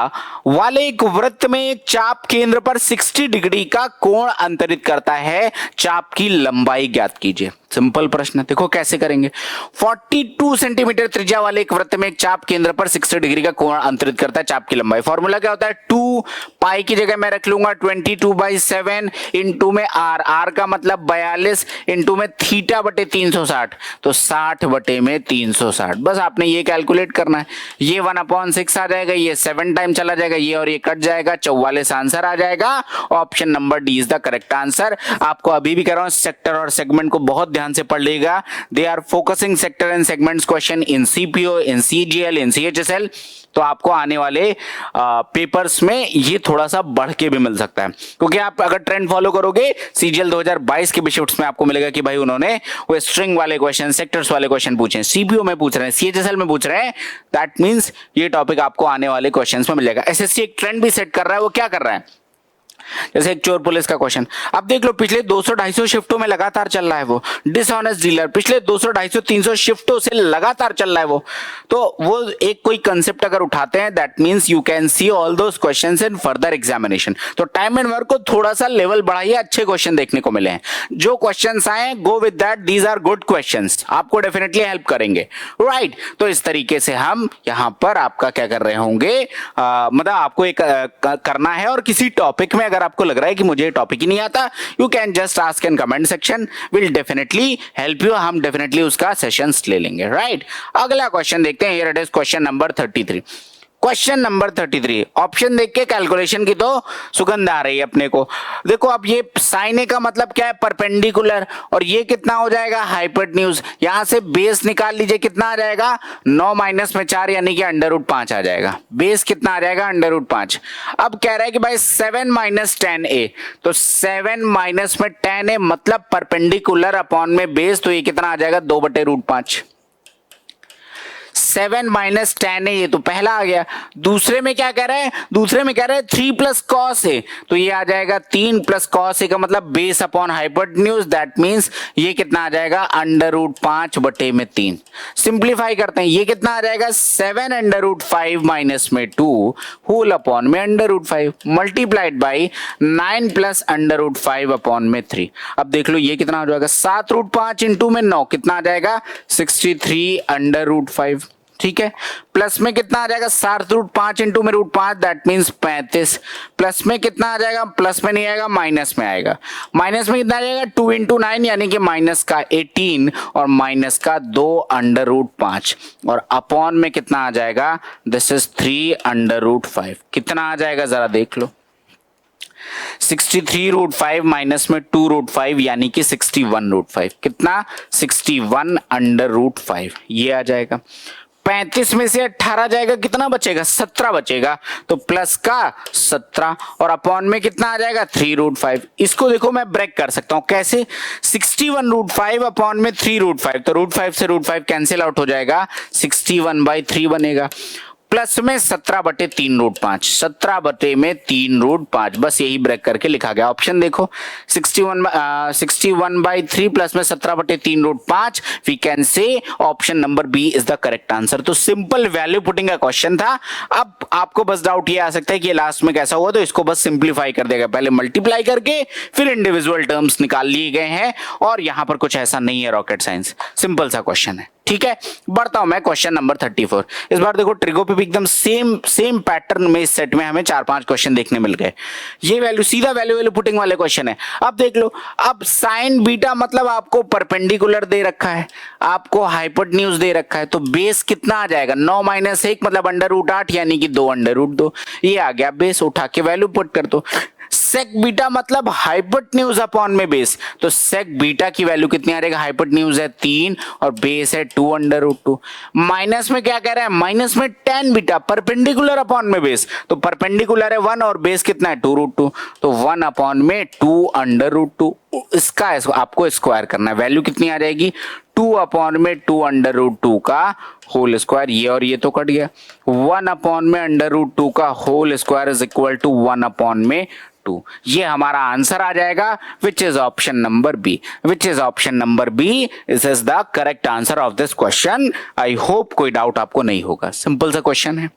वाले एक वृत्त में एक चाप केंद्र पर 60 डिग्री का कोण अंतरित करता है, चाप की लंबाई ज्ञात कीजिए। सिंपल प्रश्न, देखो कैसे करेंगे। 42 सेंटीमीटर त्रिज्या वाले एक वृत्त में एक चाप केंद्र पर 60 डिग्री का कोण अंतरित करता है, चाप की लंबाई। फॉर्मूला क्या होता है? 2 पाई की जगह मैं रख लूंगा 22/7 इंटू में आर, आर का मतलब 42 इंटू में थीटा बटे 360, तो 60 बटे में 360। बस आपने ये कैलकुलेट करना है। ये 1/6 आ जाएगा, ये 7 टाइम चला जाएगा, ये और ये कट जाएगा, 44 आंसर आ जाएगा। Option number D is the correct answer. आपको अभी भी कह रहा हूं सेक्टर और सेगमेंट को बहुत ध्यान से पढ़ लेगा। They are focusing sector and segments question in CPO, in CGL, in CHSL. तो आपको आने वाले पेपर्स में ये थोड़ा सा बढ़ के भी मिल सकता है, क्योंकि आप अगर ट्रेंड फॉलो करोगे सीजीएल 2022 के शिफ्ट्स में आपको मिलेगा कि भाई उन्होंने वो स्ट्रिंग वाले क्वेश्चन, सेक्टर्स वाले क्वेश्चन पूछे हैं, सीपीओ में पूछ रहे हैं, सीएचएसएल में पूछ रहे हैं। दैट मींस ये टॉपिक आपको आने वाले क्वेश्चंस में मिल जाएगा। एसएससी एक ट्रेंड भी सेट कर रहा है। वो क्या कर रहा है? जैसे एक चोर पुलिस का क्वेश्चन, अब देख लो पिछले 200-250 शिफ्टों में लगातार चल रहा है वो। डिसऑनेस्ट डीलर पिछले 200-250-300 शिफ्टों से लगातार चल रहा है वो। तो वो एक कोई कंसेप्ट अगर उठाते हैं, that means you can see all those questions in further examination. तो टाइम एंड वर्क को थोड़ा सा लेवल बढ़ाइए, अच्छे क्वेश्चन देखने को मिले हैं। जो क्वेश्चंस आए go with that, these are good questions, आपको डेफिनेटली हेल्प करेंगे, राइट। तो इस तरीके से हम यहां पर आपका क्या कर रहे होंगे, मतलब आपको एक करना है। और किसी टॉपिक में अगर आपको लग रहा है कि मुझे टॉपिक ही नहीं आता, you can just ask in comment section, will definitely help you, हम डेफिनेटली उसका सेशंस ले लेंगे, राइट। अगला क्वेश्चन देखते हैं, here it is question number 33। Question number 33, option देख के कैलकुलेशन की तो सुगंध आ रही है अपने को। देखो अब ये साइन ए का मतलब क्या है, परपेंडिकुलर, और ये कितना हो जाएगा, हाइपोटेन्यूज। यहां से बेस निकाल लीजिए, कितना आ जाएगा, 9 माइनस में 4 यानी कि √5 आ जाएगा। बेस कितना आ जाएगा, √5। अब कह रहा है कि भाई 7 माइनस 10a, तो 7 माइनस में 10a मतलब परपेंडिकुलर अपॉन में बेस, तो ये कितना आ जाएगा, 2/√5। 7 माइनस 10 है, ये तो पहला आ गया। दूसरे में क्या कह रहा है, दूसरे में कह रहा है 3 प्लस कॉस है, तो ये आ जाएगा 3 प्लस कॉस है का मतलब base upon hypotenuse, that means ये कितना आ जाएगा, √5/3। सिंप्लीफाई करते हैं, ये कितना आ जाएगा, 7 √5 माइनस में 2 होल अपॉन में √5 मल्टीप्लाइड बाई 9 प्लस √5 अपॉन में 3। अब देख लो ये कितना हो जाएगा, 7√5 इंटू में 9 कितना आ जाएगा, 63 √5, ठीक है। प्लस में कितना आ जाएगा, 7√5 इंटू में √5, दैट मींस 35। प्लस में कितना आ जाएगा, प्लस में नहीं आएगा, माइनस में आएगा। माइनस में कितना आ जाएगा, 2 इंटू 9 यानी कि माइनस का 18 और माइनस का 2 √5 और अपॉन में कितना आ जाएगा, दिस इज 3 √5। कितना आ जाएगा जरा देख लो, 63 √5 माइनस में 2 √5 यानी कि 61 √5। कितना, 61 √5 ये आ जाएगा। 35 में से 18 जाएगा, कितना बचेगा, 17 बचेगा, तो प्लस का 17 और अपॉन में कितना आ जाएगा, 3 √5। इसको देखो मैं ब्रेक कर सकता हूं, कैसे, 61 √5 अपॉन में 3 √5, तो √5 से √5 कैंसिल आउट हो जाएगा, 61/3 बनेगा। प्लस में 17/3 √5, 17/3 √5, बस यही ब्रेक करके लिखा गया। ऑप्शन देखो, 61/3 प्लस में 17/3 √5, we can say option number B is the correct answer. तो सिंपल वैल्यू पुटिंग का क्वेश्चन था। अब आपको बस डाउट ये आ सकता है कि ये लास्ट में कैसा हुआ, तो इसको बस सिंप्लीफाई कर देगा, पहले मल्टीप्लाई करके फिर इंडिविजुअल टर्म्स निकाल लिए गए हैं, और यहां पर कुछ ऐसा नहीं है रॉकेट साइंस, सिंपल सा क्वेश्चन है, ठीक है। बढ़ता हूं मैं क्वेश्चन नंबर 34। इस बार देखो ट्रिगो पे भी एकदम सेम पैटर्न में इस सेट में हमें 4-5 क्वेश्चन देखने मिल गए। ये वैल्यू सीधा वैल्यू पुटिंग वाले क्वेश्चन है। अब देख लो, अब साइन बीटा मतलब आपको परपेंडिकुलर दे रखा है, आपको हाइपोटेन्यूज दे रखा है, तो बेस कितना आ जाएगा, 9 माइनस 1 मतलब √8 यानी कि 2 √2। ये आ गया बेस, उठा के वैल्यू पुट कर दो। सेक बीटा मतलब हाइपोटेन्यूज अपॉन में बेस, तो सेक बीटा की वैल्यू कितनी आ जाएगा, हाइपोटेन्यूज है 3 और बेस है 2 √2। माइनस में क्या कह रहा है, माइनस में tan बीटा परपेंडिकुलर अपॉन में बेस, तो परपेंडिकुलर है 1 और बेस कितना है 2 √2, तो 1 अपॉन में 2 √2। इसका आपको स्क्वायर करना है, वैल्यू कितनी आ जाएगी, 2 अपॉन में 2 √2 का होल स्क्वायर, ये और ये तो कट गया, 1 अपॉन में √2 का whole square is equal to 1 upon में 2। ये हमारा आंसर आ जाएगा, which is option number B, which is option number B this is the correct answer of this question. I hope कोई डाउट आपको नहीं होगा, सिंपल सा क्वेश्चन है,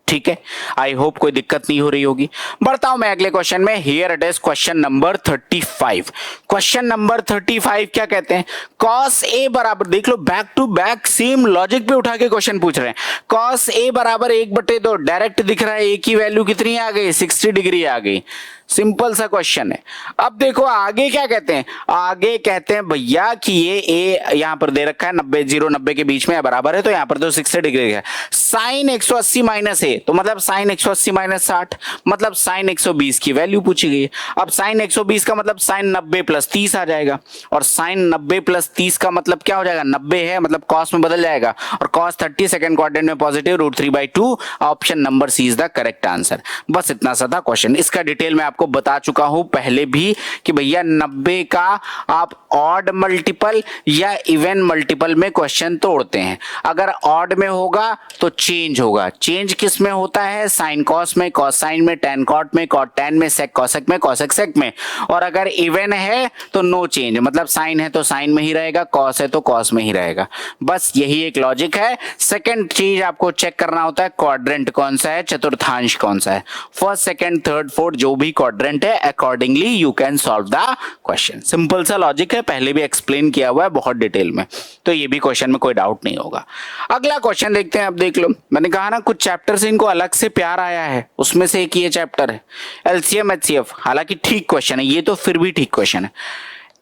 ठीक है। आई होप कोई दिक्कत नहीं हो रही होगी। बढ़ता हूं मैं अगले क्वेश्चन में, here it is question number 35। Question number 35 क्या कहते हैं, cos a बराबर, देख लो back to back same logic पे उठा के क्वेश्चन पूछ रहे हैं। cos a बराबर 1/2, डायरेक्ट दिख रहा है a की वैल्यू कितनी आ गई, 60 डिग्री आ गई, सिंपल सा क्वेश्चन है। अब देखो आगे क्या कहते हैं, आगे कहते हैं भैया कि ये a यहां पर दे रखा है 90 0 90 के बीच में बराबर है, तो यहां पर तो 60 डिग्री है। साइन 180 माइनस a, तो मतलब साइन 180 माइनस 60 मतलब साइन 120 की वैल्यू पूछी गई है। अब साइन 120 का मतलब साइन 90 प्लस 30 आ जाएगा, और साइन 90 प्लस 30 का मतलब क्या हो जाएगा, 90 है मतलब कॉस में बदल जाएगा, और कॉस 30 सेकंड क्वाड्रेंट में positive √3/2। Option number C is the correct answer. बस इतना सा था क्वेश्चन, इसका डिटेल में आपको बता चुका हूं पहले भी कि भैया 90 का आप ऑड मल्टीपल या इवन मल्टीपल में क्वेश्चन तोड़ते हैं। अगर ऑड में होगा तो चेंज होगा। चेंज किस में होता है? साइन कॉस में, कॉस साइन में, टेन कॉट में, कॉट टेन में, सेक कॉसेक में, कॉसेक सेक में। और अगर इवन है तो नो चेंज, मतलब साइन है तो साइन में ही रहेगा, कॉस है तो कॉस में ही रहेगा। बस यही एक लॉजिक है। सेकंड चीज आपको चेक करना होता है क्वाड्रेंट कौन सा है, चतुर्थांश कौन सा है। फर्स्ट, सेकंड, थर्ड, फोर्थ जो भी क्वाड्रेंट है accordingly you can solve the question. Simple सा लॉजिक है, पहले भी एक्सप्लेन किया हुआ है बहुत डिटेल में, तो ये भी क्वेश्चन में कोई डाउट नहीं होगा। अगला क्वेश्चन देखते हैं। अब देख लो, मैंने कहा ना कुछ चैप्टर से इनको अलग से प्यार आया है, उसमें से एक ये चैप्टर है एलसीएम एचसीएफ। हालांकि ठीक क्वेश्चन है ये, तो फिर भी ठीक क्वेश्चन है।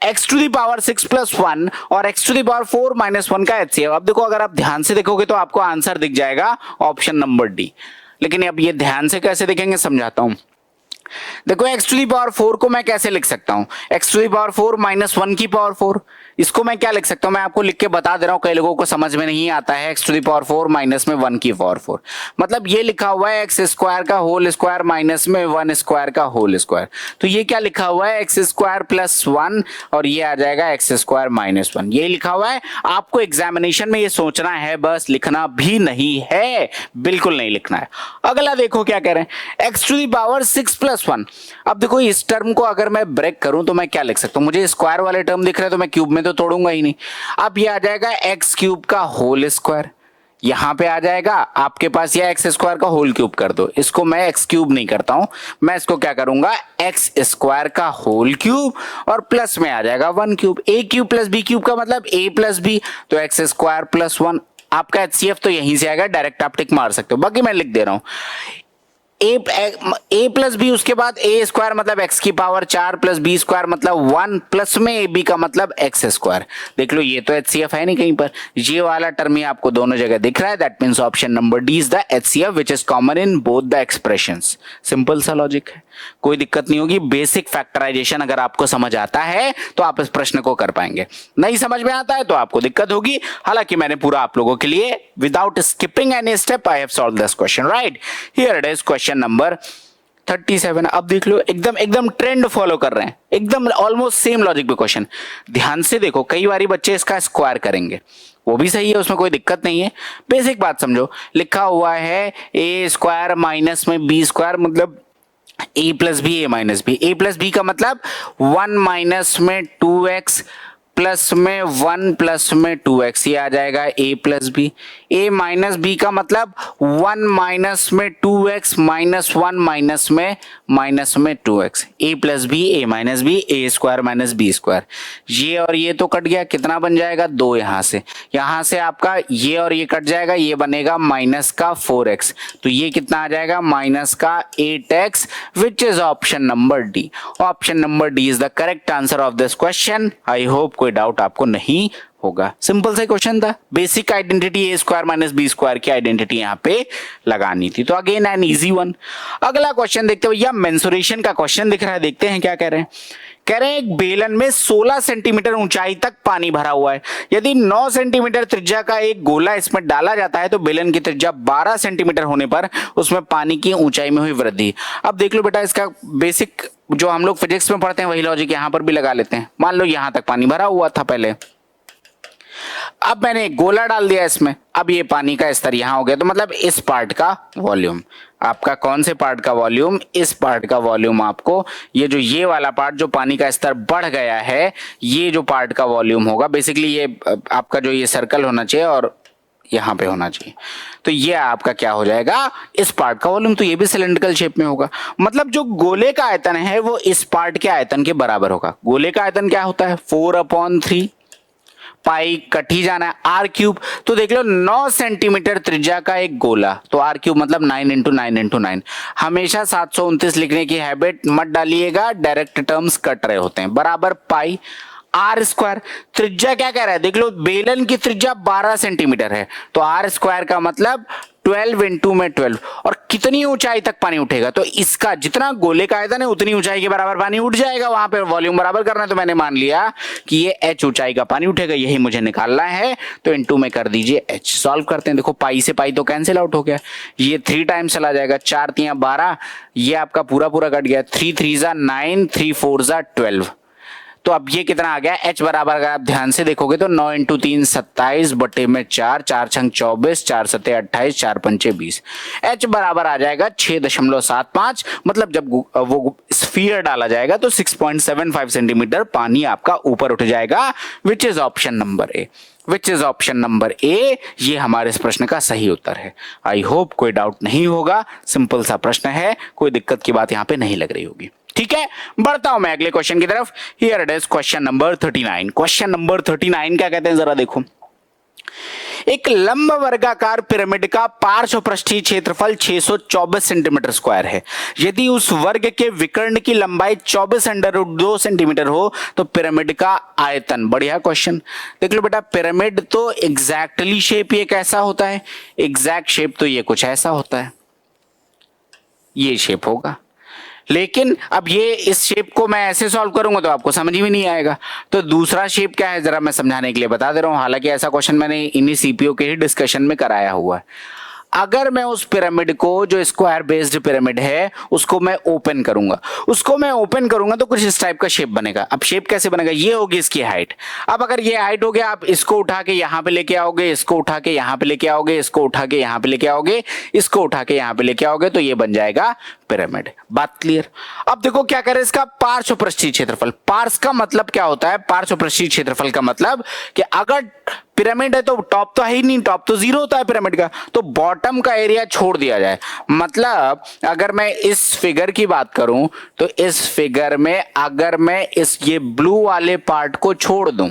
x to the power 6 plus 1 और x to the power 4 minus 1 का एचसीएफ। अब देखो, अगर आप ध्यान से देखोगे तो आपको आंसर दिख जाएगा ऑप्शन नंबर डी। लेकिन अब ये ध्यान से कैसे देखेंगे समझाता हूं। देखो, x टू दी पावर 4 को मैं कैसे लिख सकता हूं? x to the power 4 minus 1 की पावर 4, इसको मैं क्या लिख सकता हूं? मैं आपको लिख के बता दे रहा हूं, कई लोगों को समझ में नहीं आता है। x to the power 4 minus में 1 की पावर 4, मतलब ये लिखा हुआ है x स्क्वायर का होल स्क्वायर माइनस में 1 स्क्वायर का होल स्क्वायर। तो ये क्या लिखा हुआ है? x स्क्वायर प्लस 1 और ये आ जाएगा x स्क्वायर माइनस 1, ये लिखा हुआ है। आपको एग्जामिनेशन में ये सोचना है, बस लिखना भी नहीं है, बिल्कुल नहीं लिखना है। अगला देखो क्या कह रहे हैं, x to the power 6 plus 1। अब देखो, इस टर्म को अगर मैं ब्रेक करूं तो मैं क्या लिख सकता हूं? मुझे स्क्वायर वाले टर्म दिख रहे हैं तो मैं क्यूब में तो तोड़ूंगा ही नहीं। अब ये आ जाएगा एक्स क्यूब का होल स्क्वायर, यहां पे आ जाएगा आपके पास ये एक्स स्क्वायर का होल क्यूब कर दो। इसको मैं एक्स क्यूब नहीं करता हूं, मैं इसको क्या करूंगा, एक्स स्क्वायर का होल क्यूब और प्लस में आ जाएगा 1 क्यूब। ए क्यूब प्लस बी क्यूब का मतलब ए प्लस बी, तो एक्स स्क्वायर प्लस 1। आपका एचसीएफ तो यहीं से आएगा, डायरेक्ट आप टिक मार सकते हो। बाकी मैं लिख दे रहा हूं ए प्लस बी, उसके बाद ए स्क्वायर मतलब एक्स की पावर 4 प्लस बी स्क्वायर मतलब 1 प्लस में ए बी का मतलब एक्स स्क्वायर। देख लो, ये तो एचसीएफ है नहीं कहीं पर, ये वाला टर्म ही आपको दोनों जगह दिख रहा है। That means option number D is the HCF which is common in both the expressions. Simple सा लॉजिक है, कोई दिक्कत नहीं होगी। बेसिक फैक्टराइजेशन अगर आपको समझ आता है तो आप इस प्रश्न को कर पाएंगे, नहीं समझ में आता है तो आपको दिक्कत होगी। हालांकि मैंने पूरा आप लोगों के लिए without skipping any step I have solve this question. Right, here it is question number 37। अब देख लो, एकदम ट्रेंड फॉलो कर रहे हैं, एकदम ऑलमोस्ट सेम लॉजिक पे क्वेश्चन। ध्यान से देखो, कई बारी बच्चे इसका स्क्वायर करेंगे, वो भी सही है, उसमें कोई दिक्कत नहीं है। बेसिक बात समझो, लिखा हुआ है ए स्क्वायर माइनस में बी स्क्वायर मतलब ए plus B A minus B. A plus B का मतलब 1 माइनस में 2x प्लस में 1 प्लस में 2x, ये आ जाएगा a plus B. a minus B का मतलब 1 माइनस में 2x माइनस 1 माइनस में 2x। a plus B A minus B, A square minus B square. ये और ये तो कट गया, कितना बन जाएगा 2। यहाँ से आपका ये और ये कट जाएगा, ये बनेगा माइनस का 4x, तो ये कितना आ जाएगा माइनस का 8x, which is option number D. Option number D is the correct answer of this question. I hope कोई डाउट आपको नहीं होगा। सिंपल सा क्वेश्चन था, बेसिक आइडेंटिटी ए स्क्वायर माइनस बी स्क्वायर की आइडेंटिटी यहाँ पे लगानी थी, तो अगेन एन इजी वन। अगला क्वेश्चन देखते हो, या मेंसुरेशन का क्वेश्चन दिख रहा है, देखते हैं क्या कह रहे हैं। कह रहे हैं एक बेलन में 16 सेंटीमीटर ऊंचाई तक पानी भरा हुआ है। यदि 9 सेंटीमीटर त्रिज्या का एक गोला इसमें डाला जाता है तो बेलन की त्रिज्या 12 सेंटीमीटर होने पर उसमें पानी की ऊंचाई में हुई वृद्धि। अब देख लो बेटा, इसका बेसिक जो हम लोग फिजिक्स में पढ़ते हैं वही लॉजिक यहां पर भी लगा लेते हैं। मान लो यहां तक पानी भरा हुआ था पहले, अब मैंने एक गोला डाल दिया इसमें, अब ये पानी का स्तर यहां हो गया, तो मतलब इस पार्ट का वॉल्यूम आपका, कौन से पार्ट का वॉल्यूम, इस पार्ट का वॉल्यूम आपको, ये जो ये वाला पार्ट जो पानी का स्तर बढ़ गया है, ये जो पार्ट का वॉल्यूम होगा, बेसिकली ये आपका जो ये सर्कल होना चाहिए और यहां पे होना चाहिए, तो ये आपका क्या हो जाएगा, इस पार्ट का वॉल्यूम। तो ये भी सिलेंड्रिकल शेप में होगा, मतलब जो गोले का आयतन है वो इस पार्ट के आयतन के बराबर होगा। गोले का आयतन क्या होता है, 4/3 पाई, कट ही जाना है, आर क्यूब। तो देख लो 9 सेंटीमीटर त्रिज्या का एक गोला, तो आर क्यूब मतलब 9 × 9 × 9। हमेशा 729 लिखने की हैबिट मत डालिएगा, डायरेक्ट टर्म्स कट रहे होते हैं, बराबर पाई आर स्क्वायर। त्रिज्या क्या कह रहा है, देख लो बेलन की त्रिज्या 12 सेंटीमीटर है, तो आर स्क्वायर का मतलब 12 × में 12। और कितनी ऊंचाई तक पानी उठेगा, तो इसका जितना गोले का आयतन है उतनी ऊंचाई के बराबर पानी उठ जाएगा, वहां पे वॉल्यूम बराबर करना है। तो मैंने मान लिया कि ये h ऊंचाई का पानी उठेगा, यही मुझे निकालना है, तो इनटू में कर दीजिए h। सॉल्व करते हैं, देखो पाई से पाई तो कैंसिल आउट हो गया, ये 3 टाइम्स चला जाएगा, 4 × 12, ये आपका पूरा कट गया, 3 × 3 = 9, 3 × 4 = 12। तो अब ये कितना आ गया, h बराबर अगर आप ध्यान से देखोगे तो 9 इंटू 3 27 बटे में 4, 4 छंग 24, 4 सते 28, 4 पंचे 20। h बराबर आ जाएगा 6.75, मतलब जब वो स्फीयर डाला जाएगा तो 6.75 सेंटीमीटर पानी आपका ऊपर उठ जाएगा, which is option number A. Which is option number ए, ये हमारे इस प्रश्न का सही उत्तर है। आई होप कोई डाउट नहीं होगा, सिंपल सा प्रश्न है, कोई दिक्कत की बात यहां पे नहीं लग रही होगी। ठीक है, बढ़ता हूं मैं अगले क्वेश्चन की तरफ। Here it is question number 39। Question number 39 क्या कहते हैं जरा देखो। एक लंब वर्गाकार पिरामिड का पार्श्व पृष्ठीय क्षेत्रफल 624 सेंटीमीटर स्क्वायर है। यदि उस वर्ग के विकर्ण की लंबाई 24√2 सेंटीमीटर हो तो पिरामिड का आयतन। बढ़िया क्वेश्चन। देख लो बेटा, पिरामिड तो एग्जैक्टली शेप ये कैसा होता है, एग्जैक्ट शेप तो ये कुछ ऐसा होता है, ये शेप होगा। लेकिन अब ये इस शेप को मैं ऐसे सॉल्व करूंगा तो आपको समझ में नहीं आएगा। तो दूसरा शेप क्या है जरा मैं समझाने के लिए बता दे रहा हूं, हालांकि ऐसा क्वेश्चन मैंने इन्हीं सीपीओ के ही डिस्कशन में कराया हुआ है। अगर मैं उस पिरामिड को, जो स्क्वायर बेस्ड पिरामिड है, उसको मैं ओपन करूंगा तो कुछ इस टाइप का शेप बनेगा। अब शेप कैसे बनेगा, ये होगी इसकी हाइट। अब अगर ये हाइट हो गया, आप इसको उठा के यहां पे लेके आओगे, इसको उठा के यहां पे लेके आओगे, इसको उठा के यहां पे लेके आओगे, इसको उठा के यहां पे लेके आओगे, तो ये बन जाएगा पिरामिड। बात क्लियर। अब देखो क्या करें, इसका पार्श्व पृष्ठीय क्षेत्रफल। पार्श्व का मतलब क्या होता है, पार्श्व पृष्ठीय क्षेत्रफल का मतलब कि अगर पिरामिड है तो टॉप तो है ही नहीं, टॉप तो 0 होता है पिरामिड का, तो बॉटम का एरिया छोड़ दिया जाए। मतलब अगर मैं इस फिगर की बात करूं तो इस फिगर में अगर मैं इस ये ब्लू वाले पार्ट को छोड़ दूं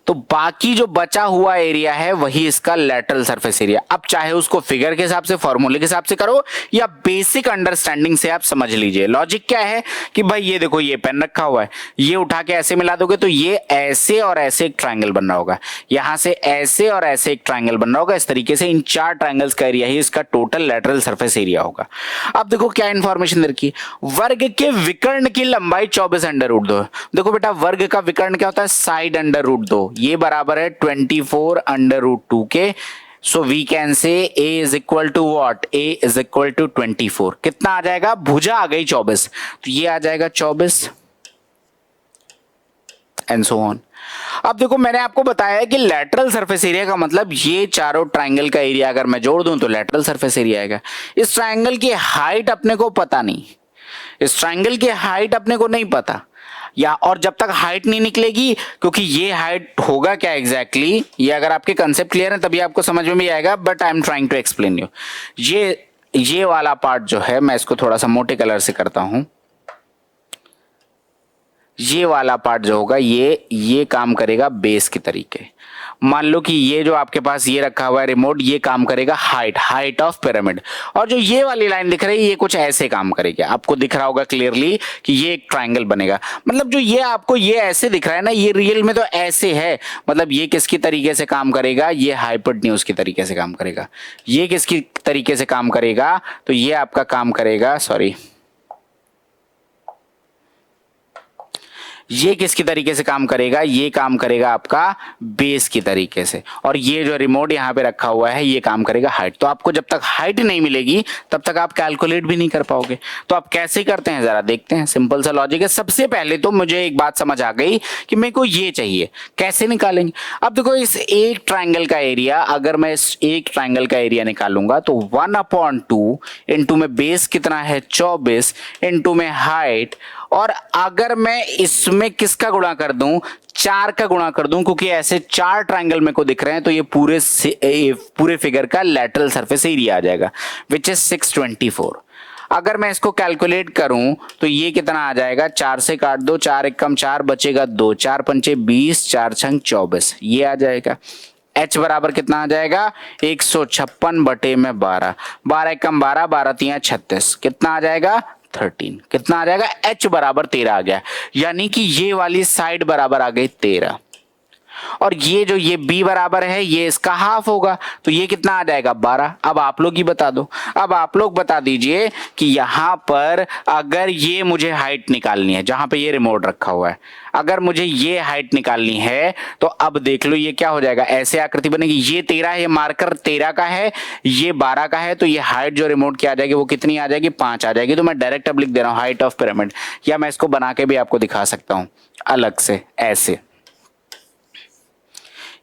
तो बाकी जो बचा हुआ एरिया है वही इसका लैटरल सरफेस एरिया। अब चाहे उसको फिगर के हिसाब से, फॉर्मूले के हिसाब से करो या बेसिक अंडरस्टैंडिंग से आप समझ लीजिए। लॉजिक क्या है कि भाई ये देखो, ये पेन रखा हुआ है, ये उठा के ऐसे मिला दोगे तो ये ऐसे और ऐसे एक ट्रायंगल बन रहा होगा, यहां से ऐसे और ऐसे एक ट्रायंगल बन रहा होगा। इस तरीके से इन 4 ट्रायंगल्स का एरिया ही इसका टोटल लैटरल सरफेस एरिया होगा। अब देखो क्या इंफॉर्मेशन दे रखी, वर्ग के विकर्ण की लंबाई 24√2 है। देखो बेटा, वर्ग का विकर्ण क्या होता है, साइड √2, ये बराबर है 24√2 के। So we can say a is equal to what, a is equal to 24। कितना आ जाएगा, भुजा आ गई 24, तो ये आ जाएगा 24 एंड सो ऑन। अब देखो मैंने आपको बताया है कि लैटरल सरफेस एरिया का मतलब ये चारों ट्रायंगल का एरिया अगर मैं जोड़ दूं तो लैटरल सरफेस एरिया आएगा। इस ट्रायंगल की हाइट अपने को पता नहीं, इस ट्रायंगल की हाइट अपने को नहीं पता, या और जब तक हाइट नहीं निकलेगी, क्योंकि ये हाइट होगा क्या एग्जैक्टली, ये अगर आपके कंसेप्ट क्लियर है तभी आपको समझ में भी आएगा, but I am trying to explain you. ये वाला पार्ट जो है, मैं इसको थोड़ा सा मोटे कलर से करता हूं। ये वाला पार्ट जो होगा ये काम करेगा बेस के तरीके। मान लो कि ये जो आपके पास ये रखा हुआ है रिमोट, ये काम करेगा हाइट ऑफ पिरामिड, और जो ये वाली लाइन दिख रही है ये कुछ ऐसे काम करेगी। आपको दिख रहा होगा क्लियरली कि ये एक ट्रायंगल बनेगा। मतलब जो ये आपको ये ऐसे दिख रहा है ना, ये रियल में तो ऐसे है। मतलब ये किसकी तरीके से काम करेगा, ये हाइपोटेन्यूज की तरीके से काम करेगा। ये किसकी तरीके से काम करेगा, तो ये आपका काम करेगा, सॉरी, ये किसकी तरीके से काम करेगा, ये काम करेगा आपका बेस की तरीके से, और ये जो रिमोट यहाँ पे रखा हुआ है ये काम करेगा हाइट। तो आपको जब तक हाइट नहीं मिलेगी तब तक आप कैलकुलेट भी नहीं कर पाओगे। तो आप कैसे करते हैं जरा देखते हैं, सिंपल सा लॉजिक है। सबसे पहले तो मुझे एक बात समझ आ गई कि मेरे को ये चाहिए, कैसे निकालेंगे। अब देखो इस एक ट्राइंगल का एरिया, अगर मैं इस एक ट्राइंगल का एरिया निकालूंगा तो 1/2 इंटू में बेस कितना है 24 इंटू में हाइट, और अगर मैं इसमें किसका गुणा कर दूं, 4 का गुणा कर दूं, क्योंकि ऐसे 4 ट्रायंगल मेरे को दिख रहे हैं, तो ये पूरे फिगर का लैटरल सरफेस एरिया आ जाएगा, विच इज 624। अगर मैं इसको कैलकुलेट करूं तो ये कितना आ जाएगा, 4 से काट दो, 4 एक कम 4 बचेगा 2, 4 पंचे 20, 4 छंग 24, ये आ जाएगा। h बराबर कितना आ जाएगा, 156 बटे में 12, 12 एक कम 12, 12 तिया 36, कितना आ जाएगा 13, कितना आ जाएगा, h बराबर 13 आ गया। यानी कि ये वाली साइड बराबर आ गई 13। और ये जो ये b बराबर है ये इसका हाफ होगा, तो ये कितना आ जाएगा 12। अब आप लोग ही बता दो, अब आप लोग बता दीजिए कि यहां पर अगर ये मुझे हाइट निकालनी है, जहां पे ये रिमोट रखा हुआ है, अगर मुझे ये हाइट निकालनी है तो अब देख लो ये क्या हो जाएगा, ऐसे आकृति बनेगी। ये 13 है, ये मार्कर 13 का है, ये 12 का है, तो ये हाइट जो रिमोट की आ जाएगी वो कितनी आ जाएगी, 5 आ जाएगी। तो मैं डायरेक्ट अब लिख दे रहा हूं हाइट ऑफ पिरामिड, या मैं इसको बना के भी आपको दिखा सकता हूं अलग से ऐसे।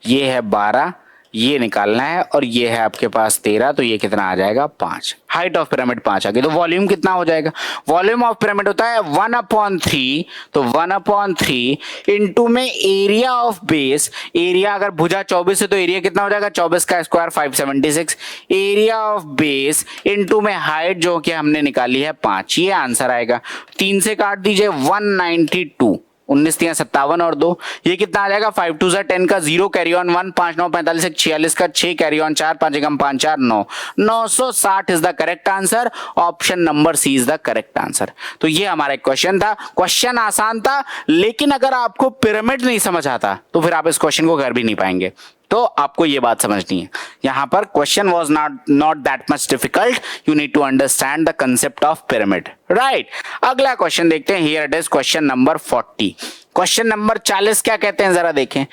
ये है 12, ये निकालना है, और ये है आपके पास 13, तो ये कितना आ जाएगा 5। हाइट ऑफ पिरामिड 5 आ गई। तो वॉल्यूम कितना हो जाएगा, वॉल्यूम ऑफ पिरामिड होता है 1/3, तो 1/3 इंटू में एरिया ऑफ बेस। एरिया अगर भुजा 24 है तो एरिया कितना हो जाएगा, 24 का square 576, area of base into में हाइट जो कि हमने निकाली है 5, ये आंसर आएगा। 3 से काट दीजिए 192, 19 3 57 और 2, ये कितना आ जाएगा 5 2 10 का 0 कैरी ऑन 1, 5 9 45 46 का 6 carry on 4 5 Ekam 5 4 9, 960 is the correct answer. Option number C is the correct answer. तो ये हमारा एक क्वेश्चन था। क्वेश्चन आसान था, लेकिन अगर आपको पिरामिड नहीं समझ आता तो फिर आप इस क्वेश्चन को कर भी नहीं पाएंगे। तो आपको ये बात समझनी है, यहां पर question was not that much difficult, you need to understand the concept of pyramid, right. अगला क्वेश्चन देखते हैं, here it is question number 40। Question number 40 क्या कहते हैं जरा देखें।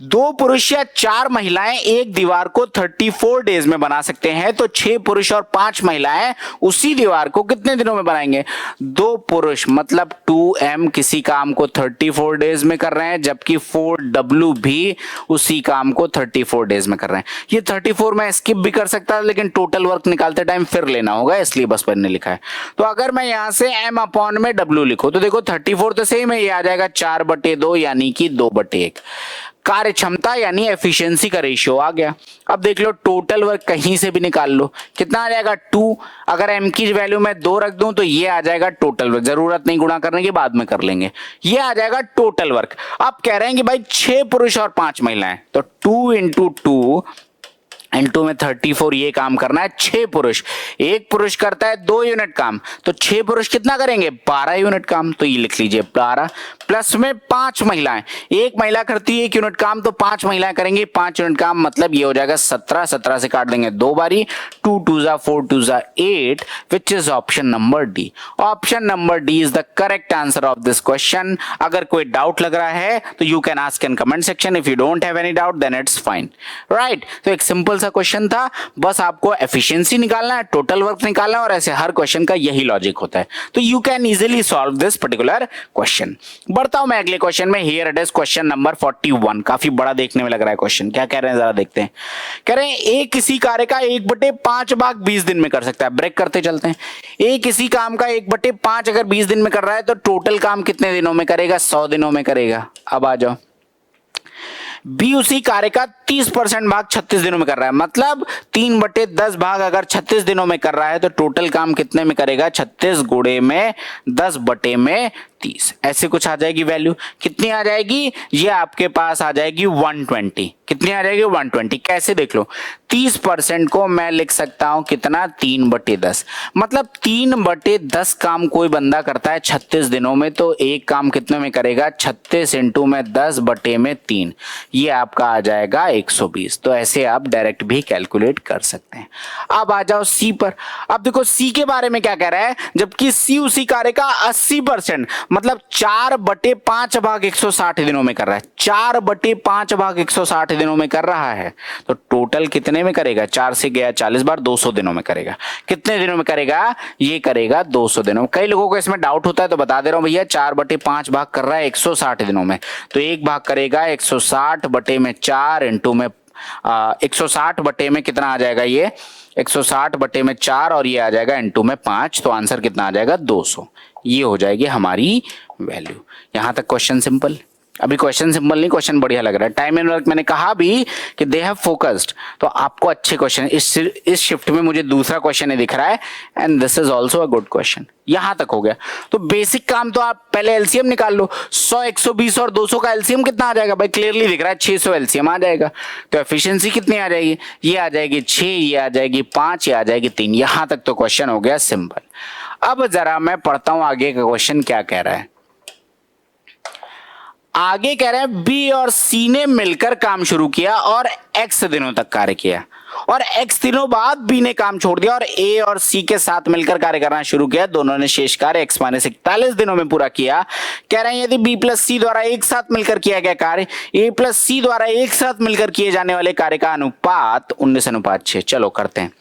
2 पुरुष या 4 महिलाएं एक दीवार को 34 डेज में बना सकते हैं, तो 6 पुरुष और 5 महिलाएं उसी दीवार को कितने दिनों में बनाएंगे। 2 पुरुष मतलब 2m किसी काम को 34 डेज में कर रहे हैं, जबकि 4w भी उसी काम को 34 डेज में कर रहे हैं। ये 34 में स्किप भी कर सकता है, लेकिन टोटल वर्क निकालते टाइम फिर लेना होगा, इसलिए बस मैंने लिखा है। तो अगर मैं यहां से m अपॉन में w लिखूं तो देखो 34 तो सेम है, ये आ जाएगा 4/2 यानी कि 2/1। कार्य क्षमता यानी एफिशिएंसी का रेशियो आ गया। अब देख लो टोटल वर्क कहीं से भी निकाल लो, कितना आ जाएगा 2। अगर m की वैल्यू मैं 2 रख दूं तो ये आ जाएगा टोटल वर्क, जरूरत नहीं गुणा करने की, बाद में कर लेंगे। ये आ जाएगा टोटल वर्क। अब कह रहे हैं कि भाई 6 पुरुष और 5 महिलाएं, तो 2 × 2 इंटू में 34 ये काम करना है। 6 पुरुष, एक पुरुष करता है 2 यूनिट काम, तो 6 पुरुष कितना करेंगे 12 यूनिट काम, तो ये लिख लीजिए 12, प्लस में 5 महिलाएं, एक महिला करती है 1 यूनिट काम, तो 5 महिलाएं करेंगी 5 यूनिट काम, मतलब ये हो जाएगा 17, 17 से काट देंगे 2 बारी, 2 2 4 2 8, which is option number D. Option number D is the correct answer of this question. अगर कोई डाउट लग रहा है तो you can ask in comment section, if you don't have any doubt then it's fine, right. तो एक सिंपल सा क्वेश्चन था, बस आपको एफिशिएंसी निकालना है, टोटल वर्क निकालना है, और ऐसे हर क्वेश्चन का यही लॉजिक होता है। तो you can easily solve this particular question. बढ़ता हूं मैं अगले क्वेश्चन में, here it is question number 41। काफी बड़ा देखने में लग रहा है क्वेश्चन, क्या कह रहे हैं जरा देखते हैं। कह रहे हैं एक किसी कार्य का 1/5 भाग 20 दिन में कर सकता है। ब्रेक करते चलते हैं। एक किसी काम का 1/5 अगर 20 दिन में कर रहा है तो टोटल काम कितने दिनों में करेगा, 100 दिनों में करेगा। अब आ जाओ, बी उसी कार्य का 30% भाग 36 दिनों में कर रहा है, मतलब 3/10 भाग अगर 36 दिनों में कर रहा है तो टोटल काम कितने में करेगा, 36 गुणे में 10/30, ऐसे कुछ आ जाएगी वैल्यू। कितनी आ जाएगी, ये आपके पास आ जाएगी 120। कितनी आ जाएगी 120। कैसे देख लो, 30% को मैं लिख सकता हूं कितना, 3/10, मतलब 3/10 काम कोई बंदा करता है 36 दिनों में, तो एक काम कितने में करेगा, 36 इंटू में 10/3, ये आपका आ जाएगा 120। तो ऐसे आप डायरेक्ट भी कैलकुलेट कर सकते हैं। अब आ जाओ सी पर। अब देखो सी के बारे में क्या कह रहा है, जबकि सी उसी कार्य का 80% मतलब 4/5 भाग 160 दिनों में कर रहा है, 4/5 भाग 160 दिनों में कर रहा है, तो टोटल कितने में करेगा, 4 से गया 40 बार, 200 दिनों में करेगा। कितने दिनों में करेगा, ये करेगा 200 दिनों में। कई लोगों को इसमें डाउट होता है तो बता दे रहा हूं भैया, 4/5 भाग कर रहा है 160 दिनों में, तो एक भाग करेगा 160/4 इंटू में 160 में कितना आ जाएगा, ये 160/4 और ये आ जाएगा इंटू में 5, तो आंसर कितना आ जाएगा 200। ये हो जाएगी हमारी वैल्यू। यहां तक क्वेश्चन सिंपल। अभी क्वेश्चन सिंपल नहीं, क्वेश्चन बढ़िया लग रहा है। टाइम एंड वर्क मैंने कहा भी कि दे हैव फोकस्ड, तो आपको अच्छे क्वेश्चन इस शिफ्ट में मुझे दूसरा क्वेश्चन दिख रहा है, and this is also a good question. यहां तक हो गया। तो बेसिक काम तो आप पहले एलसीएम निकाल लो। 100, 120 और 200 का एलसीएम कितना आ जाएगा भाई, क्लियरली दिख रहा है 600 एलसीएम आ जाएगा। तो एफिशिएंसी कितनी आ जाएगी, ये आ जाएगी 6, ये आ जाएगी 5, ये आ जाएगी 3। यहां तक तो क्वेश्चन हो गया सिंपल। अब जरा मैं पढ़ता हूं आगे का क्वेश्चन क्या कह रहा है। आगे कह रहे हैं बी और सी ने मिलकर काम शुरू किया और एक्स दिनों तक कार्य किया, और एक्स दिनों बाद बी ने काम छोड़ दिया और ए और सी के साथ मिलकर कार्य करना शुरू किया। दोनों ने शेष कार्य एक्स माइनस 41 दिनों में पूरा किया। कह रहे हैं यदि बी प्लस सी द्वारा एक साथ मिलकर किया गया कार्य ए प्लस सी द्वारा एक साथ मिलकर किए जाने वाले कार्य का अनुपात 19:6। चलो करते हैं।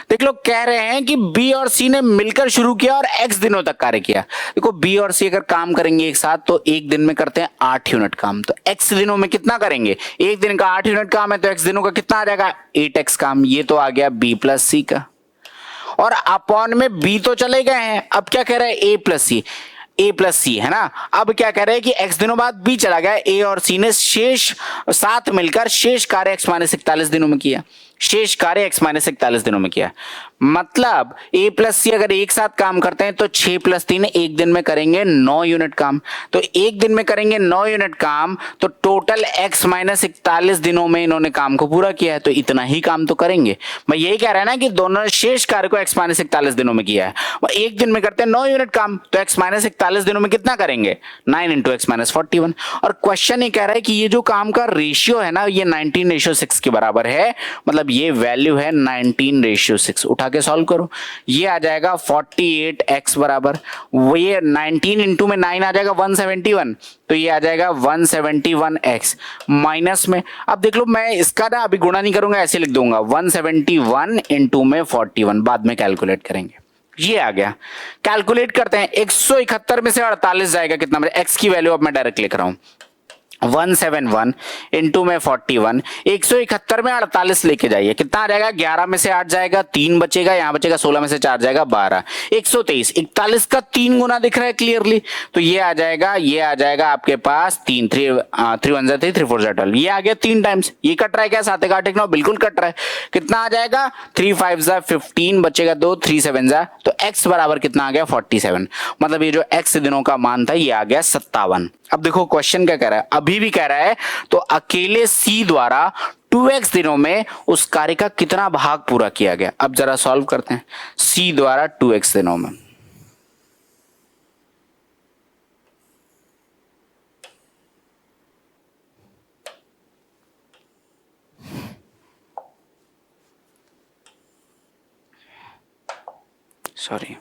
देख लो, कह रहे हैं कि बी और सी ने मिलकर शुरू किया और एक्स दिनों तक कार्य किया। देखो बी और सी अगर काम करेंगे एक साथ तो एक दिन में करते हैं 8 यूनिट काम, तो एक्स दिनों में कितना करेंगे? एक दिन का 8 यूनिट काम है तो एक्स दिनों का कितना आ जाएगा? 8x काम। ये तो आ गया बी प्लस सी का, और अपॉन में बी तो चले गए हैं। अब क्या कह रहे हैं? ए प्लस सी है ना। अब क्या कह रहे हैं कि एक्स दिनों बाद बी चला गया, ए और सी ने शेष साथ मिलकर शेष कार्य एक्स माइनस 41 दिनों में किया। शेष कार्य एक्स माइनस 41 दिनों में किया, मतलब ए प्लस सी अगर एक साथ काम करते हैं तो 6 + 3 एक दिन में करेंगे 9 यूनिट काम। तो एक दिन में करेंगे 9 यूनिट काम, तो टोटल एक्स माइनस 41 दिनों में इन्होंने काम को पूरा किया है, तो इतना ही काम तो करेंगे। मैं यही कह रहा है ना कि दोनों शेष कार्य को एक्स माइनस 41 दिनों में किया है। वो एक दिन में करते हैं 9 यूनिट काम, तो एक्स माइनस 41 दिनों में कितना करेंगे? 9 × x माइनस 41। और क्वेश्चन ये कह रहा है कि ये जो काम का रेशियो है ना, ये 19:6 के बराबर है, मतलब ये वैल्यू है 19:6। उठा के सॉल्व करो, ये आ जाएगा 48x बराबर, वो ये 19 इंटू में 9 आ जाएगा 171, तो ये आ जाएगा 171x माइनस में। अब देख लो, मैं इसका ना अभी गुणा नहीं करूंगा, ऐसे लिख दूंगा 171 इंटू में 41, बाद में कैलकुलेट करेंगे। ये आ गया, कैलकुलेट करते हैं। 171 में से 48 जाएगा कितना? मतलब x की वैल्यू अब मैं डायरेक्ट लिख रहा हूं 171 इंटू में 41, 171 में 48 लेके जाइए, कितना आ जाएगा? 11 में से 8 जाएगा, 3 बचेगा, यहां बचेगा 16 में से 4 जाएगा 12, 123। 41 का 3 गुना दिख रहा है क्लियरली, तो ये आ जाएगा आपके पास 3 3 1 3 3 4 12, ये आ गया 3 टाइम्स। ये कट रहा है क्या? 7 8 9 बिल्कुल कट रहा है। कितना आ जाएगा? 3 5 15 बचेगा 2, 3 7 तो x बराबर कितना आ गया? 47। मतलब ये जो x दिनों का मान था ये आ गया 57। अब देखो क्वेश्चन क्या कह रहा है, अभी भी कह रहा है तो अकेले C द्वारा 2x दिनों में उस कार्य का कितना भाग पूरा किया गया। अब जरा सॉल्व करते हैं। C द्वारा 2x दिनों में, सॉरी,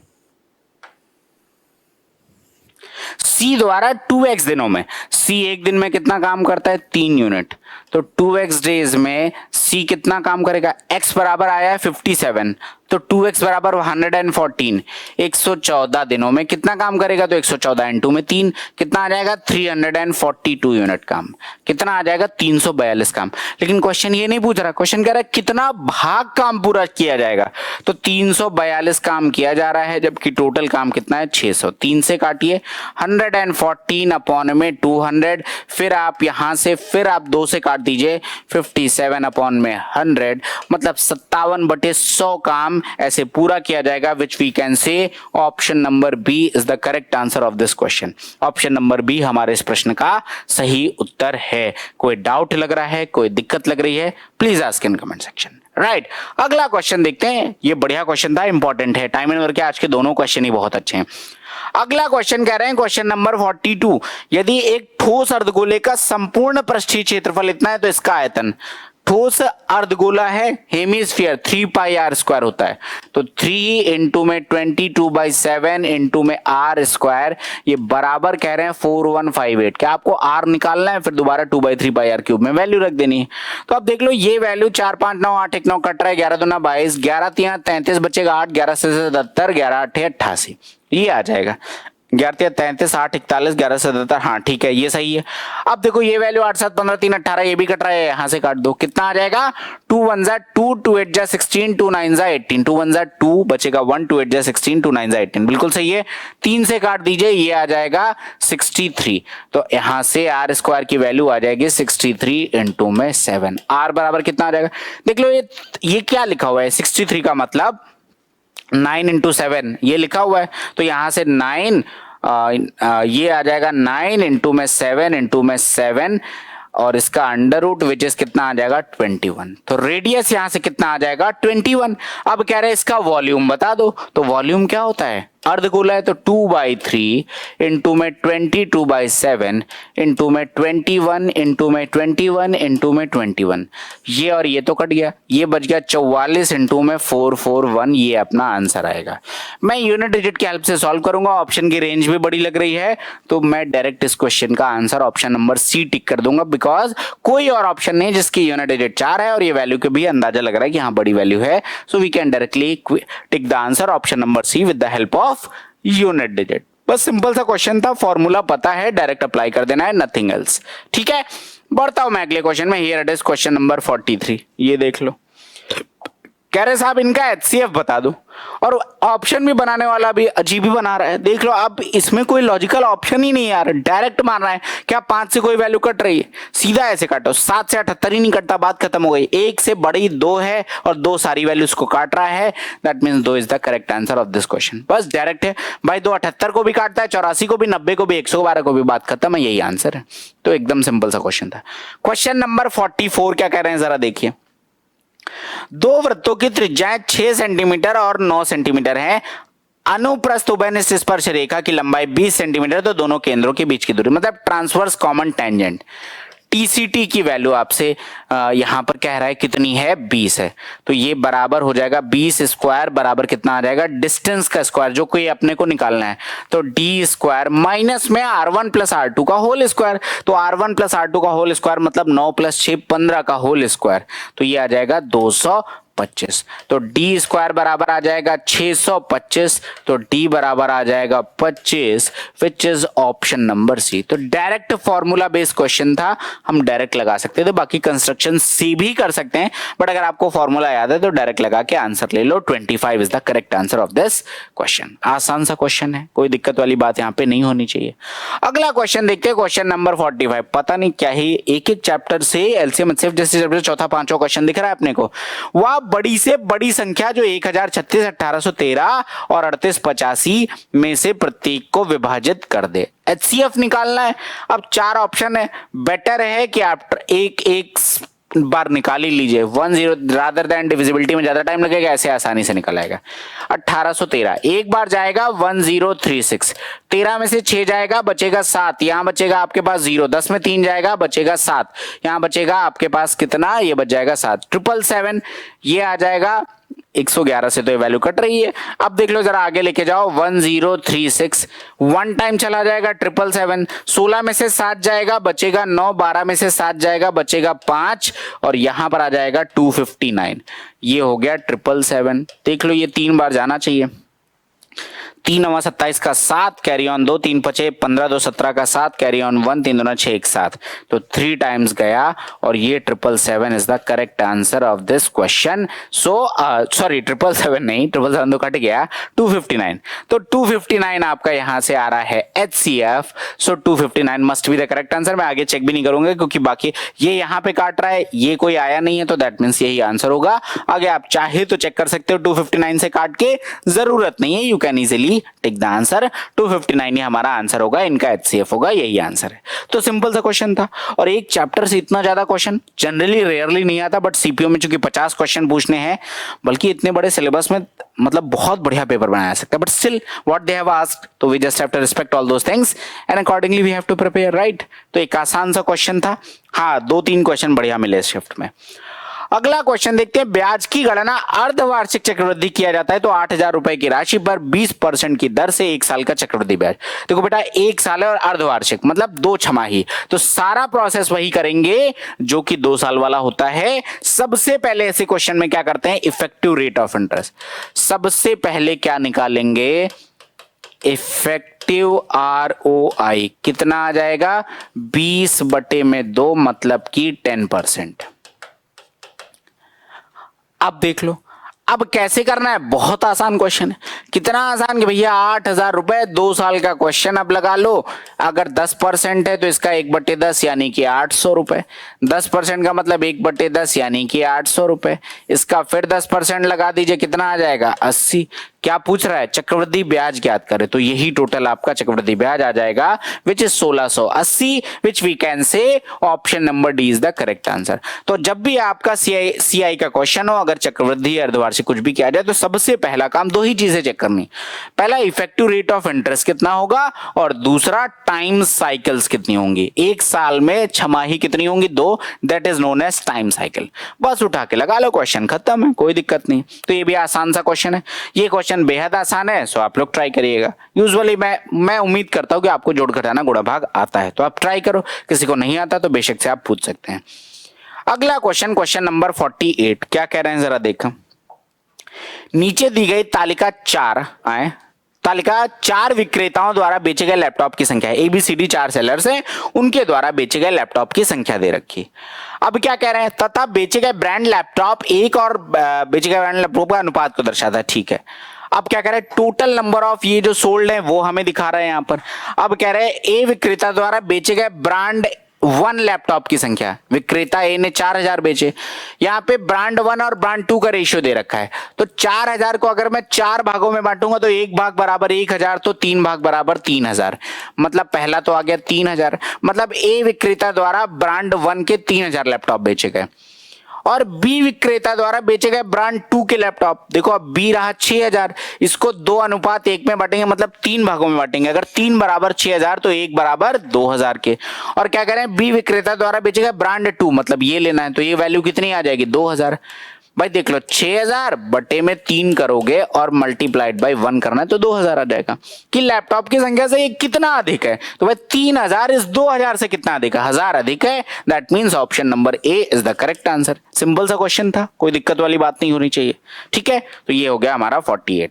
C द्वारा 2x दिनों में, C एक दिन में कितना काम करता है? 3 यूनिट, तो 2x डेज में C कितना काम करेगा? x बराबर आया है 57, तो 2x बराबर 114, 114 दिनों में कितना काम करेगा? तो 114 इंटू में 3 कितना आ जाएगा? 342 यूनिट काम। कितना आ जाएगा? 342 काम। लेकिन क्वेश्चन ये नहीं पूछ रहा, क्वेश्चन कह रहा है कितना भाग काम पूरा किया जाएगा, तो 342 काम किया जा रहा है, जबकि टोटल काम कितना है? 600। 3 से काटिए, 114 अपॉन में 200, फिर आप यहां से फिर आप 2 से काट दीजिए, 57 अपॉन में 100, मतलब 57/100 काम ऐसे पूरा किया जाएगा, which we can say option number B is the correct answer of this question. Option number B हमारे इस प्रश्न का सही उत्तर है। कोई डाउट लग रहा है, कोई दिक्कत लग रही है, please ask in comment section. Right, अगला क्वेश्चन देखते हैं। ये बढ़िया क्वेश्चन था, इंपॉर्टेंट है। टाइम एंड वर्क के आज के दोनों क्वेश्चन ही बहुत अच्छे हैं। अगला क्वेश्चन कह रहे हैं, क्वेश्चन नंबर 42, यदि एक ठोस अर्धगोले का संपूर्ण पृष्ठीय क्षेत्रफल इतना है तो इसका आयतन, ठोस अर्धगोला है, हेमीस्फीयर, 3πr² होता है, तो 3 इंटू में 22/7 इंटू में r², ये बराबर कह रहे हैं 4158। क्या आपको r निकालना है, फिर दोबारा 2/3πr³ में वैल्यू रख देनी है। तो अब देख लो, ये वैल्यू 4 5 9 8 1 9 कट रहा है, 11 दूना 22, 11 3 33 बचेगा 8, 11 से 77, 11 8 88, ये आ जाएगा। 11 33 8 41, 11 77, हाँ ठीक है, ये सही है। अब देखो ये वैल्यू 8 7 15 3 18, ये भी कट रहा है, यहां से काट दो, कितना आ जाएगा? 2 1 जा 2, 2 8 जा 16, 2 9 जा 18, 2 1 जा 2 बचेगा 1, 2 8 जा 16, 2 9 जा 18, बिल्कुल सही है। 3 से काट दीजिए, ये आ जाएगा 63, तो यहां से r² की वैल्यू आ जाएगी 63 इंटू में 7। r बराबर कितना आ जाएगा? देख लो, ये क्या लिखा हुआ है? 63 का मतलब 9 इंटू 7 ये लिखा हुआ है, तो यहां से 9 ये आ जाएगा 9 इंटू में 7 इंटू में 7, और इसका अंडर रूट विच इज कितना आ जाएगा? 21। तो रेडियस यहां से कितना आ जाएगा? 21। अब कह रहे हैं इसका वॉल्यूम बता दो, तो वॉल्यूम क्या होता है? अर्धगोला है तो 2/3 इंटू में 22/7 इंटू में 21 इंटू में 21 इंटू में 21, ये और ये तो कट गया, ये बच गया 44 इंटू में 441, ये अपना आंसर आएगा। मैं यूनिट डिजिट की हेल्प से सॉल्व करूंगा, ऑप्शन की रेंज भी बड़ी लग रही है तो मैं डायरेक्ट इस क्वेश्चन का आंसर ऑप्शन नंबर सी टिक कर दूंगा, बिकॉज कोई और ऑप्शन नहीं जिसकी यूनिट डिजिट 4 है और ये वैल्यू के भी अंदाजा लग रहा है कि हाँ बड़ी वैल्यू है, so we can directly tick the answer option number C with the help of unit digit. बस सिंपल सा क्वेश्चन था, फॉर्मूला पता है, डायरेक्ट अप्लाई कर देना है, नथिंग एल्स। ठीक है, बढ़ता हूं मैं अगले क्वेश्चन में। Here it is question number 43, ये देख लो। कह रहे साहब इनका एचसीएफ बता दो, और ऑप्शन भी बनाने वाला भी अजीब ही बना रहा है। देख लो, अब इसमें कोई लॉजिकल ऑप्शन ही नहीं यार, डायरेक्ट मान रहा है। क्या 5 से कोई वैल्यू कट रही है, सीधा ऐसे काटो। 7 से 78 ही नहीं कटता, बात खत्म हो गई। 1 से बड़ी 2 है और 2 सारी वैल्यूज को काट रहा है, that means 2 is the correct answer of this question. बस डायरेक्ट है भाई, 2 78 को भी काटता है, 84 को भी, 90 को भी, 112 को भी, बात खत्म है, यही आंसर है। तो एकदम सिंपल सा क्वेश्चन था। क्वेश्चन नंबर 44 क्या कह रहे हैं जरा देखिए। दो वृत्तों की त्रिज्याएं 6 सेंटीमीटर और 9 सेंटीमीटर है। अनुप्रस्थ उभयनिष्ठ स्पर्श रेखा की लंबाई 20 सेंटीमीटर, तो दोनों केंद्रों के बीच की दूरी मतलब ट्रांसवर्स कॉमन टेंजेंट टीसीटी की वैल्यू आपसे यहां पर कह रहा है कितनी है, 20 है। तो ये बराबर हो जाएगा 20 स्क्वायर बराबर कितना आ जाएगा, डिस्टेंस का स्क्वायर जो कोई अपने को निकालना है, तो डी स्क्वायर माइनस में R1 प्लस R2 का होल स्क्वायर। तो R1 प्लस R2 का होल स्क्वायर मतलब 9 प्लस 6 15 का होल स्क्वायर, तो ये आ जाएगा 225। तो डी स्क्वायर बराबर आ जाएगा 625, तो डी बराबर आ जाएगा 25, which is option number C. तो डायरेक्ट फॉर्मूला बेस्ड क्वेश्चन था, हम डायरेक्ट लगा सकते थे, बाकी कंस्ट्रक्शन सी भी कर सकते हैं, बट अगर आपको फॉर्मूला याद है तो डायरेक्ट लगा के आंसर ले लो। 25 is the correct answer of this question. आसान सा क्वेश्चन है, कोई दिक्कत वाली बात यहाँ पे नहीं होनी चाहिए। अगला क्वेश्चन देखते हैं, क्वेश्चन नंबर 45। पता नहीं क्या ही एक एक चैप्टर से एलसीएम एचसीएफ जैसे चैप्टर चौथा पांचवा क्वेश्चन दिख रहा है अपने को। वह बड़ी से बड़ी संख्या जो 1036, 1813 और 3885 में से प्रत्येक को विभाजित कर दे। एचसीएफ निकालना है। अब 4 ऑप्शन है, बेटर है कि आप एक बार निकाल ही लीजिए। 10 रादर देन डिविजिबिलिटी में ज्यादा टाइम लगेगा, ऐसे आसानी से निकल आएगा। 1813 एक बार जाएगा 1036, 13 में से 6 जाएगा बचेगा 7, यहां बचेगा आपके पास 0, 10 में 3 जाएगा बचेगा 7, यहां बचेगा आपके पास कितना, ये बच जाएगा 7। 777 ये आ जाएगा 111 से, तो ये वैल्यू कट रही है। अब देख लो जरा आगे लेके जाओ, 1036 1 टाइम चला जाएगा 777, 16 में से 7 जाएगा बचेगा 9, 12 में से 7 जाएगा बचेगा 5, और यहां पर आ जाएगा 259। ये हो गया 777। देख लो ये 3 बार जाना चाहिए। 3 9 27 का 7 कैरी ऑन 2, 3 5 15 2 17 का 7 कैरी ऑन 1, 3 2 6 1 7, तो 3 टाइम्स गया, और ये 777 is the correct answer of this question. So sorry 777 नहीं, 777 तो कट गया, 259। तो 259 आपका यहां से आ रहा है HCF, so 259 must be the correct answer. मैं आगे चेक भी नहीं करूंगा क्योंकि बाकी ये यहां पे काट रहा है, ये कोई आया नहीं है, तो दैट मींस यही आंसर होगा। आगे आप चाहे तो चेक कर सकते हो 259 से काट के, जरूरत नहीं है, you can easily take the answer. 259 ही हमारा आंसर होगा, इनका एचसीएफ होगा, यही आंसर है। तो सिंपल सा क्वेश्चन था, और एक चैप्टर से इतना ज्यादा क्वेश्चन जनरली रेयरली नहीं आता, बट सीपीओ में चूंकि 50 क्वेश्चन पूछने हैं, बल्कि इतने बड़े सिलेबस में मतलब बहुत बढ़िया पेपर बनाया सकता है, but still what they have asked, तो we just have to respect all those things and accordingly we have to prepare, right. तो एक आसान सा क्वेश्चन था, हाँ 2-3 क्वेश्चन बढ़िया मिले इस शिफ्ट में। अगला क्वेश्चन देखते हैं, ब्याज की गणना अर्धवार्षिक चक्रवृद्धि किया जाता है, तो 8,000 रुपए की राशि पर 20% की दर से 1 साल का चक्रवृद्धि ब्याज। देखो बेटा 1 साल है और अर्धवार्षिक मतलब 2 छमाही, तो सारा प्रोसेस वही करेंगे जो कि 2 साल वाला होता है। सबसे पहले ऐसे क्वेश्चन में क्या करते हैं, इफेक्टिव रेट ऑफ इंटरेस्ट। सबसे पहले क्या निकालेंगे, इफेक्टिव ROI कितना आ जाएगा, 20/2 मतलब कि 10%। अब देख लो अब कैसे करना है, बहुत आसान क्वेश्चन है। कितना आसान कि भैया 8,000 रुपए 2 साल का क्वेश्चन, अब लगा लो अगर 10% है तो इसका 1/10 यानी कि 800 रुपए। 10% का मतलब 1/10 यानी कि 800 रुपए। इसका फिर 10% लगा दीजिए, कितना आ जाएगा 80। क्या पूछ रहा है, चक्रवृद्धि ब्याज ज्ञात करें, तो यही टोटल आपका चक्रवृद्धि ब्याज आ जाएगा which is 1680, which we can say option number D is the correct answer. तो जब भी आपका सीआई का क्वेश्चन हो, अगर चक्रवृद्धि अर्धवार्षिक कुछ भी किया जाए, तो सबसे पहला काम दो ही चीजें चेक करनी, पहला इफेक्टिव रेट ऑफ इंटरेस्ट कितना होगा, और दूसरा टाइम साइकिल्स कितनी होंगी, एक साल में छमाही कितनी होंगी, 2, that is known as time cycle. बस उठा के लगा लो, क्वेश्चन खत्म है, कोई दिक्कत नहीं। तो ये भी आसान सा क्वेश्चन है, ये क्वेश्चन बेहद आसान है, सो आप लोग ट्राई करिएगा। यूजुअली मैं उम्मीद करता हूं कि आपको जोड़ घटाना गुणा भाग आता है, तो आप ट्राई करो, किसी को नहीं आता तो बेशक से आप पूछ सकते हैं। अगला क्वेश्चन, क्वेश्चन नंबर 48, क्या कह रहे हैं जरा देखो। नीचे दी गई तालिका 4 आए, तालिका 4 विक्रेताओं द्वारा बेचे गए लैपटॉप की संख्या है, ABCD 4 सेलर्स हैं, उनके द्वारा बेचे गए लैपटॉप की संख्या दे रखी। अब क्या कह रहे हैं, तथा बेचे गए ब्रांड लैपटॉप एक और बेचे गए ब्रांड लैपटॉप का अनुपात को दर्शाता है, ठीक है। अब क्या कह रहे हैं, टोटल नंबर ऑफ ये जो सोल्ड है वो हमें दिखा रहे हैं यहां पर। अब कह रहे हैं ए विक्रेता द्वारा बेचे गए ब्रांड 1 लैपटॉप की संख्या, विक्रेता ए ने 4000 बेचे, यहाँ पे ब्रांड 1 और ब्रांड 2 का रेशियो दे रखा है, तो 4000 को अगर मैं 4 भागों में बांटूंगा तो 1 भाग बराबर 1000, तो 3 भाग बराबर 3000, मतलब पहला तो आ गया 3000, मतलब ए विक्रेता द्वारा ब्रांड 1 के 3000 लैपटॉप बेचे गए, और बी विक्रेता द्वारा बेचे गए ब्रांड 2 के लैपटॉप, देखो अब बी रहा 6000, इसको 2:1 में बांटेंगे, मतलब 3 भागों में बांटेंगे, अगर 3 बराबर 6000 तो 1 बराबर 2000 के। और क्या करें, बी विक्रेता द्वारा बेचे गए ब्रांड 2, मतलब ये लेना है, तो ये वैल्यू कितनी आ जाएगी, 2000। भाई देख लो, 6000 बटे में 3 करोगे और मल्टीप्लाइड बाय 1 करना है, तो 2000 आ जाएगा। कि लैपटॉप की संख्या से ये कितना अधिक है, तो भाई 3000 इस 2000 से कितना अधिक है, 1000 अधिक है, that means option number A is the correct answer. Simple सा क्वेश्चन था, कोई दिक्कत वाली बात नहीं होनी चाहिए, ठीक है। तो ये हो गया हमारा 48।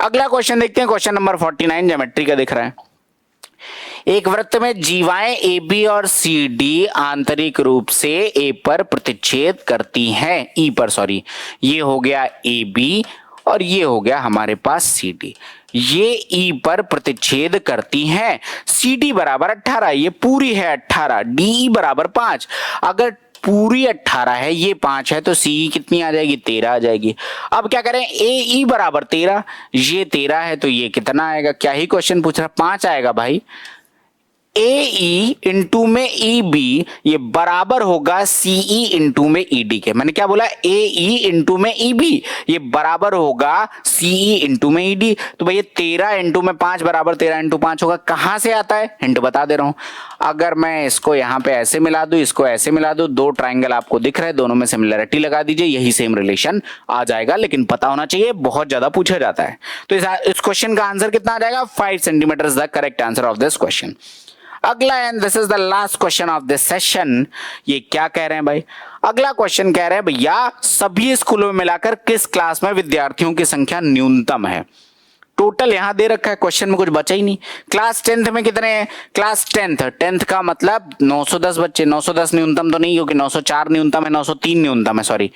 अगला क्वेश्चन देखते हैं, क्वेश्चन नंबर 49 ज्योमेट्री का दिख रहा है। एक वृत्त में जीवाएं ए बी और सी डी आंतरिक रूप से ए पर प्रतिच्छेद करती हैं, ई पर सॉरी, ये हो गया ए बी और ये हो गया हमारे पास सी डी, ये ई पर प्रतिच्छेद करती हैं। सी डी बराबर 18, ये पूरी है 18, डी ई बराबर 5, अगर पूरी 18 है, ये 5 है, तो सी कितनी आ जाएगी, 13 आ जाएगी। अब क्या करें, ए ई बराबर 13, ये 13 है, तो ये कितना आएगा, क्या ही क्वेश्चन पूछ रहा, 5 आएगा भाई। ए ई इंटू में ई बी ये बराबर होगा सीई इंटू में ई डी के, मैंने क्या बोला, ए ई इंटू में ई बी ये बराबर होगा सीई इंटू में ई डी। तो भैया 13 इंटू में 5 बराबर 13 इंटू 5 होगा, कहां से आता है, हिंट बता दे रहा हूं। अगर मैं इसको यहां पे ऐसे मिला दूं, इसको ऐसे मिला दूं, 2 ट्राइंगल आपको दिख रहे हैं, दोनों में सिमिलरिटी लगा दीजिए, यही सेम रिलेशन आ जाएगा, लेकिन पता होना चाहिए, बहुत ज्यादा पूछा जाता है। तो इस क्वेश्चन का आंसर कितना आ जाएगा, 5 centimetre is the correct answer of this question. अगला and this is the last question of this session, ये क्या कह रहे हैं भाई, अगला क्वेश्चन कह रहे हैं भैया सभी स्कूलों में मिलाकर किस क्लास में विद्यार्थियों की संख्या न्यूनतम है। टोटल यहां दे रखा है, क्वेश्चन में कुछ बचा ही नहीं। क्लास 10th में कितने हैं, क्लास 10th का मतलब 910 बच्चे, 910 न्यूनतम तो नहीं, क्योंकि 904 न्यूनतम है, 903 न्यूनतम है, सॉरी।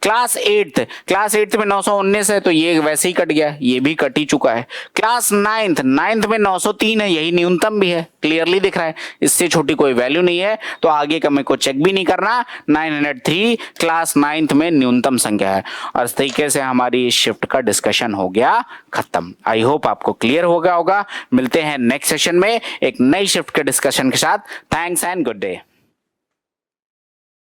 क्लास 8th में 919 है, तो ये वैसे ही कट गया, ये भी कट ही चुका है। क्लास 9th में 903 है, यही न्यूनतम भी है, क्लियरली दिख रहा है, इससे छोटी कोई वैल्यू नहीं है, तो आगे का मेरे को चेक भी नहीं करना। 903 क्लास 9th में न्यूनतम संख्या है। और इस तरीके से हमारी इस शिफ्ट का डिस्कशन हो गया खत्म। आई होप आपको क्लियर हो गया होगा। मिलते हैं नेक्स्ट सेशन में एक नई शिफ्ट के डिस्कशन के साथ। Thanks and good day.